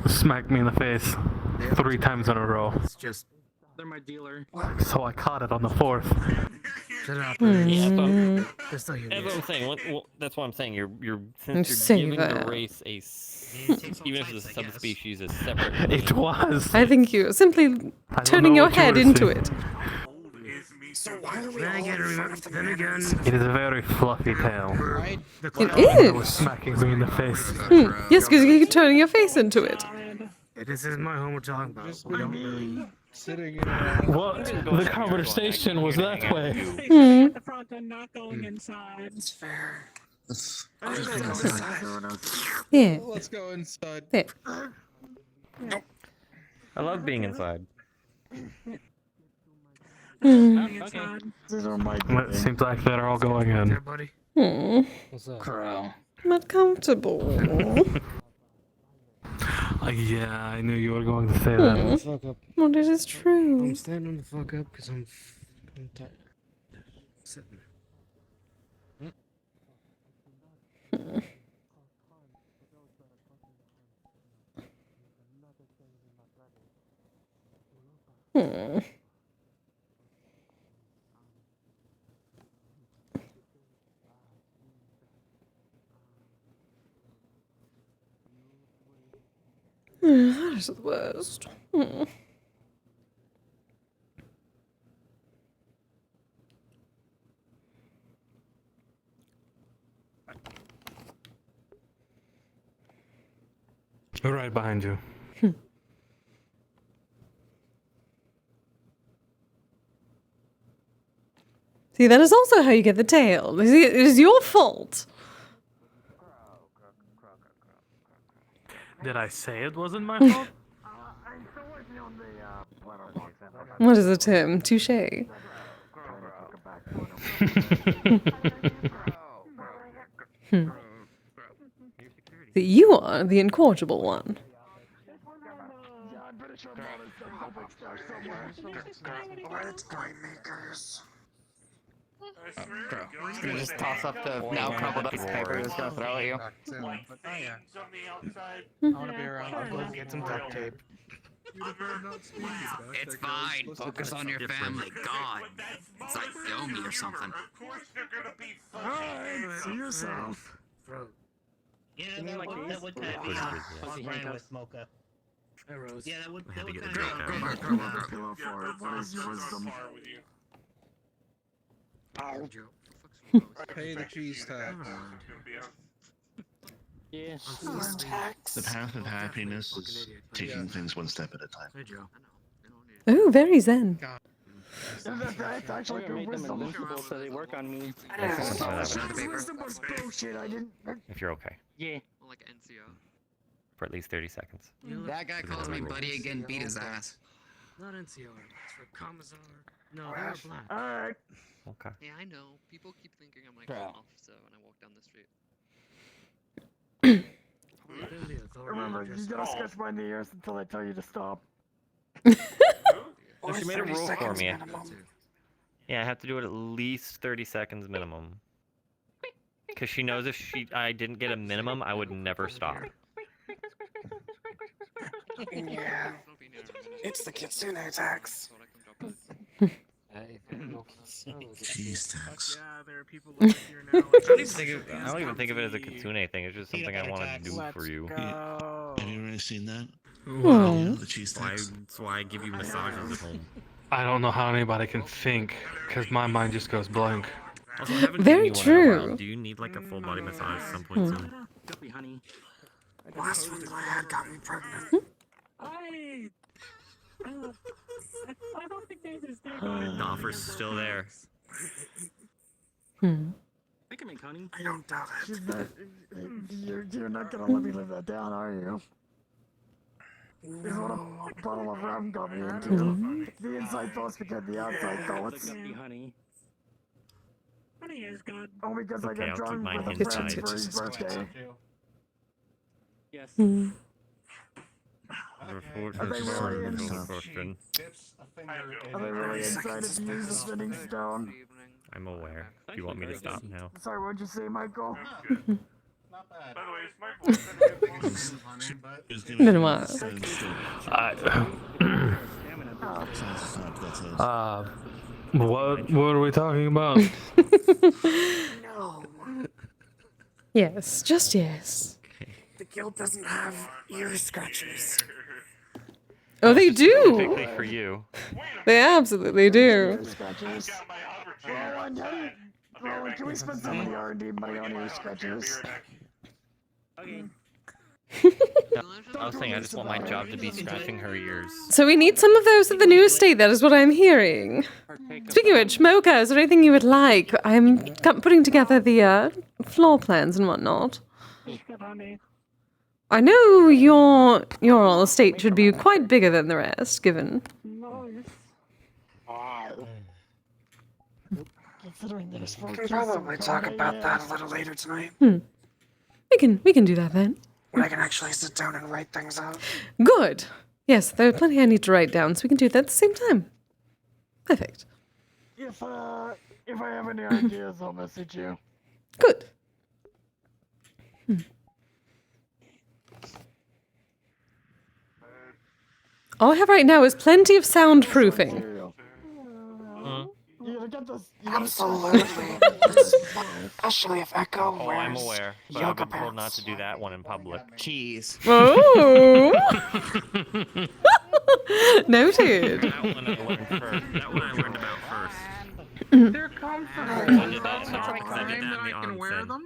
Smacked me in the face 3 times in a row. It's just. They're my dealer. So I caught it on the 4th. Shut up. Yeah, They're still that's what I'm saying. That's what I'm saying. You're I'm since you're giving saying the that. race even if it's a subspecies, a separate. It was. I think you're simply turning your head into it. So why are we Then again, It is a very fluffy tail. It It was is. smacking me in the face. Yes, because you're turning your face into it. this is my home we're talking about. We don't really. Sitting in What? The conversation was that way. At the front and not going inside. It's fair. Yeah. Let's go inside. There. I love being inside. It seems like they're all going in. Buddy. What's up? Not comfortable. Yeah, I knew you were going to say that. Fuck up. Well, it is true. I'm standing the fuck up because I'm tired. Sitting. That is the worst. Right behind you. See, that is also how you get the tail. See, it is your fault. Did I say it wasn't my fault? What is it, Tim? Touche. That you are the incorrigible one. Let's go, makers. He's gonna just toss up the now crumbled up paper he was gonna throw at you. I wanna be around. I'll go get some duct tape. It's fine. Focus on your family. God. It's like Yomi or something. Alright, see yourself. Yeah, that one time we ran with Mocha. Yeah, that would. I had to get the kinda drink help. out. What is your wisdom? Pay the cheese tax. Yeah. Cheese tax. The path of happiness is taking things one step at a time. Hey, Joe. Oh, very zen. That's actually good wisdom. So they work on me. Wisdom was bullshit. I didn't. If you're okay. Yeah. Like NCO. For at least 30 seconds. That guy calls me buddy again, beat his ass. Not NCR. It's for Commissar. No, they're black. Alright. Okay. Yeah, I know. People keep thinking I'm like Yeah. an officer when I walk down the street. Remember, you gotta scratch behind the ears until I tell you to stop. So she made a 30 rule for seconds me. minimum. Yeah, I have to do it at least 30 seconds minimum. Because she knows if I didn't get a minimum, I would never stop. Yeah. It's the Kitsune tax. Cheese tax. Yeah, there are people over here now. I don't even think of it as a kitsune thing. It's just something I want to do for you. Have you already seen that? Oh. The cheese tax. That's why I give you massages at home. I don't know how anybody can think, because my mind just goes blank. Also, I haven't Very given you one in a while. true. Do you need like a full body massage at some point soon? Guppy, honey. Last one that I had got me pregnant. I don't think there's The offer's still there. Hmm. Think of me, honey. I don't doubt it. You're not gonna let me live that down, are you? Is what a bottle of rum got me into. The inside thoughts became the outside thoughts. Guppy, honey. Honey is good. Oh, because I Okay, got I'll keep drunk mine with a friend inside. for his birthday. Yes. Hmm. Are they really inside if you use a spinning stone? I'm aware. Do you want me to stop now? Sorry, what'd you say, Michael? Been a while. What are we talking about? No. Yes, just yes. The guild doesn't have ear scratchers. Oh, they do. Specifically for you. They absolutely do. Scratchers. Rowan, can we spend some of the R&D money on ear scratchers? Okay. I was saying I just want my job to be scratching her ears. So we need some of those at the new estate. That is what I'm hearing. Speaking of which, Mocha, is there anything you would like? I'm putting together the floor plans and whatnot. I know your estate should be quite bigger than the rest, given. Considering there's we can probably talk about that a little later tonight. We can do that then. When I can actually sit down and write things out. Good. Yes, there are plenty I need to write down, so we can do that at the same time. Perfect. If I have any ideas, I'll message you. Good. All I have right now is plenty of soundproofing. Absolutely. Especially if Echo Oh, wears I'm aware, but I've been told not to do that one in public. Cheese. Oh! Noted. That one I learned first. That one I learned about first. They're comfortable. I did that in the, I I did that in the can wear onsen. them.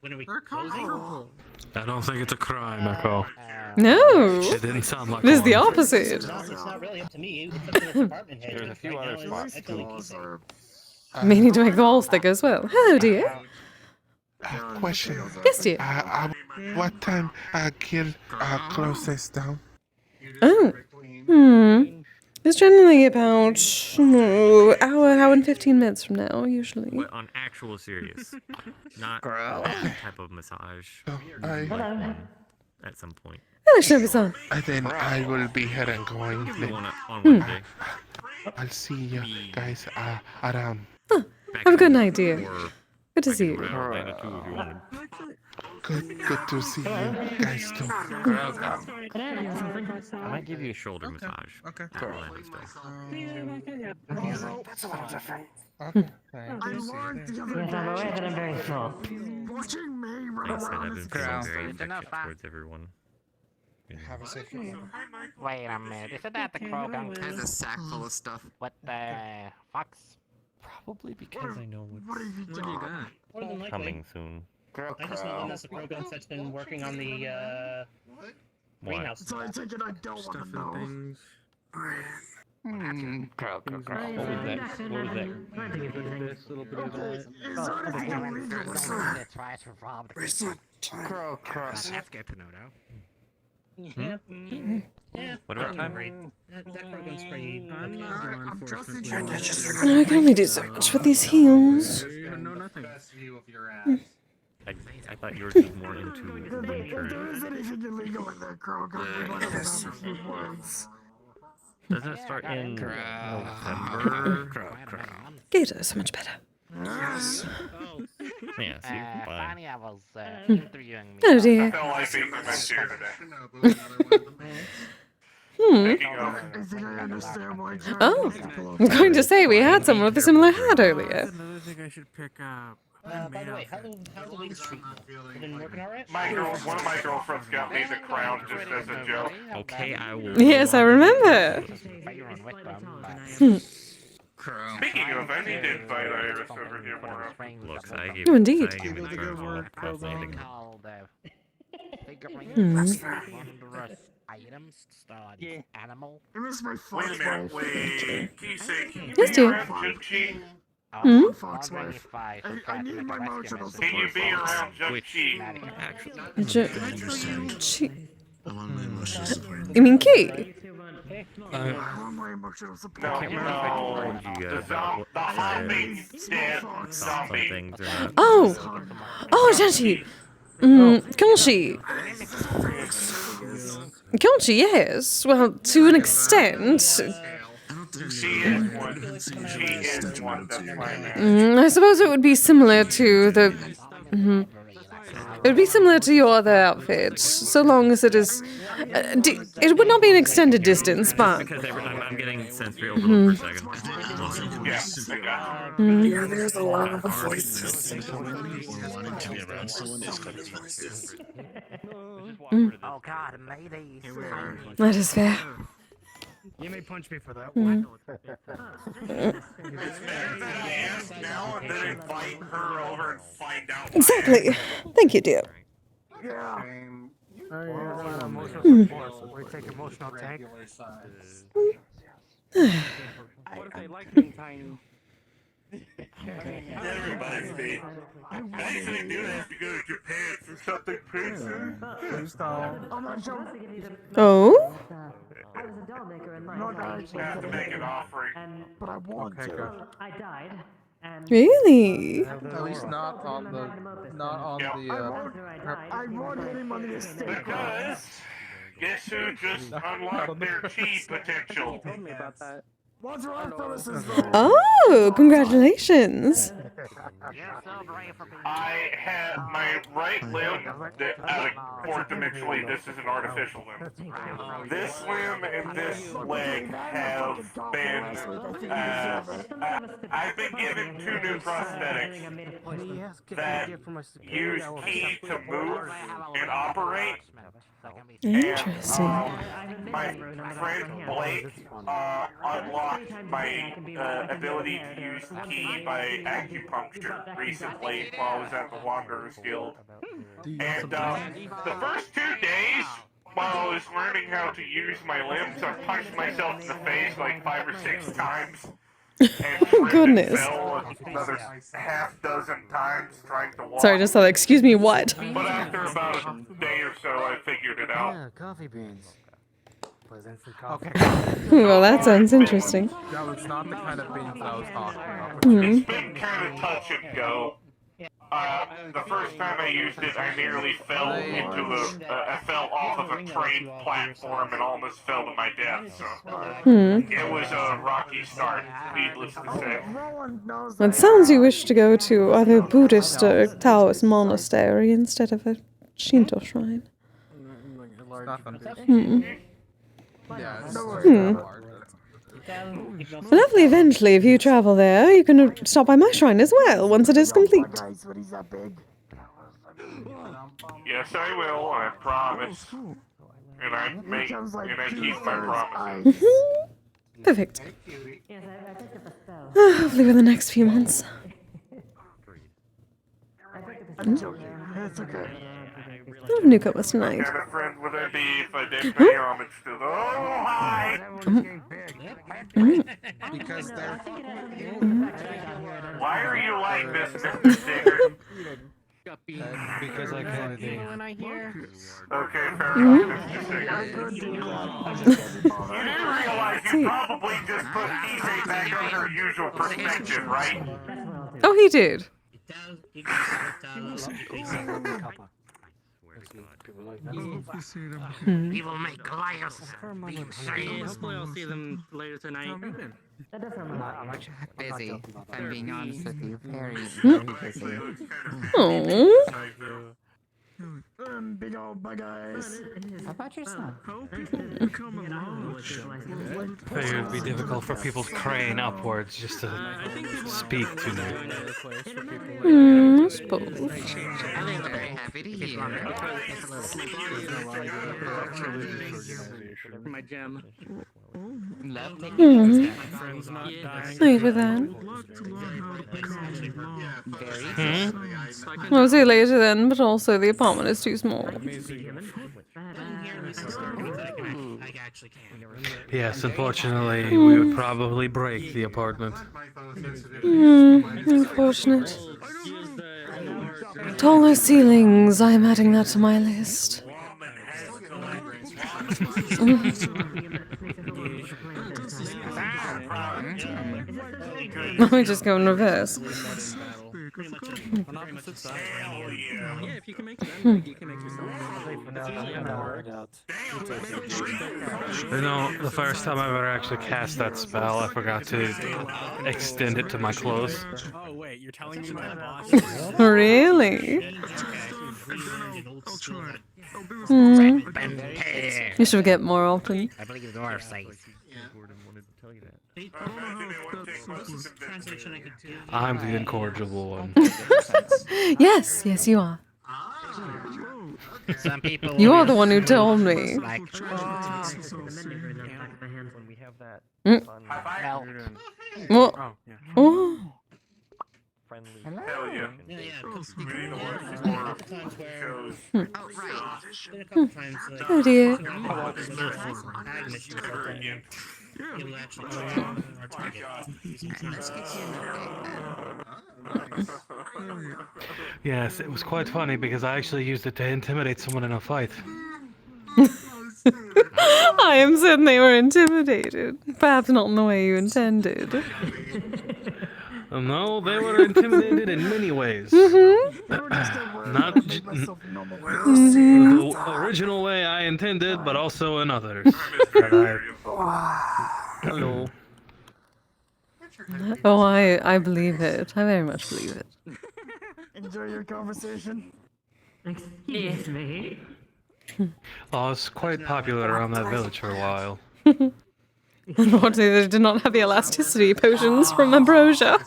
When are we They're closing? comfortable. I don't think it's a crime, Echo. No. It didn't sound like It is one. the opposite. It's not really up to me. It's up to the department head. There's a few Right other now it's spots. Echo and Kise. Meaning to make the walls thicker as well. Hello, dear. Question. Yes, dear. What time guild closes down? Oh. It's generally about hour and 15 minutes from now, usually. What, on actual serious, not that type of massage. Like one at some point. Hello, Shinobi-san. Then I will be here and going. Give you one on Hmm. Wednesday. I'll see you guys around. Have a good night, dear. Good to see you. Orlando too, if you wanted. Good to see you guys too. I might give you a shoulder massage. Okay. At Orlando still. That's a little different. Okay. I learned the other Yes, I'm aware that I'm very full. watching me run Like I said, I've around been this feeling house. very affectionate towards everyone. Have a safe trip. Wait a minute, isn't that the Krogan? Has a sack full of stuff. What the fox? Probably because I know What have you done? More than likely. coming soon. I just know them as the Krogans that's been working on the greenhouse. So I take it I don't want to know. Things. What was that? What was that? This little bit of that. Is there anything illegal, sir? Try to rob the Waste my time. That's good to know, though. Yeah. What about time? That Krogan's pretty. I'm trusting you. I can only do so much with these heels. No, nothing. Best view of your ass. I thought yours was more into If there winter. is anything illegal in there, Krogan, we want to have a few words. Doesn't it start in November? Gator, so much better. Yes. Yeah, see, fine. Funny, I was interviewing me. Oh dear. I felt like being here today. Hmm. I think I understand why John Oh, wants to pull I'm going to say we had someone with a similar hat earlier. Another thing I should pick up. By the way, how's the wings treat you? Been working alright? One of my girlfriends got me the crown just as a joke. Okay, I will. Yes, I remember. Speaking of, I need to invite Iris over here more often. Looks, I Oh, indeed. gave it That's fair. Items, animal. It was my Wait fox a minute, wife. Kise, can you Yes, be dear. around Junchi? Hmm? Fox wife. I need my emotional Can you support. be around Junchi? I want my emotional support. You mean Key? I want my emotional support. No, can't remember if I told you about the zombie dead zombie. things or not. Oh! Oh, Janchi! Conchi. Conchi, yes. Well, to an extent. She is one. She is one. That's my I suppose it would be similar to the... It would be similar to your other outfit, so long as it is... it would not be an extended distance, but... Because I'm getting sensory overload for a second. Yeah, I got you. Yeah, there's a lot of voices. Wanting to be around someone is kind of Oh god, ladies. That is fair. You may punch me for that one. Now and then invite her over and find out. Exactly. Thank you, dear. Yeah. Emotional support. We take emotional tank. What if they like being tiny? Everybody's been. I usually do this to go to Japan for something pretty. Please don't. I'm not sure. Oh? I was a doll maker in my Not actually. Have to make an offering. But I want to. I died. And Really? At least not on the I want him on the estate. Because guess who just unlocked their chi potential? Told me about that. What's wrong, Phyllis? Oh, congratulations. I have my right limb, fourth-dimensionally, this is an artificial limb. This limb and this leg have been, I've been given two new prosthetics that use key to move and operate. Interesting. My friend Blake unlocked my ability to use key by acupuncture recently while I was at the Wanderers Guild. And the first 2 days while I was learning how to use my limbs, I punched myself in the face like 5 or 6 times. And Oh, goodness. fell another half dozen times trying to walk. Sorry, just thought, excuse me, what? But after about a day or so, I figured it out. Yeah, coffee beans. Okay. Well, that sounds interesting. That was not the kind of beans I was talking about. It's been kind of touch and go. The first time I used it, I nearly fell into I fell off of a train platform and almost fell to my death, so it was a rocky start, needless to say. It sounds you wish to go to either Buddhist or Taoist monastery instead of a Shinto shrine. Lovely eventually, if you travel there, you can stop by my shrine as well, once it is complete. Yes, I will, I promise. and I make and I keep my promises. Perfect. Hopefully within the next few months. I'm joking. It's okay. I have new covers tonight. What kind of friend would I be if I didn't pay homage to the hi? Because they're. Why are you like this, Mr. Stinger? Because I can be. Okay, fair enough, Mr. Stinger. You do realize you probably just put Kise back in her usual perspective, right? Oh, he did. We will make liars be insane. Hopefully I'll see them later tonight. I'm actually busy. If I'm being honest with you, very, very busy. Aww. Big old bug eyes. How about yourself? Figured it'd be difficult for people to crane upwards just to speak to me. I suppose. I'm very happy to hear. My gem. Love Thank you for that. Very. I would say later then, but also the apartment is too small. Yes, unfortunately, we would probably break the apartment. Unfortunate. Taller ceilings, I'm adding that to my list. Let me just go in reverse. Yeah, if you can make them, you can make yourself. You know, the first time I ever actually cast that spell, I forgot to extend it to my clothes. Oh wait, you're telling me my boss? Really? You should get more often. I believe the dwarf says. I'm the incorrigible one. Yes, yes, you are. Some people. You are the one who told me. Like, What? Oh. Hell yeah. Oh dear. Yes, it was quite funny because I actually used it to intimidate someone in a fight. I am certain they were intimidated. Perhaps not in the way you intended. No, they were intimidated in many ways. Not the original way I intended, but also in others. Hello. Oh, I believe it. I very much believe it. Enjoy your conversation. Excuse me. Oh, it's quite popular around that village for a while. Unfortunately, they did not have the elasticity potions from Ambrosia.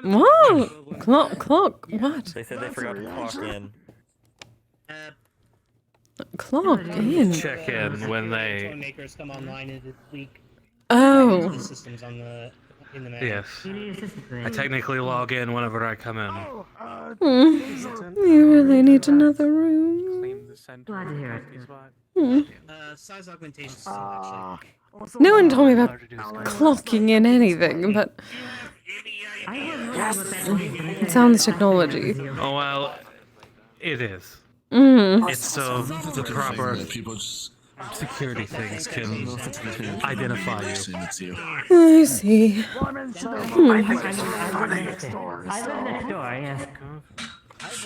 What? Clock? What? They said they forgot to clock in. Clock in? Check in when they... makers come online this week. Oh. The systems on the in the map. Yes. I technically log in whenever I come in. You really need another room. Glad to hear it. Size augmentation system, actually. No one told me about clocking in anything, but it sounds technology. Oh, well, it is. Mm. It's so the proper security things can identify you. I see. I live next door, yes.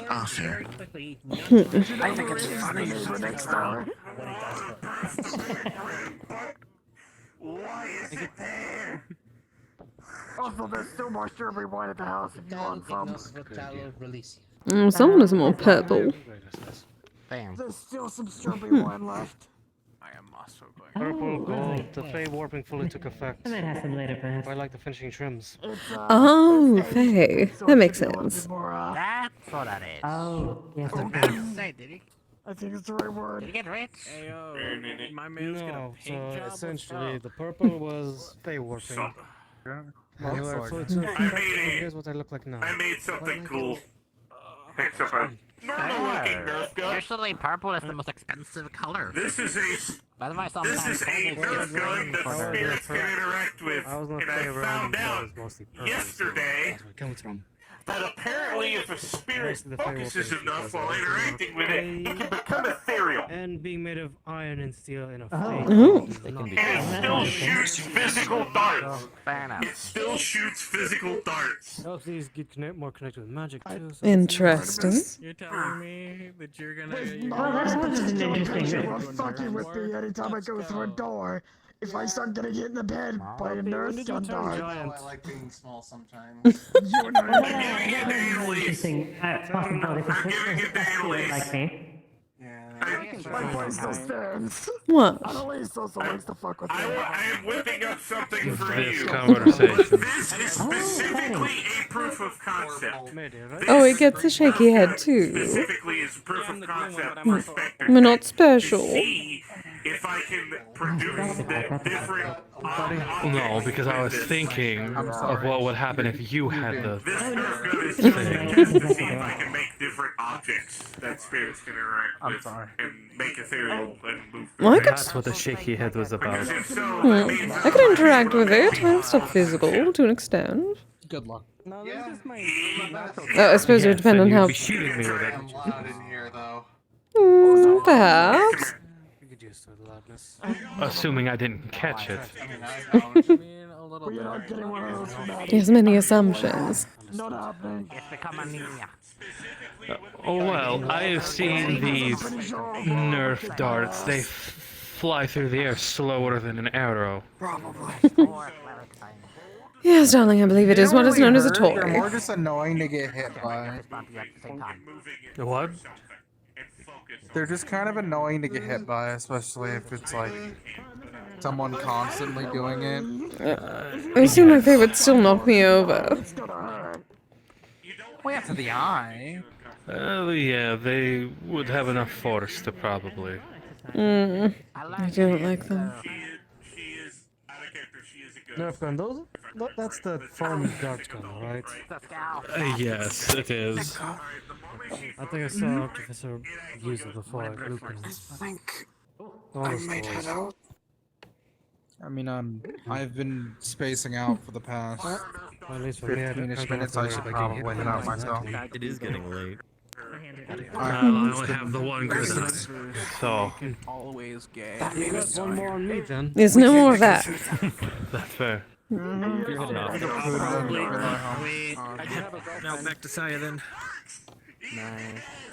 Ah, fair. I think it's funny next door. Why is it there? Also, there's still more strawberry wine at the house if you want some. Someone is more purple. Damn. There's still some strawberry wine left. Purple gold. The Fey warping fully took effect. I might have some later, perhaps. I like the finishing trims. Oh, Faye. That makes sense. That's what that is. Oh, yes, of What did course. he say, did he? I think it's the right word. Did he get rich? Hey, yo, my man's got a No, paint so job. essentially the purple was Fey warping. Anyway, fully took effect, and here's what I look like now. I made something cool. Picks up a normal-looking Nerf gun. Usually purple is the most expensive color. This is a By the way, This sometimes is a Nerf gun that spirits can interact with, and I found out yesterday that apparently if a spirit focuses enough while interacting with it, it can become ethereal. And being made of iron and steel in a Oh. And it still shoots physical darts. It still shoots physical darts. Helps these get more connected with magic too. So Interesting. You're telling me that you're gonna. Well, that's an interesting. You're fucking with me anytime I go through a door. If I start getting hit in the head by a Nerf gun dart. I like being small sometimes. You're not Interesting possibility for spirit like me. My voice still stands. What? I don't leave so likes to fuck with me. I am whipping up something for This you. conversation. This is specifically a proof of concept. Oh, it gets a shaky head too. Specifically is proof of concept perspective. We're not special. See if I can produce the different No, because I was thinking of what would happen if you had the This Nerf gun is just a test to see if I can make different objects that spirits can interact with and make ethereal and move. Well, I could- That's what the shaky head was about. Because if so, that means I could interact with it. I'm still physical to an extent. Good luck. No, this is my. I suppose it would depend on how. Be shooting me with it. I'm loud in here, though. Perhaps. Assuming I didn't catch it. We're not getting one of those from He has many assumptions. Not happening. It's become anemia. Oh well, I have seen these Nerf darts. They fly through the air slower than an arrow. Yes, darling, I believe it is what is known as a toy. They're more just annoying to get hit by. What? They're just kind of annoying to get hit by, especially if it's like someone constantly doing it. I assume my Faye would still knock me over. Way after the eye. Yeah, they would have enough force to probably. I don't like them. Nerf gun, that's the foam dart gun, right? Yes, it is. I think I saw Artificer use it before. I think I might head out. I mean, I've been spacing out for the past At least for me, I 15-ish minutes. I should probably head out myself. It is getting late. I only have the one good eye, so... Always gay. You got one more on me then. There's no more of that. That's fair. Now back to Saya then.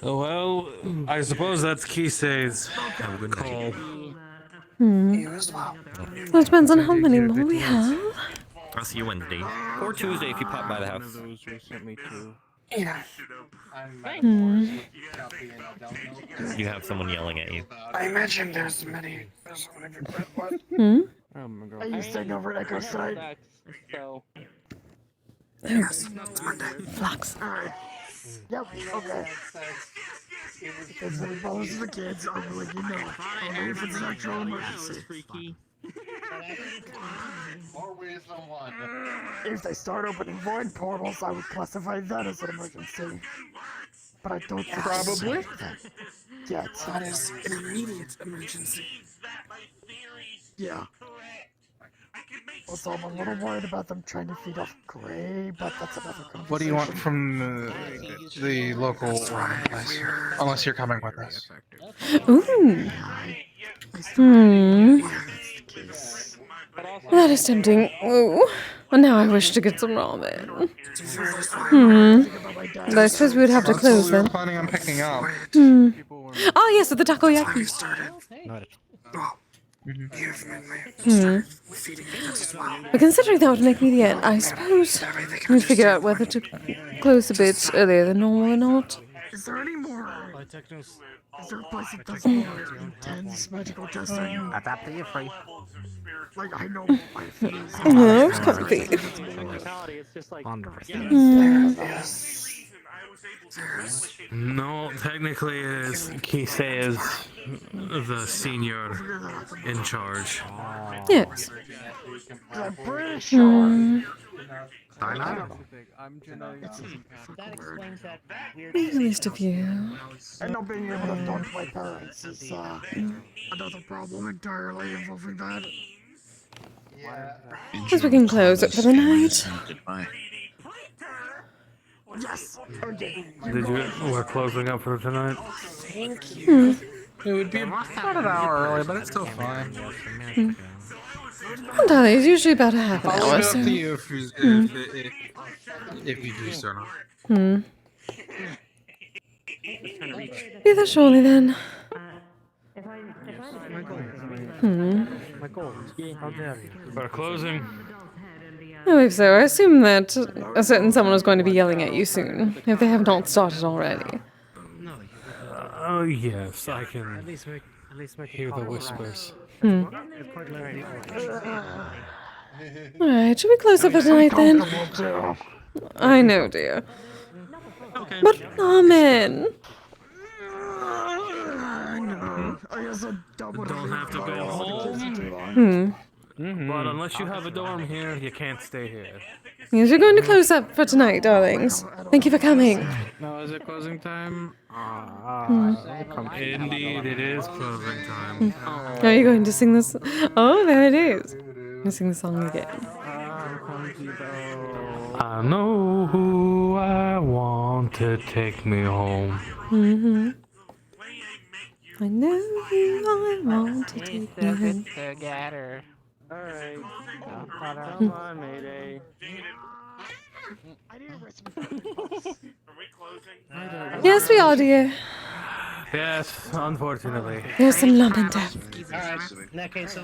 Well, I suppose that's Kise's call. You as well. Well, it depends on how many more we have. I'll see you Wednesday. Or Tuesday if you pop by the house. Yeah. You have someone yelling at you. I imagine there's many. There's many people. What? Are you staying over at Echo tonight? Oops. Flux. Alright. Yep, okay. Because when it bothers the kids, I'm like, you know, only if it's an actual emergency. More ways than one. If they start opening void portals, I would classify that as an emergency. But I don't think Probably. yet. That is an immediate emergency. Yeah. Also, I'm a little worried about them trying to feed off Gray, but that's another conversation. What do you want from the local place? Unless you're coming with us. Ooh. That is tempting. Ooh. And now I wish to get some ramen. But I suppose we would have to close then. Planning on picking up. Ah, yes, with the takoyaki. But considering that would make me the end, I suppose we'd figure out whether to close a bit earlier than normal or not. Is there any more Is there a place that does more intense magical testing? That's up to you, Free. Like, I know my fees. Oh, it's comfy. It's just like No, technically, Kise is the senior in charge. Yes. I'm pretty sure. I'm genetically That explains that weird. At least a few. And not being able to talk to my parents is another problem entirely involving that. Guess we can close it for the night. Yes. We're closing up for tonight. Thank you. It would be about an hour early, but it's still fine. Darling, it's usually about a half an I'll hour. leave it up So. to you if you do so. Either surely then. my goals. How dare you? We're closing. I believe so. I assume that a certain someone is going to be yelling at you soon, if they have not started already. Oh yes, I can At least make hear the whispers. Alright, should we close up for tonight then? I know, dear. But, Amen. Don't have to go home. But unless you have a dorm here, you can't stay here. Yes, we're going to close up for tonight, darlings. Thank you for coming. Now is it closing time? Indeed, it is closing time. Are you going to sing this? Oh, there it is. You sing the song again. I know who I want to take me home. I know who I want to take me home. Together. Alright. Come on, Mayday. Yes, we are, dear. Yes, unfortunately. There's some lump in death. Alright, in that case,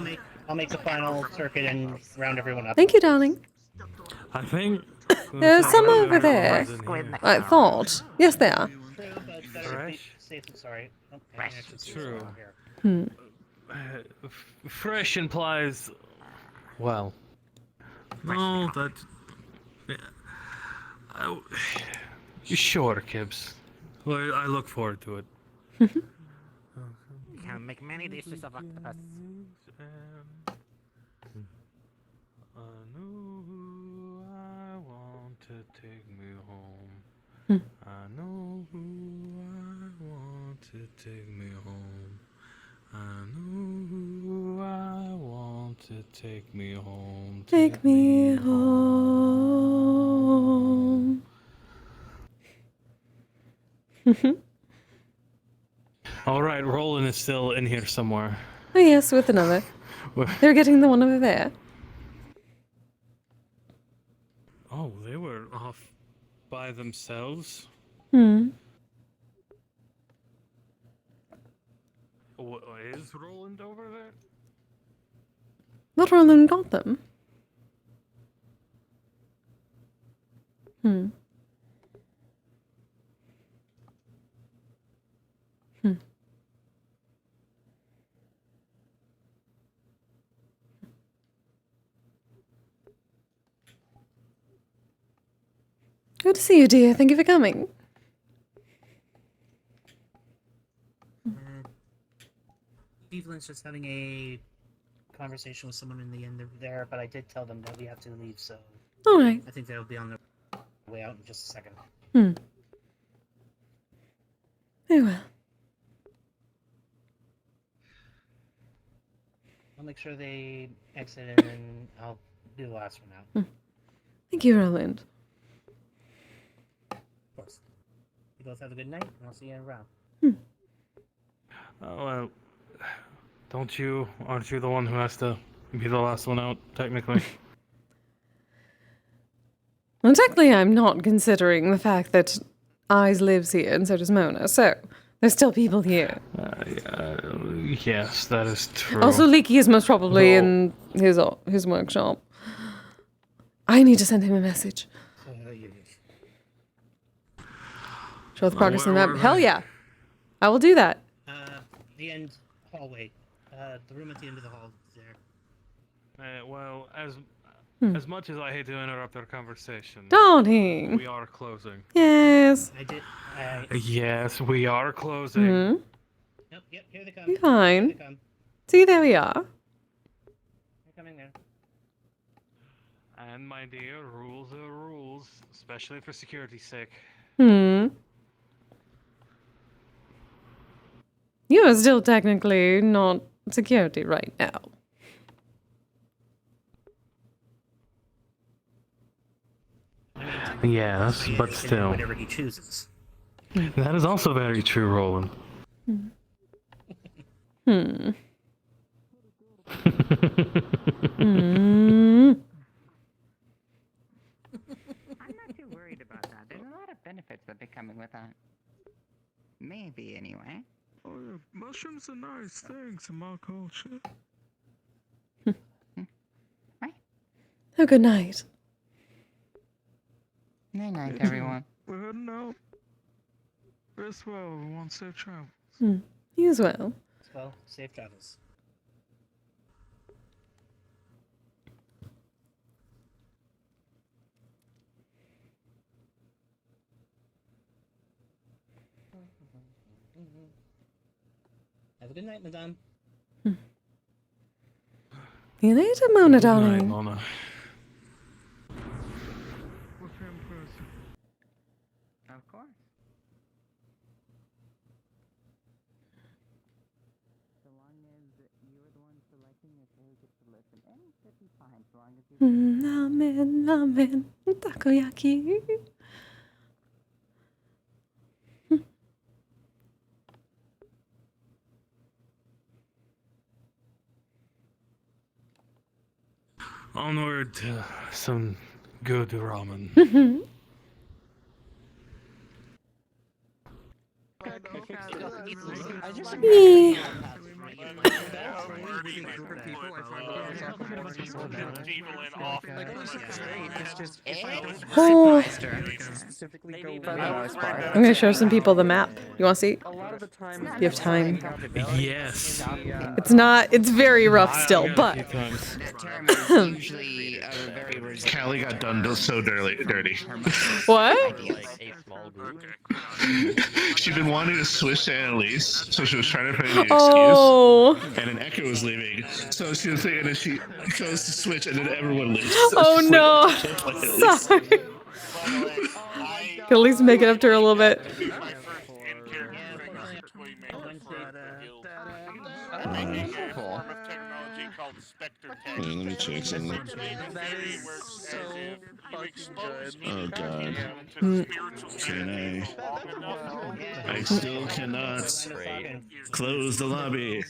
I'll make the final circuit and round everyone up. Thank you, darling. I think There's some over there. I thought. Yes, there are. Sorry. True. Hmm. Fresh implies, well, no, that. Sure, Kibbs. Well, I look forward to it. Can make many dishes of octopus. I know who I want to take me home. I know who I want to take me home. I know who I want to take me home. Take me home. All right, Roland is still in here somewhere. Oh, yes, with another. They're getting the one over there. Oh, they were off by themselves? Is Roland over there? But Roland got them. Good to see you, dear. Thank you for coming. Evelyn's just having a conversation with someone in the end of there, but I did tell them that we have to leave, so All right. I think they'll be on their way out in just a second. Very well. I'll make sure they exit and then I'll do the last one out. Thank you, Roland. Of course. You both have a good night, and I'll see you around. Well, aren't you the one who has to be the last one out, technically? Well, technically, I'm not considering the fact that Eyes lives here and so does Mona, so there's still people here. Yes, that is true. Also, Leaky is most probably in his workshop. I need to send him a message. Show the progress on the map. Hell yeah. I will do that. the end hallway. The room at the end of the hall there. Well, as Hmm. as much as I hate to interrupt our conversation, Darling. we are closing. Yes. I did. Yes, we are closing. Hmm. Yep, here they come. You're fine. Here they come. See, there we are. They're coming there. And my dear, rules are rules, especially for security's sake. Hmm. You are still technically not security right now. Yes, but still. Whatever he chooses. That is also very true, Roland. Hmm. Hmm. I'm not too worried about that. There's a lot of benefits that be coming with that. Maybe, anyway. Oh, yeah. Mushrooms are nice things in my culture. Oh, good night. Night night, everyone. We're heading out. Rest well, everyone. Safe travels. Hmm. You as well. Well, safe travels. Have a good night, madame. See you later, Mona, Good night, darling. Mona. Of course. So long as you're the one selecting if they get to listen, and it should be fine so long as you. Ramen, ramen, takoyaki. Onward to some good ramen. Me. Oh. I'm gonna show some people the map. You want to see? If you have time. Yes. It's very rough still, but. Callie got done so dirty. What? She'd been wanting to switch to Annalise, so she was trying to find an excuse. Oh. And an Echo was leaving, so she was thinking that she goes to switch, and then everyone leaves. So Oh she's no. like, Annalise. Sorry. Can at least make it up to her a little bit. Let me check something. Oh god. Can I still cannot close the lobby.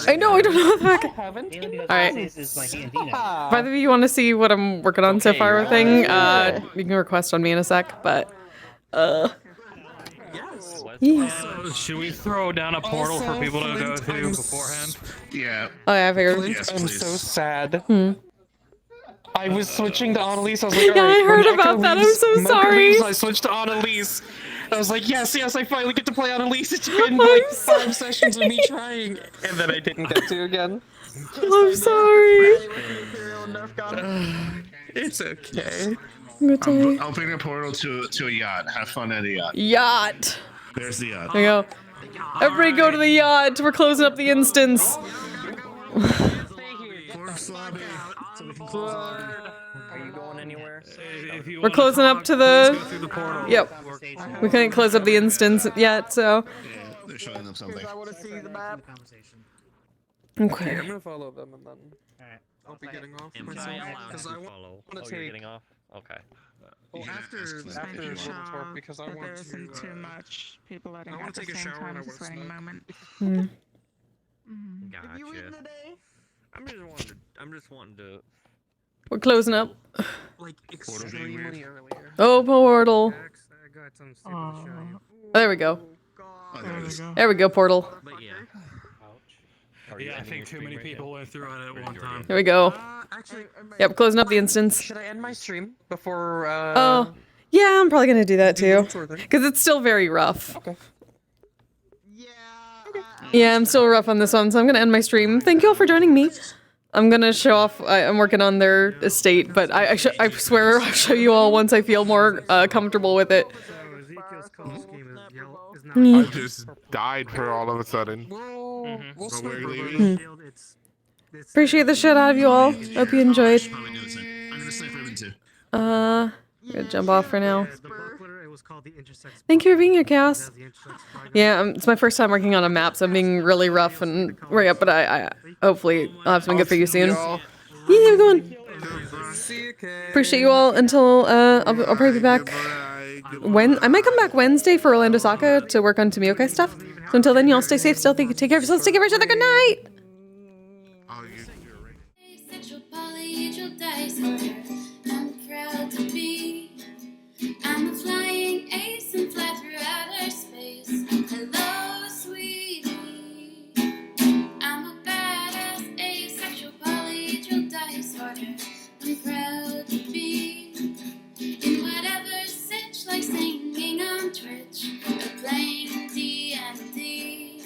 I know, I don't know the fuck. Alright. By the way, you want to see what I'm working on so far with thing? You can request on me in a sec, but Yes. Should we throw down a portal for people to go to beforehand? Yeah. Oh yeah, I figured. Yes, I'm please. so sad. Hmm. I was switching to Annalise. I was like, Yeah, alright, I heard when Echo about that. I'm leaves, so Mocha sorry. leaves, I switched to Annalise. I was like, yes, I finally get to play Annalise. It's been like 5 sessions of me trying, and then I didn't get to again. I'm sorry. It's okay. I'm opening a portal to a yacht. Have fun at a yacht. Yacht. There's the yacht. There you go. Everybody go to the yacht. We're closing up the instance. Are you going anywhere? We're closing up to the. Yep. We couldn't close up the instance yet, so. Yeah, they're showing them something. I want to see the map. Okay. I'm gonna follow them and then I'll be getting off myself because I want to take. Getting off? Okay. Well, after the tour because I want there to. isn't too much people letting I out want to the take a same shower and time I is want a to sweating smoke. moment. Gotcha. I'm just wanting to. We're closing up. Like extremely earlier. Oh, portal. I got some stupid to show you. Oh, there we go. Oh, there it is. There we go, portal. But yeah. Yeah, I think too many people went through it at one time. There we go. Actually, Yep, closing up the instance. should I end my stream before? Oh, yeah, I'm probably gonna do that too. Because it's still very rough. Okay. Yeah. Yeah, I'm still rough on this one, so I'm gonna end my stream. Thank you all for joining me. I'm gonna show off. I'm working on their estate, but I swear I'll show you all once I feel more comfortable with it. I just died for all of a sudden. Appreciate the shit out of you all. Hope you enjoyed. I'm gonna jump off for now. Thank you for being here, Chaos. Yeah, it's my first time working on a map, so I'm being really rough and right up, but I hopefully I'll have something good for you soon. Yeah, I'm going. Appreciate you all until I'll probably be back when I might come back Wednesday for Orlando Saka to work on Tomioka stuff. So until then, y'all stay safe, still take care of yourselves, take care of each other. Good night. I'm proud to be. I'm a flying ace and fly through outer space. Hello, sweetie. I'm a badass asexual polyhedral disorder. I'm proud to be in whatever sitch, like singing on Twitch or playing D&D.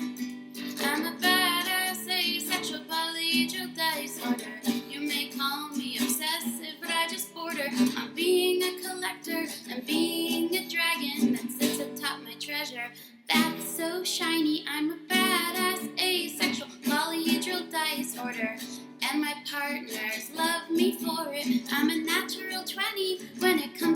I'm a badass asexual polyhedral disorder. You may call me obsessive, but I just border on being a collector and being a dragon that sits atop my treasure. That's so shiny. I'm a badass asexual polyhedral disorder, and my partners love me for it. I'm a natural 20 when it comes